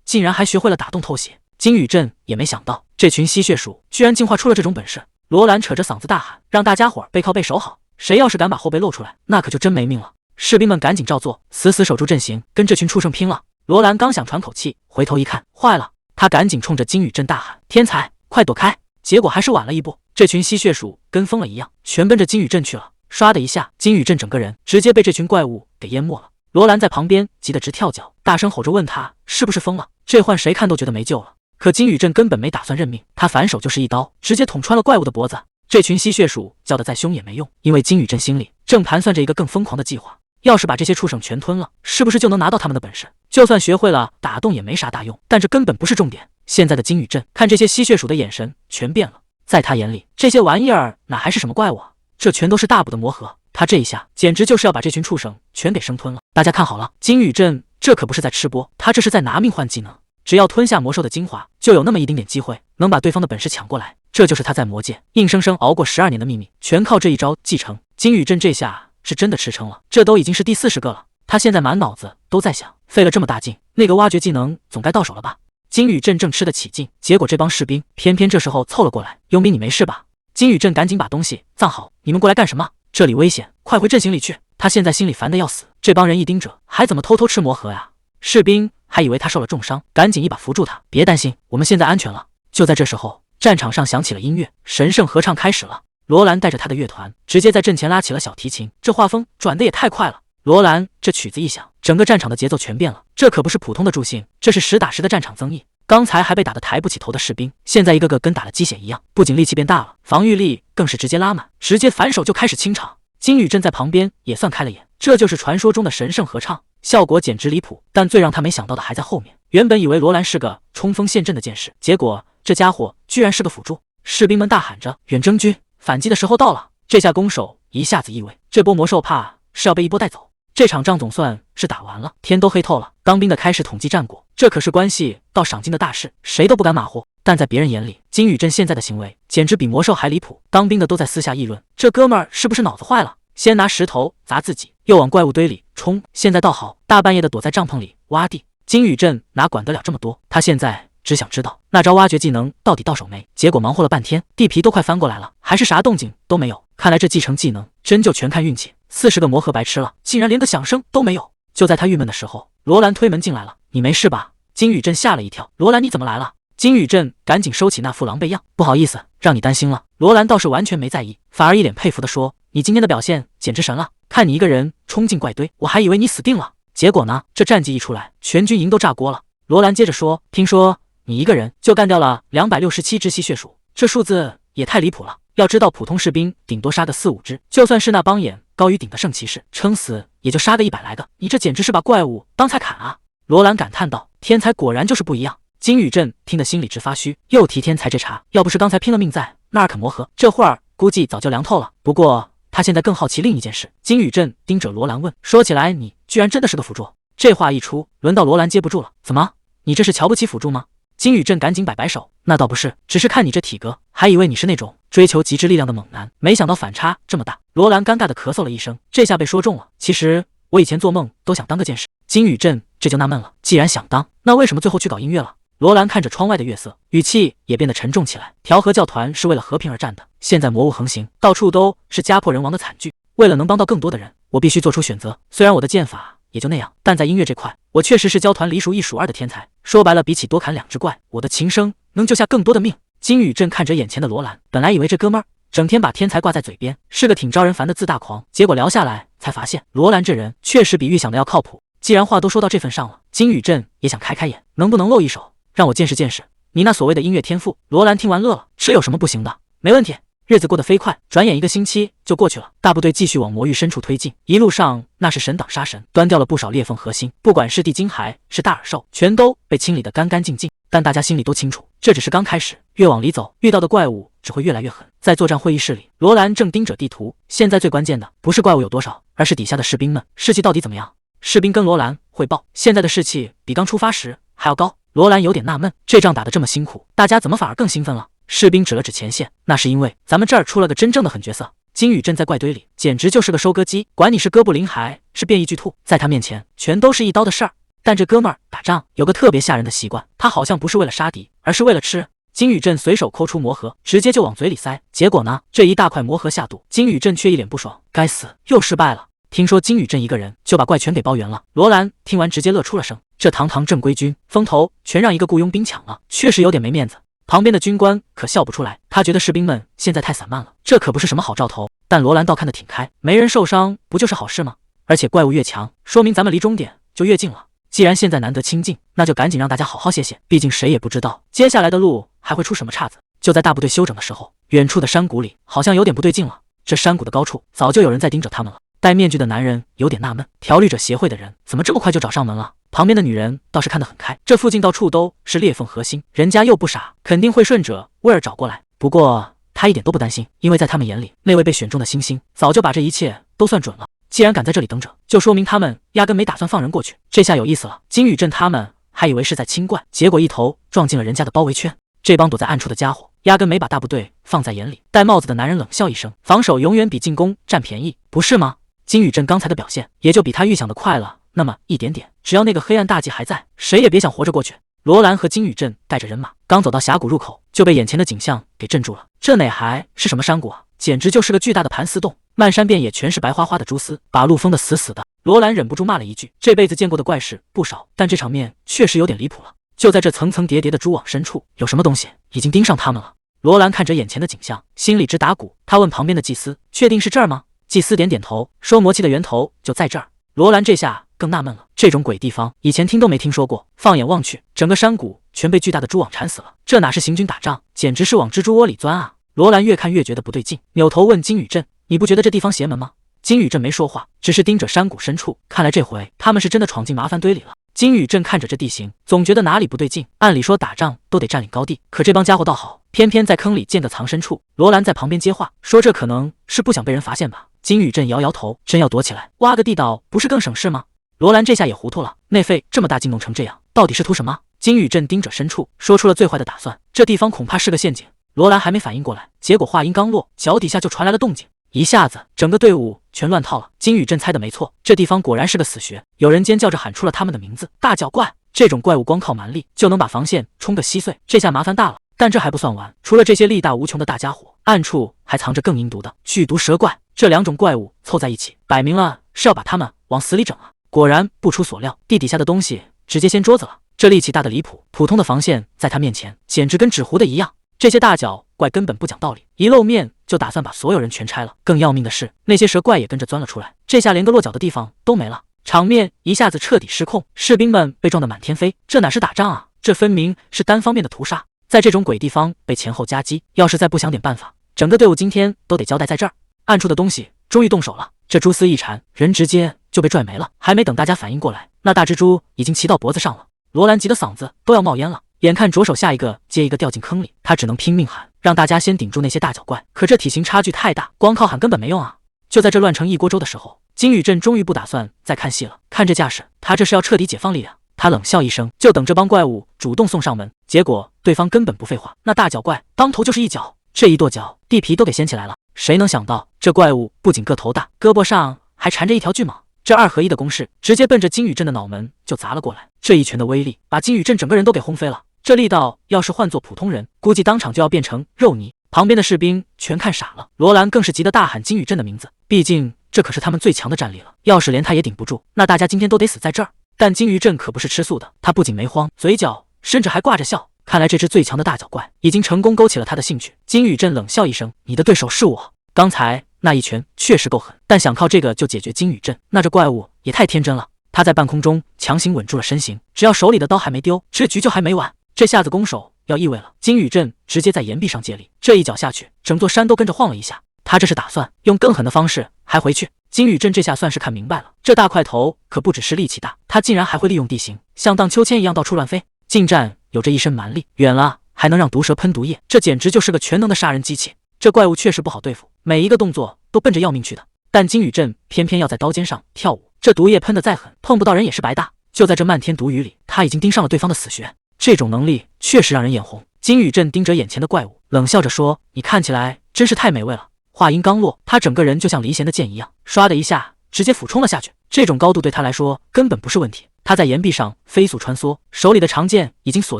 竟然还学会了打洞透血。金宇镇也没想到，这群吸血鼠居然进化出了这种本事。罗兰扯着嗓子大喊，让大家伙背靠背守好，谁要是敢把后背露出来，那可就真没命了。士兵们赶紧照做，死死守住阵型，跟这群畜生拼了。罗兰刚想喘口气，回头一看，坏了，他赶紧冲着金宇镇大喊：“天才，快躲开！”结果还是晚了一步，这群吸血鼠跟疯了一样，全奔着金宇镇去了。唰的一下，金宇镇整个人直接被这群怪物给淹没了。罗兰在旁边急得直跳脚，大声吼着问他是不是疯了。这换谁看都觉得没救了。可金宇镇根本没打算认命，他反手就是一刀，直接捅穿了怪物的脖子。这群吸血鼠叫得再凶也没用，因为金宇镇心里正盘算着一个更疯狂的计划。要是把这些畜生全吞了，是不是就能拿到他们的本事？就算学会了打洞也没啥大用，但这根本不是重点。现在的金宇镇看这些吸血鼠的眼神全变了，在他眼里，这些玩意儿哪还是什么怪物啊？这全都是大补的魔核。他这一下简直就是要把这群畜生全给生吞了。大家看好了，金宇镇这可不是在吃播，他这是在拿命换技能。只要吞下魔兽的精华，就有那么一丁点机会能把对方的本事抢过来。这就是他在魔界硬生生熬过12年的秘密，全靠这一招继承。金宇镇这下是真的吃撑了，这都已经是第40个了。他现在满脑子都在想，费了这么大劲，那个挖掘技能总该到手了吧？金宇镇正吃得起劲，结果这帮士兵偏偏这时候凑了过来。佣兵，你没事吧？金宇镇赶紧把东西藏好，你们过来干什么？这里危险，快回阵型里去。他现在心里烦得要死，这帮人一盯着，还怎么偷偷吃魔核呀？士兵还以为他受了重伤，赶紧一把扶住他，别担心，我们现在安全了。就在这时候，战场上响起了音乐，神圣合唱开始了。罗兰带着他的乐团，直接在阵前拉起了小提琴，这画风转得也太快了。罗兰这曲子一响，整个战场的节奏全变了。这可不是普通的助兴，这是实打实的战场增益。刚才还被打得抬不起头的士兵，现在一个个跟打了鸡血一样，不仅力气变大了，防御力更是直接拉满，直接反手就开始清场。金宇镇在旁边也算开了眼，这就是传说中的神圣合唱，效果简直离谱。但最让他没想到的还在后面，原本以为罗兰是个冲锋陷阵的剑士，结果这家伙居然是个辅助。士兵们大喊着：“远征军，反击的时候到了！”这下攻守一下子易位，这波魔兽怕是要被一波带走。这场仗总算是打完了，天都黑透了。当兵的开始统计战果，这可是关系到赏金的大事，谁都不敢马虎。但在别人眼里，金宇镇现在的行为简直比魔兽还离谱。当兵的都在私下议论，这哥们儿是不是脑子坏了？先拿石头砸自己，又往怪物堆里冲。现在倒好，大半夜的躲在帐篷里挖地。金宇镇哪管得了这么多？他现在只想知道那招挖掘技能到底到手没。结果忙活了半天，地皮都快翻过来了，还是啥动静都没有。看来这继承技能真就全看运气。40个魔核白吃了，竟然连个响声都没有。就在他郁闷的时候，罗兰推门进来了。你没事吧？金宇镇吓了一跳。罗兰，你怎么来了？金宇镇赶紧收起那副狼狈样，不好意思，让你担心了。罗兰倒是完全没在意，反而一脸佩服地说：“你今天的表现简直神了，看你一个人冲进怪堆，我还以为你死定了。结果呢，这战绩一出来，全军营都炸锅了。”罗兰接着说：“听说你一个人就干掉了267只吸血鼠，这数字也太离谱了。要知道普通士兵顶多杀个4、5只，就算是那帮眼高于顶的圣骑士，撑死也就杀个100来个，你这简直是把怪物当菜砍啊！”罗兰感叹道：“天才果然就是不一样。”金宇镇听得心里直发虚，又提天才这茬，要不是刚才拼了命在那儿啃魔核，这会儿估计早就凉透了。不过他现在更好奇另一件事。金宇镇盯着罗兰问：“说起来，你居然真的是个辅助？”这话一出，轮到罗兰接不住了：“怎么，你这是瞧不起辅助吗？”金宇镇赶紧摆摆手：“那倒不是，只是看你这体格，还以为你是那种追求极致力量的猛男，没想到反差这么大。”罗兰尴尬的咳嗽了一声，这下被说中了。其实我以前做梦都想当个剑士。金宇镇这就纳闷了，既然想当，那为什么最后去搞音乐了？罗兰看着窗外的月色，语气也变得沉重起来。调和教团是为了和平而战的，现在魔物横行，到处都是家破人亡的惨剧。为了能帮到更多的人，我必须做出选择。虽然我的剑法也就那样，但在音乐这块，我确实是教团里数1数2的天才。说白了，比起多砍2只怪，我的琴声能救下更多的命。金宇镇看着眼前的罗兰，本来以为这哥们儿整天把天才挂在嘴边，是个挺招人烦的自大狂，结果聊下来才发现，罗兰这人确实比预想的要靠谱。既然话都说到这份上了，金宇镇也想开开眼，能不能露一手，让我见识见识你那所谓的音乐天赋？罗兰听完乐了，这有什么不行的？没问题。日子过得飞快，转眼1个星期就过去了。大部队继续往魔域深处推进，一路上那是神挡杀神，端掉了不少裂缝核心，不管是地精还是大耳兽，全都被清理得干干净净。但大家心里都清楚，这只是刚开始，越往里走，遇到的怪物只会越来越狠。在作战会议室里，罗兰正盯着地图。现在最关键的不是怪物有多少，而是底下的士兵们士气到底怎么样。士兵跟罗兰汇报，现在的士气比刚出发时还要高。罗兰有点纳闷，这仗打得这么辛苦，大家怎么反而更兴奋了？士兵指了指前线，那是因为咱们这儿出了个真正的狠角色。金宇镇在怪堆里简直就是个收割机，管你是哥布林还是变异巨兔，在他面前全都是一刀的事儿。但这哥们儿打仗有个特别吓人的习惯，他好像不是为了杀敌，而是为了吃。金宇镇随手抠出魔盒，直接就往嘴里塞，结果呢，这一大块魔盒下肚，金宇镇却一脸不爽，该死，又失败了。听说金宇镇一个人就把怪全给包圆了。罗兰听完直接乐出了声，这堂堂正规军风头全让一个雇佣兵抢了，确实有点没面子。旁边的军官可笑不出来，他觉得士兵们现在太散漫了，这可不是什么好兆头。但罗兰倒看得挺开，没人受伤不就是好事吗？而且怪物越强，说明咱们离终点就越近了。既然现在难得清静，那就赶紧让大家好好歇歇，毕竟谁也不知道接下来的路还会出什么岔子。就在大部队休整的时候，远处的山谷里好像有点不对劲了。这山谷的高处早就有人在盯着他们了。戴面具的男人有点纳闷，调律者协会的人怎么这么快就找上门了？旁边的女人倒是看得很开，这附近到处都是裂缝核心，人家又不傻，肯定会顺着威尔找过来。不过他一点都不担心，因为在他们眼里，那位被选中的星星早就把这一切都算准了。既然敢在这里等着，就说明他们压根没打算放人过去。这下有意思了，金宇镇他们还以为是在清怪，结果一头撞进了人家的包围圈。这帮躲在暗处的家伙压根没把大部队放在眼里。戴帽子的男人冷笑一声，防守永远比进攻占便宜，不是吗？金宇镇刚才的表现也就比他预想的快了那么一点点，只要那个黑暗大计还在，谁也别想活着过去。罗兰和金宇镇带着人马刚走到峡谷入口，就被眼前的景象给镇住了。这哪还是什么山谷啊，简直就是个巨大的盘丝洞，漫山遍野全是白花花的蛛丝，把路封得死死的。罗兰忍不住骂了一句，这辈子见过的怪事不少，但这场面确实有点离谱了。就在这层层叠叠的蛛网深处，有什么东西已经盯上他们了。罗兰看着眼前的景象，心里直打鼓。他问旁边的祭司，确定是这儿吗？祭司点点头，说魔气的源头就在这儿。罗兰这下更纳闷了，这种鬼地方以前听都没听说过。放眼望去，整个山谷全被巨大的蛛网缠死了，这哪是行军打仗，简直是往蜘蛛窝里钻啊！罗兰越看越觉得不对劲，扭头问金宇镇，你不觉得这地方邪门吗？金宇镇没说话，只是盯着山谷深处，看来这回他们是真的闯进麻烦堆里了。金宇镇看着这地形，总觉得哪里不对劲。按理说打仗都得占领高地，可这帮家伙倒好，偏偏在坑里建个藏身处。罗兰在旁边接话，说这可能是不想被人发现吧。金宇镇摇摇头，真要躲起来，挖个地道不是更省事吗？罗兰这下也糊涂了，内费这么大劲弄成这样，到底是图什么？金宇镇盯着深处，说出了最坏的打算，这地方恐怕是个陷阱。罗兰还没反应过来，结果话音刚落，脚底下就传来了动静，一下子整个队伍全乱套了。金宇镇猜的没错，这地方果然是个死穴，有人尖叫着喊出了他们的名字，大脚怪。这种怪物光靠蛮力就能把防线冲个稀碎，这下麻烦大了。但这还不算完，除了这些力大无穷的大家伙，暗处还藏着更阴毒的剧毒蛇怪。这两种怪物凑在一起，摆明了是要把他们往死里整啊！果然不出所料，地底下的东西直接掀桌子了。这力气大的离谱，普通的防线在他面前简直跟纸糊的一样。这些大脚怪根本不讲道理，一露面就打算把所有人全拆了。更要命的是，那些蛇怪也跟着钻了出来，这下连个落脚的地方都没了，场面一下子彻底失控，士兵们被撞得满天飞。这哪是打仗啊，这分明是单方面的屠杀。在这种鬼地方被前后夹击，要是再不想点办法，整个队伍今天都得交代在这儿。暗处的东西终于动手了，这蛛丝一缠，人直接就被拽没了。还没等大家反应过来，那大蜘蛛已经骑到脖子上了。罗兰急得嗓子都要冒烟了，眼看着手下一个接一个掉进坑里，他只能拼命喊，让大家先顶住那些大脚怪。可这体型差距太大，光靠喊根本没用啊！就在这乱成一锅粥的时候，金宇镇终于不打算再看戏了，看这架势，他这是要彻底解放力量。他冷笑一声，就等这帮怪物主动送上门。结果对方根本不废话，那大脚怪当头就是一脚，这一跺脚，地皮都给掀起来了。谁能想到，这怪物不仅个头大，胳膊上还缠着一条巨蟒，这2合1的攻势直接奔着金宇镇的脑门就砸了过来。这一拳的威力，把金宇镇整个人都给轰飞了。这力道要是换做普通人，估计当场就要变成肉泥。旁边的士兵全看傻了，罗兰更是急得大喊金宇镇的名字，毕竟这可是他们最强的战力了，要是连他也顶不住，那大家今天都得死在这儿。但金宇镇可不是吃素的，他不仅没慌，嘴角甚至还挂着笑，看来这只最强的大脚怪已经成功勾起了他的兴趣。金宇镇冷笑一声：“你的对手是我。刚才那一拳确实够狠，但想靠这个就解决金宇镇，那这怪物也太天真了。”他在半空中强行稳住了身形，只要手里的刀还没丢，这局就还没完。这下子攻守要易位了。金宇镇直接在岩壁上借力，这一脚下去，整座山都跟着晃了一下。他这是打算用更狠的方式还回去。金宇镇这下算是看明白了，这大块头可不只是力气大，他竟然还会利用地形，像荡秋千一样到处乱飞。近战有着一身蛮力，远了还能让毒蛇喷毒液，这简直就是个全能的杀人机器。这怪物确实不好对付，每一个动作都奔着要命去的。但金宇镇偏偏要在刀尖上跳舞，这毒液喷得再狠，碰不到人也是白搭。就在这漫天毒雨里，他已经盯上了对方的死穴，这种能力确实让人眼红。金宇镇盯着眼前的怪物，冷笑着说：“你看起来真是太美味了。”话音刚落，他整个人就像离弦的箭一样，唰的一下直接俯冲了下去。这种高度对他来说根本不是问题。他在岩壁上飞速穿梭，手里的长剑已经锁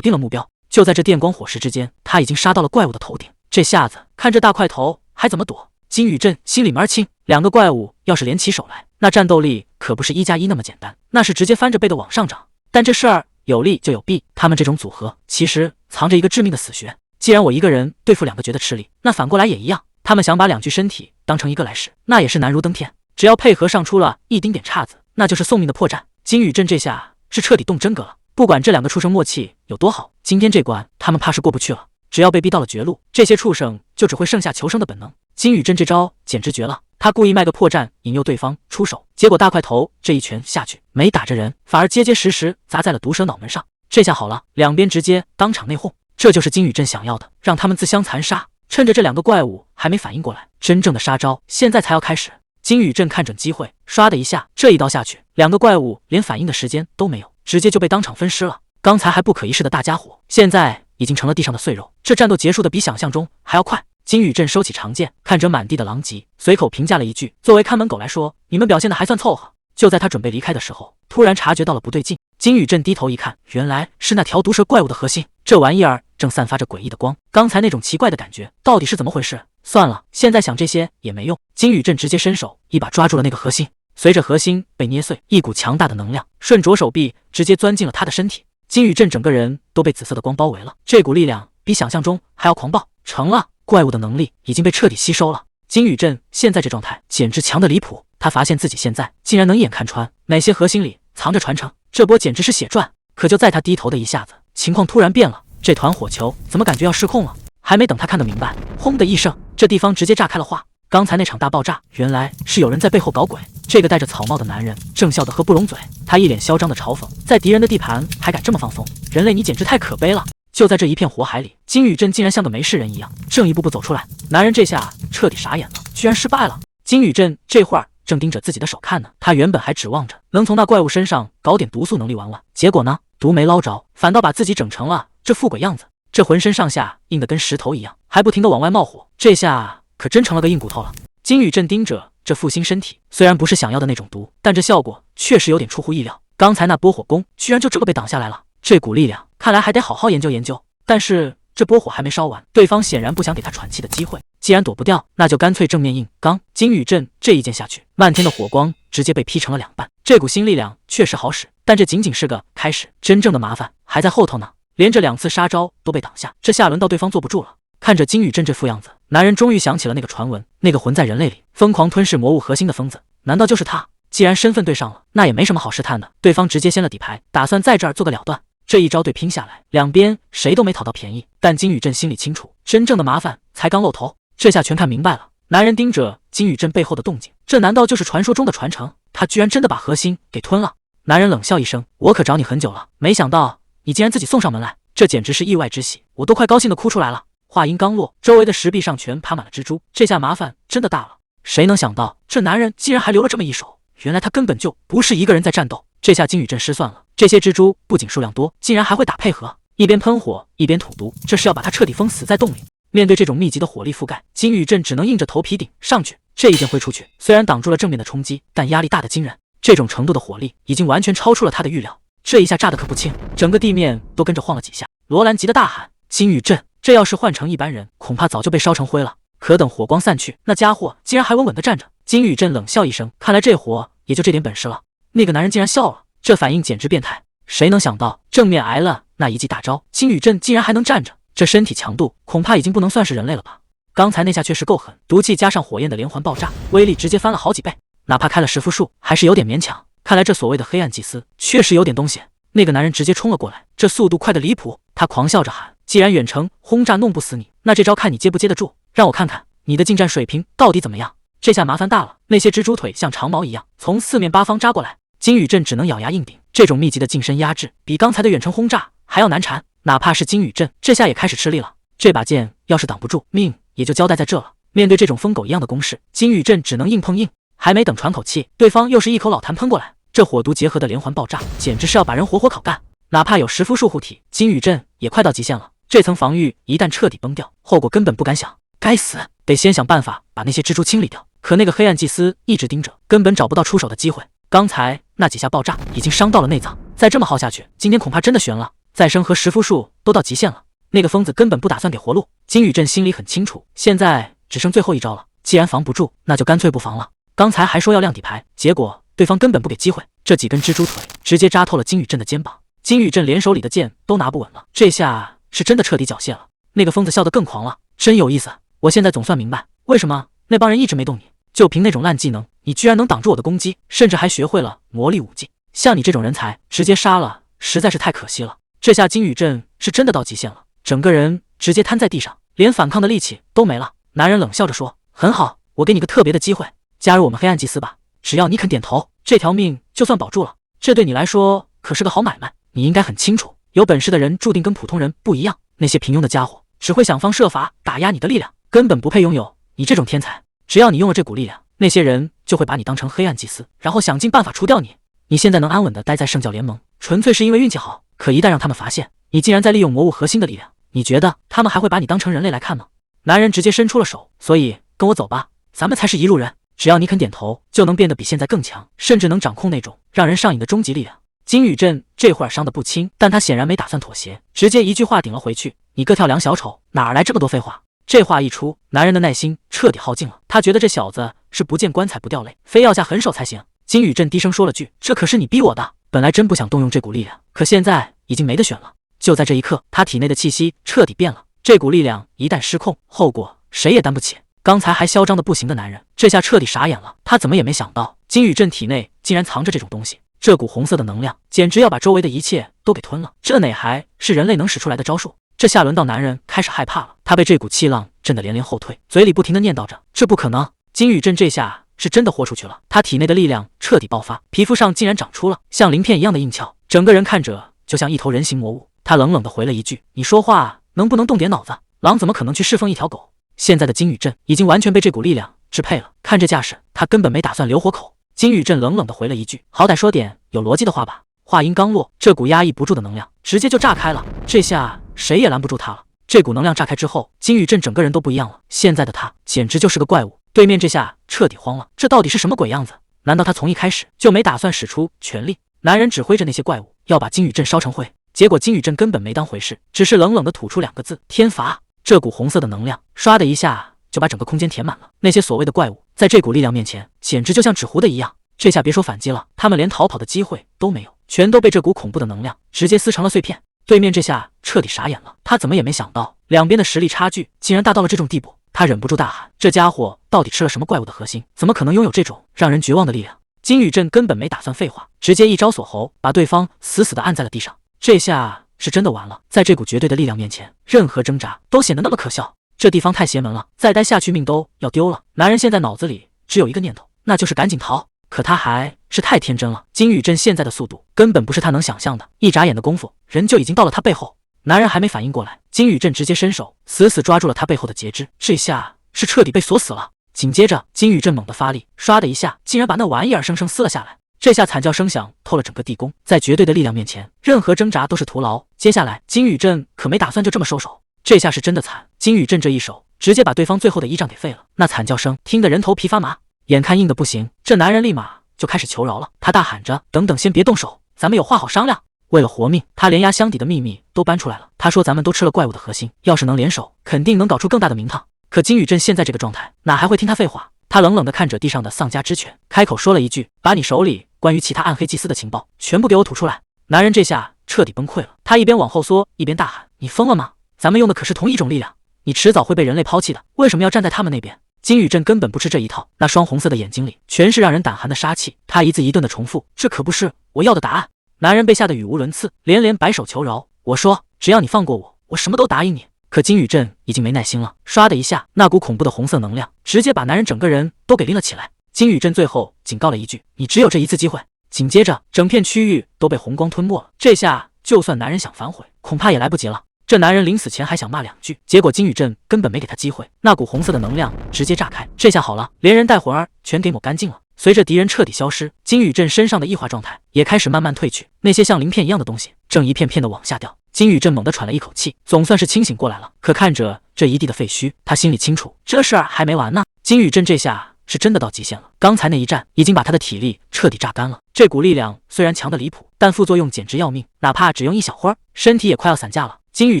定了目标。就在这电光火石之间，他已经杀到了怪物的头顶。这下子看这大块头还怎么躲？金宇镇心里门儿清，两个怪物要是联起手来，那战斗力可不是1+1那么简单，那是直接翻着倍的往上涨。但这事儿有利就有弊，他们这种组合其实藏着一个致命的死穴。既然我一个人对付两个觉得吃力，那反过来也一样。他们想把两具身体当成一个来试，那也是难如登天。只要配合上出了一丁点岔子，那就是送命的破绽。金宇镇这下是彻底动真格了，不管这两个畜生默契有多好，今天这关他们怕是过不去了。只要被逼到了绝路，这些畜生就只会剩下求生的本能。金宇镇这招简直绝了，他故意卖个破绽引诱对方出手，结果大块头这一拳下去没打着人，反而结结实实砸在了毒蛇脑门上。这下好了，两边直接当场内讧，这就是金宇镇想要的，让他们自相残杀。趁着这两个怪物还没反应过来，真正的杀招现在才要开始。金宇镇看准机会，唰的一下，这一刀下去，两个怪物连反应的时间都没有，直接就被当场分尸了。刚才还不可一世的大家伙，现在已经成了地上的碎肉。这战斗结束的比想象中还要快。金宇镇收起长剑，看着满地的狼藉，随口评价了一句：“作为看门狗来说，你们表现的还算凑合。”就在他准备离开的时候，突然察觉到了不对劲。金宇镇低头一看，原来是那条毒蛇怪物的核心，这玩意儿正散发着诡异的光。刚才那种奇怪的感觉到底是怎么回事？算了，现在想这些也没用。金宇镇直接伸手一把抓住了那个核心，随着核心被捏碎，一股强大的能量顺着手臂直接钻进了他的身体。金宇镇整个人都被紫色的光包围了，这股力量比想象中还要狂暴。成了，怪物的能力已经被彻底吸收了。金宇镇现在这状态简直强得离谱，他发现自己现在竟然能一眼看穿哪些核心里藏着传承，这波简直是血赚。可就在他低头的一下子，情况突然变了，这团火球怎么感觉要失控了？还没等他看得明白，轰的一声，这地方直接炸开了花。刚才那场大爆炸，原来是有人在背后搞鬼。这个戴着草帽的男人正笑得合不拢嘴，他一脸嚣张的嘲讽，在敌人的地盘还敢这么放松，人类你简直太可悲了。就在这一片火海里，金宇镇竟然像个没事人一样，正一步步走出来。男人这下彻底傻眼了，居然失败了。金宇镇这会儿正盯着自己的手看呢，他原本还指望着能从那怪物身上搞点毒素能力玩玩，结果呢，毒没捞着，反倒把自己整成了这副鬼样子。这浑身上下硬得跟石头一样，还不停地往外冒火，这下可真成了个硬骨头了。金宇镇盯着这负心身体，虽然不是想要的那种毒，但这效果确实有点出乎意料。刚才那波火攻居然就这么被挡下来了，这股力量看来还得好好研究研究。但是这波火还没烧完，对方显然不想给他喘气的机会，既然躲不掉，那就干脆正面硬刚。金宇镇这一剑下去，漫天的火光直接被劈成了两半。这股新力量确实好使，但这仅仅是个开始，真正的麻烦还在后头呢。连着2次杀招都被挡下，这下轮到对方坐不住了。看着金宇镇这副样子，男人终于想起了那个传闻，那个混在人类里疯狂吞噬魔物核心的疯子，难道就是他？既然身份对上了，那也没什么好试探的。对方直接掀了底牌，打算在这儿做个了断。这一招对拼下来，两边谁都没讨到便宜，但金宇镇心里清楚，真正的麻烦才刚露头。这下全看明白了。男人盯着金宇镇背后的动静，这难道就是传说中的传承？他居然真的把核心给吞了。男人冷笑一声，我可找你很久了，没想到你竟然自己送上门来，这简直是意外之喜，我都快高兴的哭出来了。话音刚落，周围的石壁上全爬满了蜘蛛，这下麻烦真的大了。谁能想到这男人竟然还留了这么一手，原来他根本就不是一个人在战斗。这下金宇镇失算了，这些蜘蛛不仅数量多，竟然还会打配合，一边喷火一边吐毒，这是要把他彻底封死在洞里。面对这种密集的火力覆盖，金宇镇只能硬着头皮顶上去。这一剑挥出去，虽然挡住了正面的冲击，但压力大得惊人。这种程度的火力已经完全超出了他的预料，这一下炸得可不轻，整个地面都跟着晃了几下。罗兰急得大喊：金宇镇，这要是换成一般人，恐怕早就被烧成灰了。可等火光散去，那家伙竟然还稳稳地站着。金宇镇冷笑一声，看来这活也就这点本事了。那个男人竟然笑了，这反应简直变态。谁能想到正面挨了那一记大招，金宇镇竟然还能站着，这身体强度恐怕已经不能算是人类了吧？刚才那下确实够狠，毒气加上火焰的连环爆炸，威力直接翻了好几倍，哪怕开了10复数，还是有点勉强。看来这所谓的黑暗祭司确实有点东西。那个男人直接冲了过来，这速度快得离谱，他狂笑着喊：“既然远程轰炸弄不死你，那这招看你接不接得住，让我看看你的近战水平到底怎么样。”这下麻烦大了，那些蜘蛛腿像长矛一样从四面八方扎过来，金宇镇只能咬牙硬顶。这种密集的近身压制，比刚才的远程轰炸还要难缠。哪怕是金宇镇，这下也开始吃力了。这把剑要是挡不住，命也就交代在这了。面对这种疯狗一样的攻势，金宇镇只能硬碰硬。还没等喘口气，对方又是一口老痰喷过来，这火毒结合的连环爆炸，简直是要把人活活烤干。哪怕有10复数护体，金宇镇也快到极限了。这层防御一旦彻底崩掉，后果根本不敢想。该死，得先想办法把那些蜘蛛清理掉。可那个黑暗祭司一直盯着，根本找不到出手的机会。刚才那几下爆炸已经伤到了内脏，再这么耗下去，今天恐怕真的悬了。再生和10复数都到极限了，那个疯子根本不打算给活路。金宇镇心里很清楚，现在只剩最后一招了，既然防不住，那就干脆不防了。刚才还说要亮底牌，结果对方根本不给机会，这几根蜘蛛腿直接扎透了金宇镇的肩膀。金宇镇连手里的剑都拿不稳了，这下是真的彻底缴械了。那个疯子笑得更狂了，真有意思，我现在总算明白为什么那帮人一直没动你，就凭那种烂技能，你居然能挡住我的攻击，甚至还学会了魔力武技。像你这种人才，直接杀了实在是太可惜了。这下金宇镇是真的到极限了，整个人直接瘫在地上，连反抗的力气都没了。男人冷笑着说：“很好，我给你个特别的机会，加入我们黑暗祭司吧。只要你肯点头，这条命就算保住了。这对你来说可是个好买卖。你应该很清楚，有本事的人注定跟普通人不一样，那些平庸的家伙只会想方设法打压你的力量，根本不配拥有你这种天才。只要你用了这股力量，那些人就会把你当成黑暗祭司，然后想尽办法除掉你。你现在能安稳地待在圣教联盟，纯粹是因为运气好。可一旦让他们发现你竟然在利用魔物核心的力量，你觉得他们还会把你当成人类来看吗？”男人直接伸出了手，所以跟我走吧，咱们才是一路人。只要你肯点头，就能变得比现在更强，甚至能掌控那种让人上瘾的终极力量。金宇镇这会儿伤得不轻，但他显然没打算妥协，直接一句话顶了回去：“你个跳梁小丑，哪来这么多废话？”这话一出，男人的耐心彻底耗尽了。他觉得这小子是不见棺材不掉泪，非要下狠手才行。金宇镇低声说了句：“这可是你逼我的。”本来真不想动用这股力量，可现在已经没得选了。就在这一刻，他体内的气息彻底变了。这股力量一旦失控，后果谁也担不起。刚才还嚣张的不行的男人，这下彻底傻眼了。他怎么也没想到，金宇镇体内竟然藏着这种东西。这股红色的能量简直要把周围的一切都给吞了，这哪还是人类能使出来的招数？这下轮到男人开始害怕了，他被这股气浪震得连连后退，嘴里不停地念叨着：“这不可能！”金宇镇这下是真的豁出去了，他体内的力量彻底爆发，皮肤上竟然长出了像鳞片一样的硬壳，整个人看着就像一头人形魔物。他冷冷地回了一句：“你说话能不能动点脑子？狼怎么可能去侍奉一条狗？”现在的金宇镇已经完全被这股力量支配了，看这架势，他根本没打算留活口。金宇镇冷冷地回了一句：“好歹说点有逻辑的话吧。”话音刚落，这股压抑不住的能量直接就炸开了，这下谁也拦不住他了。这股能量炸开之后，金宇镇整个人都不一样了，现在的他简直就是个怪物。对面这下彻底慌了，这到底是什么鬼样子？难道他从一开始就没打算使出全力？男人指挥着那些怪物要把金宇镇烧成灰，结果金宇镇根本没当回事，只是冷冷地吐出2个字：“天罚。”这股红色的能量唰的一下就把整个空间填满了，那些所谓的怪物在这股力量面前简直就像纸糊的一样。这下别说反击了，他们连逃跑的机会都没有，全都被这股恐怖的能量直接撕成了碎片。对面这下彻底傻眼了，他怎么也没想到两边的实力差距竟然大到了这种地步，他忍不住大喊：“这家伙到底吃了什么怪物的核心？怎么可能拥有这种让人绝望的力量？”金宇镇根本没打算废话，直接一招锁喉，把对方死死地按在了地上。这下是真的完了，在这股绝对的力量面前，任何挣扎都显得那么可笑。这地方太邪门了，再待下去命都要丢了。男人现在脑子里只有一个念头，那就是赶紧逃。可他还是太天真了，金宇镇现在的速度根本不是他能想象的，一眨眼的功夫，人就已经到了他背后。男人还没反应过来，金宇镇直接伸手死死抓住了他背后的截肢，这下是彻底被锁死了。紧接着，金宇镇猛地发力，唰的一下，竟然把那玩意儿生生撕了下来。这下惨叫声响透了整个地宫，在绝对的力量面前，任何挣扎都是徒劳。接下来，金宇镇可没打算就这么收手，这下是真的惨。金宇镇这一手直接把对方最后的依仗给废了，那惨叫声听得人头皮发麻。眼看硬的不行，这男人立马就开始求饶了，他大喊着：“等等，先别动手，咱们有话好商量。”为了活命，他连压箱底的秘密都搬出来了。他说：“咱们都吃了怪物的核心，要是能联手，肯定能搞出更大的名堂。”可金宇镇现在这个状态，哪还会听他废话？他冷冷地看着地上的丧家之犬，开口说了一句：“把你手里关于其他暗黑祭司的情报全部给我吐出来。”男人这下彻底崩溃了，他一边往后缩，一边大喊：“你疯了吗？咱们用的可是同一种力量，你迟早会被人类抛弃的，为什么要站在他们那边？”金宇镇根本不吃这一套，那双红色的眼睛里全是让人胆寒的杀气。他一字一顿的重复：“这可不是我要的答案。”男人被吓得语无伦次，连连摆手求饶：“我说，只要你放过我，我什么都答应你。”可金宇镇已经没耐心了，唰的一下，那股恐怖的红色能量直接把男人整个人都给拎了起来。金宇镇最后警告了一句：“你只有这一次机会。”紧接着，整片区域都被红光吞没了。这下就算男人想反悔，恐怕也来不及了。这男人临死前还想骂两句，结果金宇镇根本没给他机会，那股红色的能量直接炸开。这下好了，连人带魂儿全给抹干净了。随着敌人彻底消失，金宇镇身上的异化状态也开始慢慢褪去，那些像鳞片一样的东西正一片片的往下掉。金宇镇猛地喘了一口气，总算是清醒过来了。可看着这一地的废墟，他心里清楚，这事儿还没完呢。金宇镇这下是真的到极限了，刚才那一战已经把他的体力彻底榨干了。这股力量虽然强得离谱，但副作用简直要命，哪怕只用一小会儿，身体也快要散架了。金宇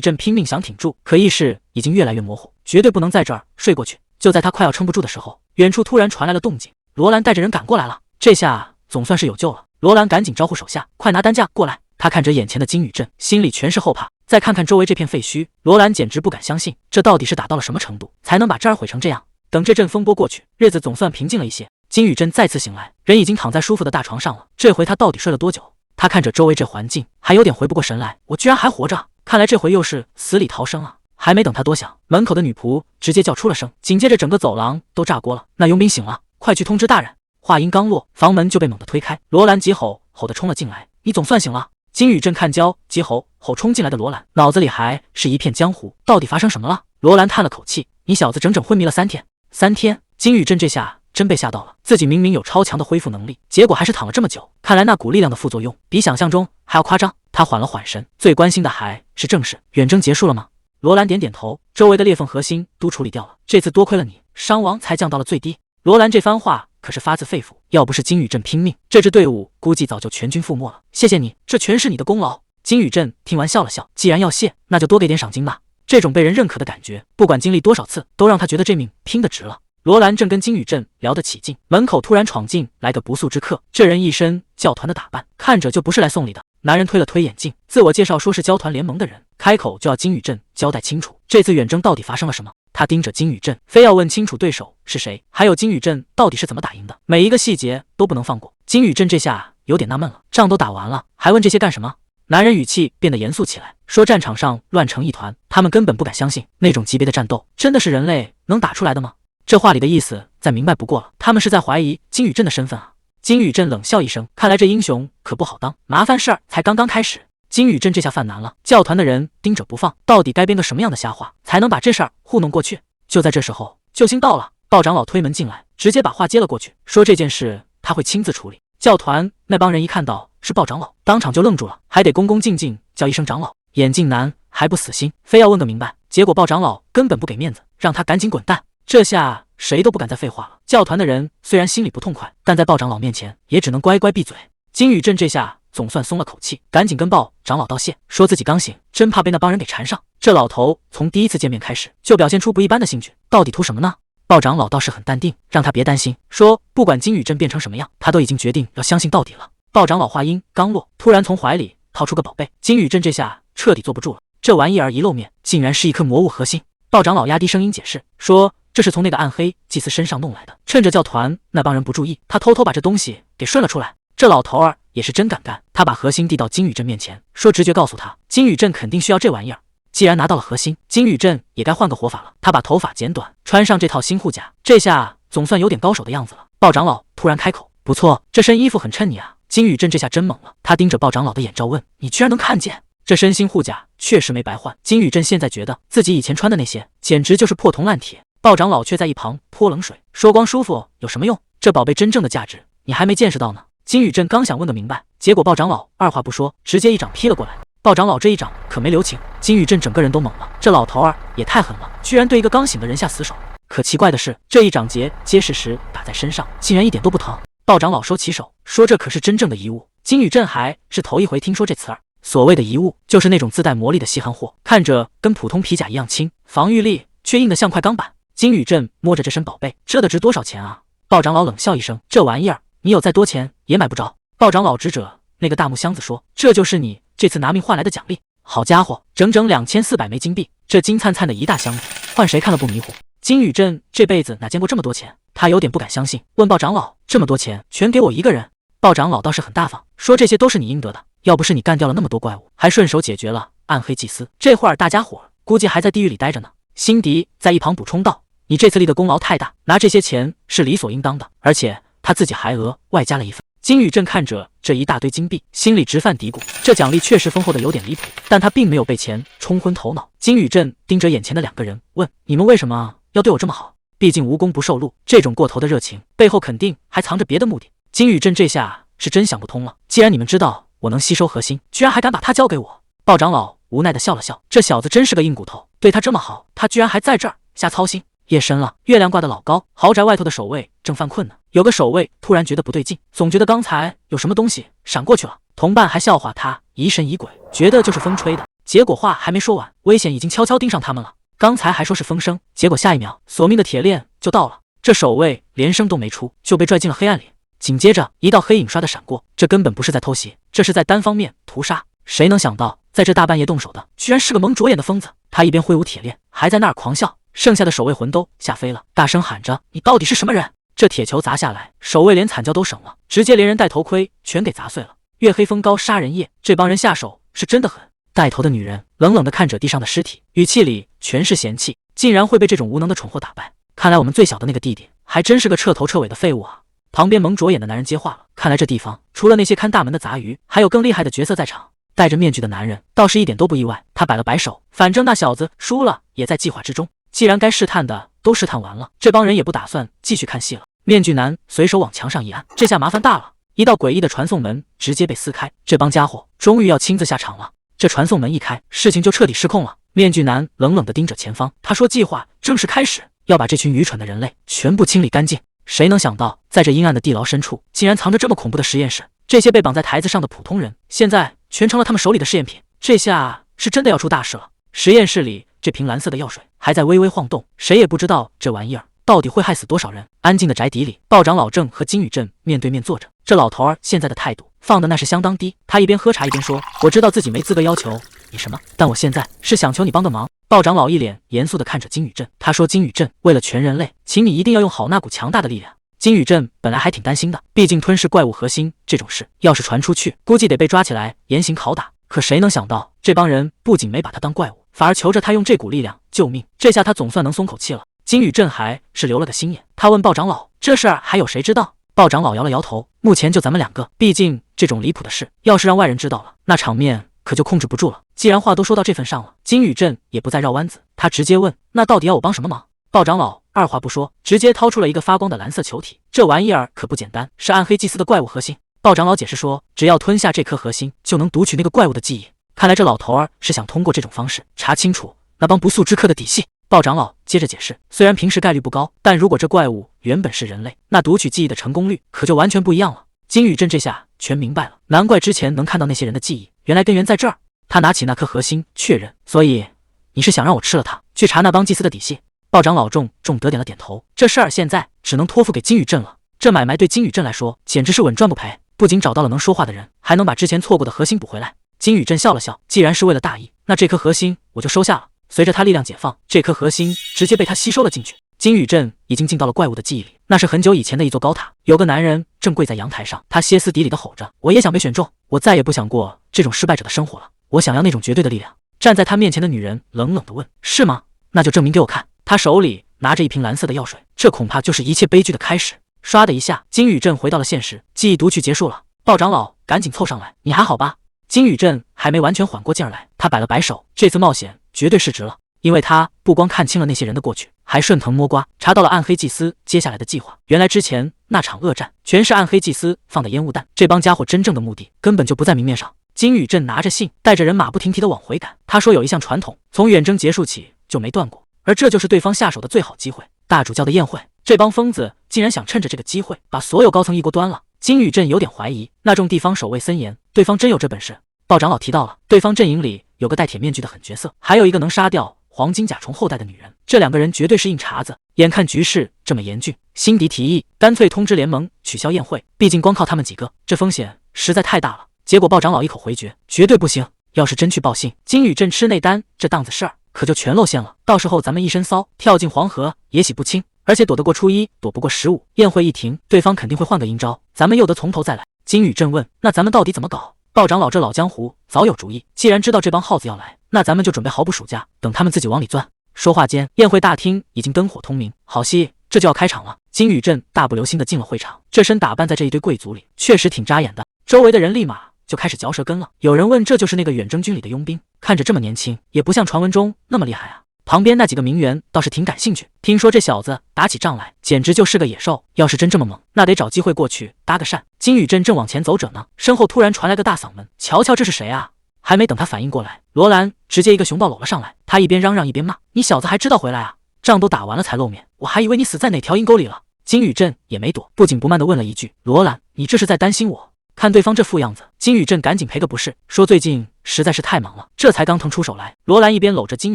镇拼命想挺住，可意识已经越来越模糊，绝对不能在这儿睡过去。就在他快要撑不住的时候，远处突然传来了动静，罗兰带着人赶过来了。这下总算是有救了。罗兰赶紧招呼手下，快拿担架过来。他看着眼前的金宇镇，心里全是后怕。再看看周围这片废墟，罗兰简直不敢相信，这到底是打到了什么程度，才能把这儿毁成这样？等这阵风波过去，日子总算平静了一些。金宇镇再次醒来，人已经躺在舒服的大床上了。这回他到底睡了多久？他看着周围这环境，还有点回不过神来。我居然还活着，看来这回又是死里逃生啊！还没等他多想，门口的女仆直接叫出了声，紧接着整个走廊都炸锅了。那佣兵醒了，快去通知大人！话音刚落，房门就被猛地推开，罗兰急吼地冲了进来。你总算醒了！金宇镇看焦急吼冲进来的罗兰，脑子里还是一片浆糊，到底发生什么了？罗兰叹了口气，你小子整整昏迷了3天。3天？金宇镇这下真被吓到了，自己明明有超强的恢复能力，结果还是躺了这么久。看来那股力量的副作用比想象中还要夸张。他缓了缓神，最关心的还是正事。远征结束了吗？罗兰点点头，周围的裂缝核心都处理掉了，这次多亏了你，伤亡才降到了最低。罗兰这番话可是发自肺腑，要不是金宇镇拼命，这支队伍估计早就全军覆没了。谢谢你，这全是你的功劳。金宇镇听完笑了笑，既然要谢，那就多给点赏金吧。这种被人认可的感觉，不管经历多少次，都让他觉得这命拼得值了。罗兰正跟金宇镇聊得起劲，门口突然闯进来个不速之客，这人一身教团的打扮，看着就不是来送礼的。男人推了推眼镜，自我介绍说是教团联盟的人，开口就要金宇镇交代清楚，这次远征到底发生了什么。他盯着金宇镇，非要问清楚对手是谁，还有金宇镇到底是怎么打赢的，每一个细节都不能放过。金宇镇这下有点纳闷了，仗都打完了，还问这些干什么？男人语气变得严肃起来，说战场上乱成一团，他们根本不敢相信那种级别的战斗真的是人类能打出来的吗？这话里的意思再明白不过了，他们是在怀疑金宇镇的身份啊。金宇镇冷笑一声，看来这英雄可不好当，麻烦事儿才刚刚开始。金宇镇这下犯难了，教团的人盯着不放，到底该编个什么样的瞎话才能把这事儿糊弄过去？就在这时候，救星到了，鲍长老推门进来，直接把话接了过去，说这件事他会亲自处理。教团那帮人一看到是鲍长老，当场就愣住了，还得恭恭敬敬叫一声长老。眼镜男还不死心，非要问个明白，结果鲍长老根本不给面子，让他赶紧滚蛋。这下谁都不敢再废话了。教团的人虽然心里不痛快，但在鲍长老面前也只能乖乖闭嘴。金宇镇这下总算松了口气，赶紧跟鲍长老道谢，说自己刚醒，真怕被那帮人给缠上。这老头从第一次见面开始就表现出不一般的兴趣，到底图什么呢？鲍长老倒是很淡定，让他别担心，说不管金宇镇变成什么样，他都已经决定要相信到底了。鲍长老话音刚落，突然从怀里掏出个宝贝，金宇镇这下彻底坐不住了，这玩意儿一露面，竟然是一颗魔物核心。鲍长老压低声音解释说，这是从那个暗黑祭司身上弄来的，趁着教团那帮人不注意，他偷偷把这东西给顺了出来。这老头儿也是真敢干，他把核心递到金宇镇面前，说直觉告诉他，金宇镇肯定需要这玩意儿。既然拿到了核心，金宇镇也该换个活法了。他把头发剪短，穿上这套新护甲，这下总算有点高手的样子了。鲍长老突然开口，不错，这身衣服很衬你啊。金宇镇这下真懵了，他盯着鲍长老的眼罩问，你居然能看见？这身新护甲确实没白换，金宇镇现在觉得自己以前穿的那些简直就是破铜烂铁。鲍长老却在一旁泼冷水，说光舒服有什么用？这宝贝真正的价值你还没见识到呢。金宇镇刚想问个明白，结果鲍长老二话不说，直接一掌劈了过来。鲍长老这一掌可没留情，金宇镇整个人都懵了，这老头儿也太狠了，居然对一个刚醒的人下死手。可奇怪的是，这一掌结实时打在身上，竟然一点都不疼。鲍长老收起手，说这可是真正的遗物。金宇镇还是头一回听说这词儿。所谓的遗物，就是那种自带魔力的稀罕货，看着跟普通皮甲一样轻，防御力却硬得像块钢板。金宇镇摸着这身宝贝，这得值多少钱啊？鲍长老冷笑一声，这玩意儿你有再多钱也买不着。鲍长老指着那个大木箱子说：“这就是你这次拿命换来的奖励。”好家伙，整整2400枚金币，这金灿灿的一大箱子，换谁看了不迷糊？金宇镇这辈子哪见过这么多钱？他有点不敢相信，问鲍长老：“这么多钱全给我一个人？”鲍长老倒是很大方，说：“这些都是你应得的，要不是你干掉了那么多怪物，还顺手解决了暗黑祭司，这会儿大家伙估计还在地狱里待着呢。”辛迪在一旁补充道：“你这次立的功劳太大，拿这些钱是理所应当的，而且他自己还额外加了一份。”金宇镇看着这一大堆金币，心里直犯嘀咕，这奖励确实丰厚的有点离谱，但他并没有被钱冲昏头脑。金宇镇盯着眼前的2个人，问：“你们为什么要对我这么好？毕竟无功不受禄，这种过头的热情背后肯定还藏着别的目的。”金宇镇这下是真想不通了，既然你们知道我能吸收核心，居然还敢把它交给我。鲍长老无奈的笑了笑，这小子真是个硬骨头，对他这么好，他居然还在这儿瞎操心。夜深了，月亮挂得老高，豪宅外头的守卫正犯困呢。有个守卫突然觉得不对劲，总觉得刚才有什么东西闪过去了。同伴还笑话他疑神疑鬼，觉得就是风吹的。结果话还没说完，危险已经悄悄盯上他们了。刚才还说是风声，结果下一秒索命的铁链就到了。这守卫连声都没出，就被拽进了黑暗里。紧接着一道黑影刷的闪过，这根本不是在偷袭，这是在单方面屠杀。谁能想到，在这大半夜动手的，居然是个蒙着眼的疯子。他一边挥舞铁链，还在那儿狂笑。剩下的守卫魂都吓飞了，大声喊着：“你到底是什么人？”这铁球砸下来，守卫连惨叫都省了，直接连人带头盔全给砸碎了。月黑风高杀人夜，这帮人下手是真的狠。带头的女人冷冷地看着地上的尸体，语气里全是嫌弃，竟然会被这种无能的蠢货打败。看来我们最小的那个弟弟还真是个彻头彻尾的废物啊！旁边蒙着眼的男人接话了：“看来这地方除了那些看大门的杂鱼，还有更厉害的角色在场。”戴着面具的男人倒是一点都不意外，他摆了摆手，反正那小子输了也在计划之中。既然该试探的都试探完了，这帮人也不打算继续看戏了。面具男随手往墙上一按，这下麻烦大了，一道诡异的传送门直接被撕开，这帮家伙终于要亲自下场了。这传送门一开，事情就彻底失控了。面具男冷冷地盯着前方，他说：“计划正式开始，要把这群愚蠢的人类全部清理干净。”谁能想到，在这阴暗的地牢深处，竟然藏着这么恐怖的实验室。这些被绑在台子上的普通人，现在全成了他们手里的试验品。这下是真的要出大事了。实验室里这瓶蓝色的药水还在微微晃动，谁也不知道这玩意儿到底会害死多少人。安静的宅邸里，道长老正和金宇镇面对面坐着，这老头儿现在的态度放的那是相当低。他一边喝茶一边说：“我知道自己没资格要求你什么，但我现在是想求你帮个忙。”道长老一脸严肃地看着金宇镇，他说：“金宇镇，为了全人类，请你一定要用好那股强大的力量。”金宇镇本来还挺担心的，毕竟吞噬怪物核心这种事，要是传出去，估计得被抓起来严刑拷打。可谁能想到，这帮人不仅没把他当怪物，反而求着他用这股力量救命。这下他总算能松口气了。金宇镇还是留了个心眼，他问鲍长老：“这事儿还有谁知道？”鲍长老摇了摇头：“目前就咱们2个，毕竟这种离谱的事，要是让外人知道了，那场面可就控制不住了。”既然话都说到这份上了，金宇镇也不再绕弯子，他直接问：“那到底要我帮什么忙？”鲍长老二话不说，直接掏出了一个发光的蓝色球体，这玩意儿可不简单，是暗黑祭司的怪物核心。鲍长老解释说，只要吞下这颗核心，就能读取那个怪物的记忆。看来这老头儿是想通过这种方式查清楚那帮不速之客的底细。鲍长老接着解释，虽然平时概率不高，但如果这怪物原本是人类，那读取记忆的成功率可就完全不一样了。金宇镇这下全明白了，难怪之前能看到那些人的记忆，原来根源在这儿。他拿起那颗核心确认，所以你是想让我吃了它，去查那帮祭司的底细？鲍长老重得点了点头，这事儿现在只能托付给金宇镇了。这买卖对金宇镇来说简直是稳赚不赔，不仅找到了能说话的人，还能把之前错过的核心补回来。金宇镇笑了笑，既然是为了大义，那这颗核心我就收下了。随着他力量解放，这颗核心直接被他吸收了进去。金宇镇已经进到了怪物的记忆里，那是很久以前的一座高塔，有个男人正跪在阳台上，他歇斯底里的吼着：“我也想被选中，我再也不想过这种失败者的生活了，我想要那种绝对的力量。”站在他面前的女人冷冷地问：“是吗？那就证明给我看。”他手里拿着一瓶蓝色的药水，这恐怕就是一切悲剧的开始。唰的一下，金宇镇回到了现实，记忆读取结束了。鲍长老赶紧凑上来：“你还好吧？”金宇镇还没完全缓过劲儿来，他摆了摆手，这次冒险绝对是值了，因为他不光看清了那些人的过去，还顺藤摸瓜查到了暗黑祭司接下来的计划。原来之前那场恶战全是暗黑祭司放的烟雾弹，这帮家伙真正的目的根本就不在明面上。金宇镇拿着信，带着人马不停蹄的往回赶。他说有一项传统，从远征结束起就没断过，而这就是对方下手的最好机会。大主教的宴会，这帮疯子竟然想趁着这个机会把所有高层一锅端了。金宇镇有点怀疑，那众地方守卫森严，对方真有这本事。鲍长老提到了，对方阵营里有个戴铁面具的狠角色，还有一个能杀掉黄金甲虫后代的女人，这2个人绝对是硬茬子。眼看局势这么严峻，辛迪提议干脆通知联盟取消宴会，毕竟光靠他们几个，这风险实在太大了。结果鲍长老一口回绝，绝对不行。要是真去报信，金宇镇吃内丹这档子事儿可就全露馅了。到时候咱们一身骚跳进黄河也洗不清，而且躲得过初一，躲不过15。宴会一停，对方肯定会换个阴招，咱们又得从头再来。金宇镇问：那咱们到底怎么搞？鲍长老这老江湖早有主意，既然知道这帮耗子要来，那咱们就准备好补暑假，等他们自己往里钻。说话间，宴会大厅已经灯火通明，好戏这就要开场了。金宇镇大步流星地进了会场，这身打扮在这一堆贵族里确实挺扎眼的，周围的人立马就开始嚼舌根了。有人问，这就是那个远征军里的佣兵，看着这么年轻，也不像传闻中那么厉害啊。旁边那几个名媛倒是挺感兴趣，听说这小子打起仗来简直就是个野兽，要是真这么猛，那得找机会过去搭个讪。金宇镇正往前走着呢，身后突然传来个大嗓门：瞧瞧这是谁啊！还没等他反应过来，罗兰直接一个熊抱搂了上来，他一边嚷嚷一边骂：你小子还知道回来啊？仗都打完了才露面，我还以为你死在哪条阴沟里了。金宇镇也没躲，不紧不慢地问了一句：罗兰，你这是在担心我？看对方这副样子，金宇镇赶紧赔个不是，说最近实在是太忙了，这才刚腾出手来。罗兰一边搂着金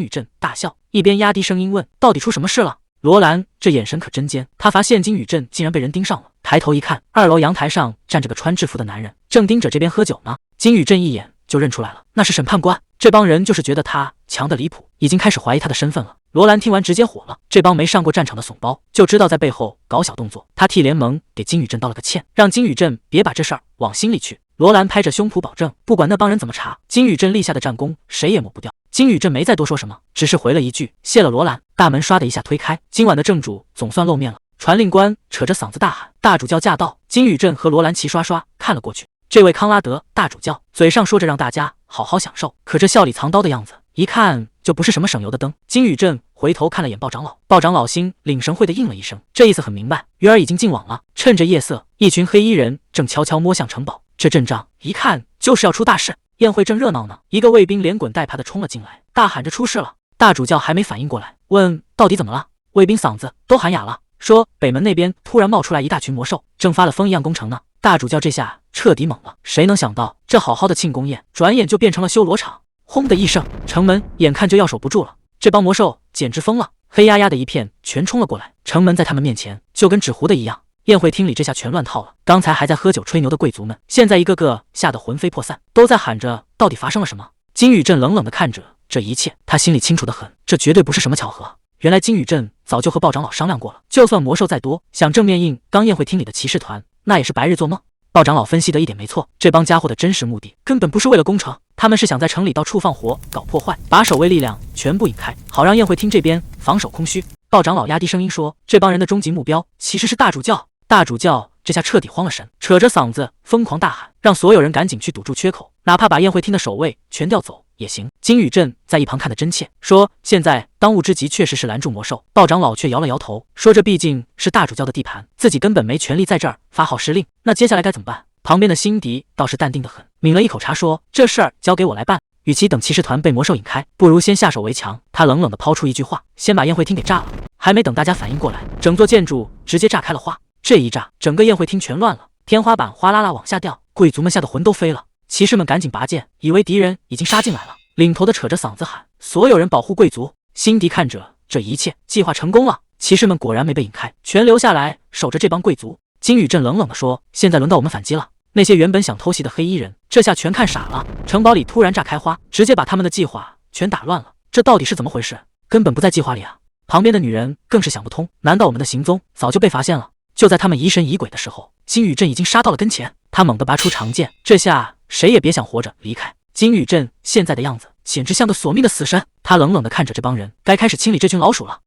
宇镇大笑，一边压低声音问：到底出什么事了？罗兰这眼神可真尖，他发现金宇镇竟然被人盯上了，抬头一看，2楼阳台上站着个穿制服的男人，正盯着这边喝酒呢。金宇镇一眼就认出来了，那是审判官。这帮人就是觉得他强得离谱，已经开始怀疑他的身份了。罗兰听完直接火了，这帮没上过战场的怂包就知道在背后搞小动作，他替联盟给金宇镇道了个歉，让金宇镇别把这事儿往心里去。罗兰拍着胸脯保证，不管那帮人怎么查，金宇镇立下的战功谁也抹不掉。金宇镇没再多说什么，只是回了一句谢了罗兰。大门唰的一下推开，今晚的正主总算露面了。传令官扯着嗓子大喊：大主教驾到！金宇镇和罗兰齐刷刷看了过去，这位康拉德大主教嘴上说着让大家好好享受，可这笑里藏刀的样子一看就不是什么省油的灯。金宇镇回头看了眼鲍长老，鲍长老心领神会的应了一声，这意思很明白，鱼儿已经进网了。趁着夜色，一群黑衣人正悄悄摸向城堡，这阵仗一看就是要出大事。宴会正热闹呢，一个卫兵连滚带爬的冲了进来，大喊着出事了。大主教还没反应过来，问到底怎么了？卫兵嗓子都喊哑了，说北门那边突然冒出来一大群魔兽，正发了疯一样攻城呢。大主教这下彻底懵了，谁能想到这好好的庆功宴，转眼就变成了修罗场。轰的一声，城门眼看就要守不住了，这帮魔兽简直疯了，黑压压的一片全冲了过来，城门在他们面前就跟纸糊的一样。宴会厅里这下全乱套了，刚才还在喝酒吹牛的贵族们，现在一个个吓得魂飞魄散，都在喊着到底发生了什么。金宇镇冷冷地看着这一切，他心里清楚得很，这绝对不是什么巧合。原来金宇镇早就和鲍长老商量过了，就算魔兽再多，想正面硬刚宴会厅里的骑士团，那也是白日做梦。鲍长老分析的一点没错，这帮家伙的真实目的根本不是为了攻城，他们是想在城里到处放火搞破坏，把守卫力量全部引开，好让宴会厅这边防守空虚。鲍长老压低声音说，这帮人的终极目标其实是大主教。大主教这下彻底慌了神，扯着嗓子疯狂大喊，让所有人赶紧去堵住缺口，哪怕把宴会厅的守卫全调走也行。金宇镇在一旁看得真切，说现在当务之急确实是拦住魔兽。鲍长老却摇了摇头，说这毕竟是大主教的地盘，自己根本没权利在这儿发号施令，那接下来该怎么办？旁边的辛迪倒是淡定得很，抿了一口茶说，这事儿交给我来办，与其等骑士团被魔兽引开，不如先下手为强。他冷冷地抛出一句话，先把宴会厅给炸了。还没等大家反应过来，整座建筑直接炸开了花，这一炸，整个宴会厅全乱了，天花板哗啦啦往下掉，贵族们吓得魂都飞了。骑士们赶紧拔剑，以为敌人已经杀进来了，领头的扯着嗓子喊，所有人保护贵族。辛迪看着这一切，计划成功了，骑士们果然没被引开，全留下来守着这帮贵族。金宇镇冷冷地说，现在轮到我们反击了。那些原本想偷袭的黑衣人这下全看傻了，城堡里突然炸开花，直接把他们的计划全打乱了，这到底是怎么回事？根本不在计划里啊。旁边的女人更是想不通，难道我们的行踪早就被发现了？就在他们疑神疑鬼的时候，金宇镇已经杀到了跟前，他猛地拔出长剑，这下谁也别想活着离开。金宇镇现在的样子简直像个索命的死神，他冷冷地看着这帮人，该开始清理这群老鼠了。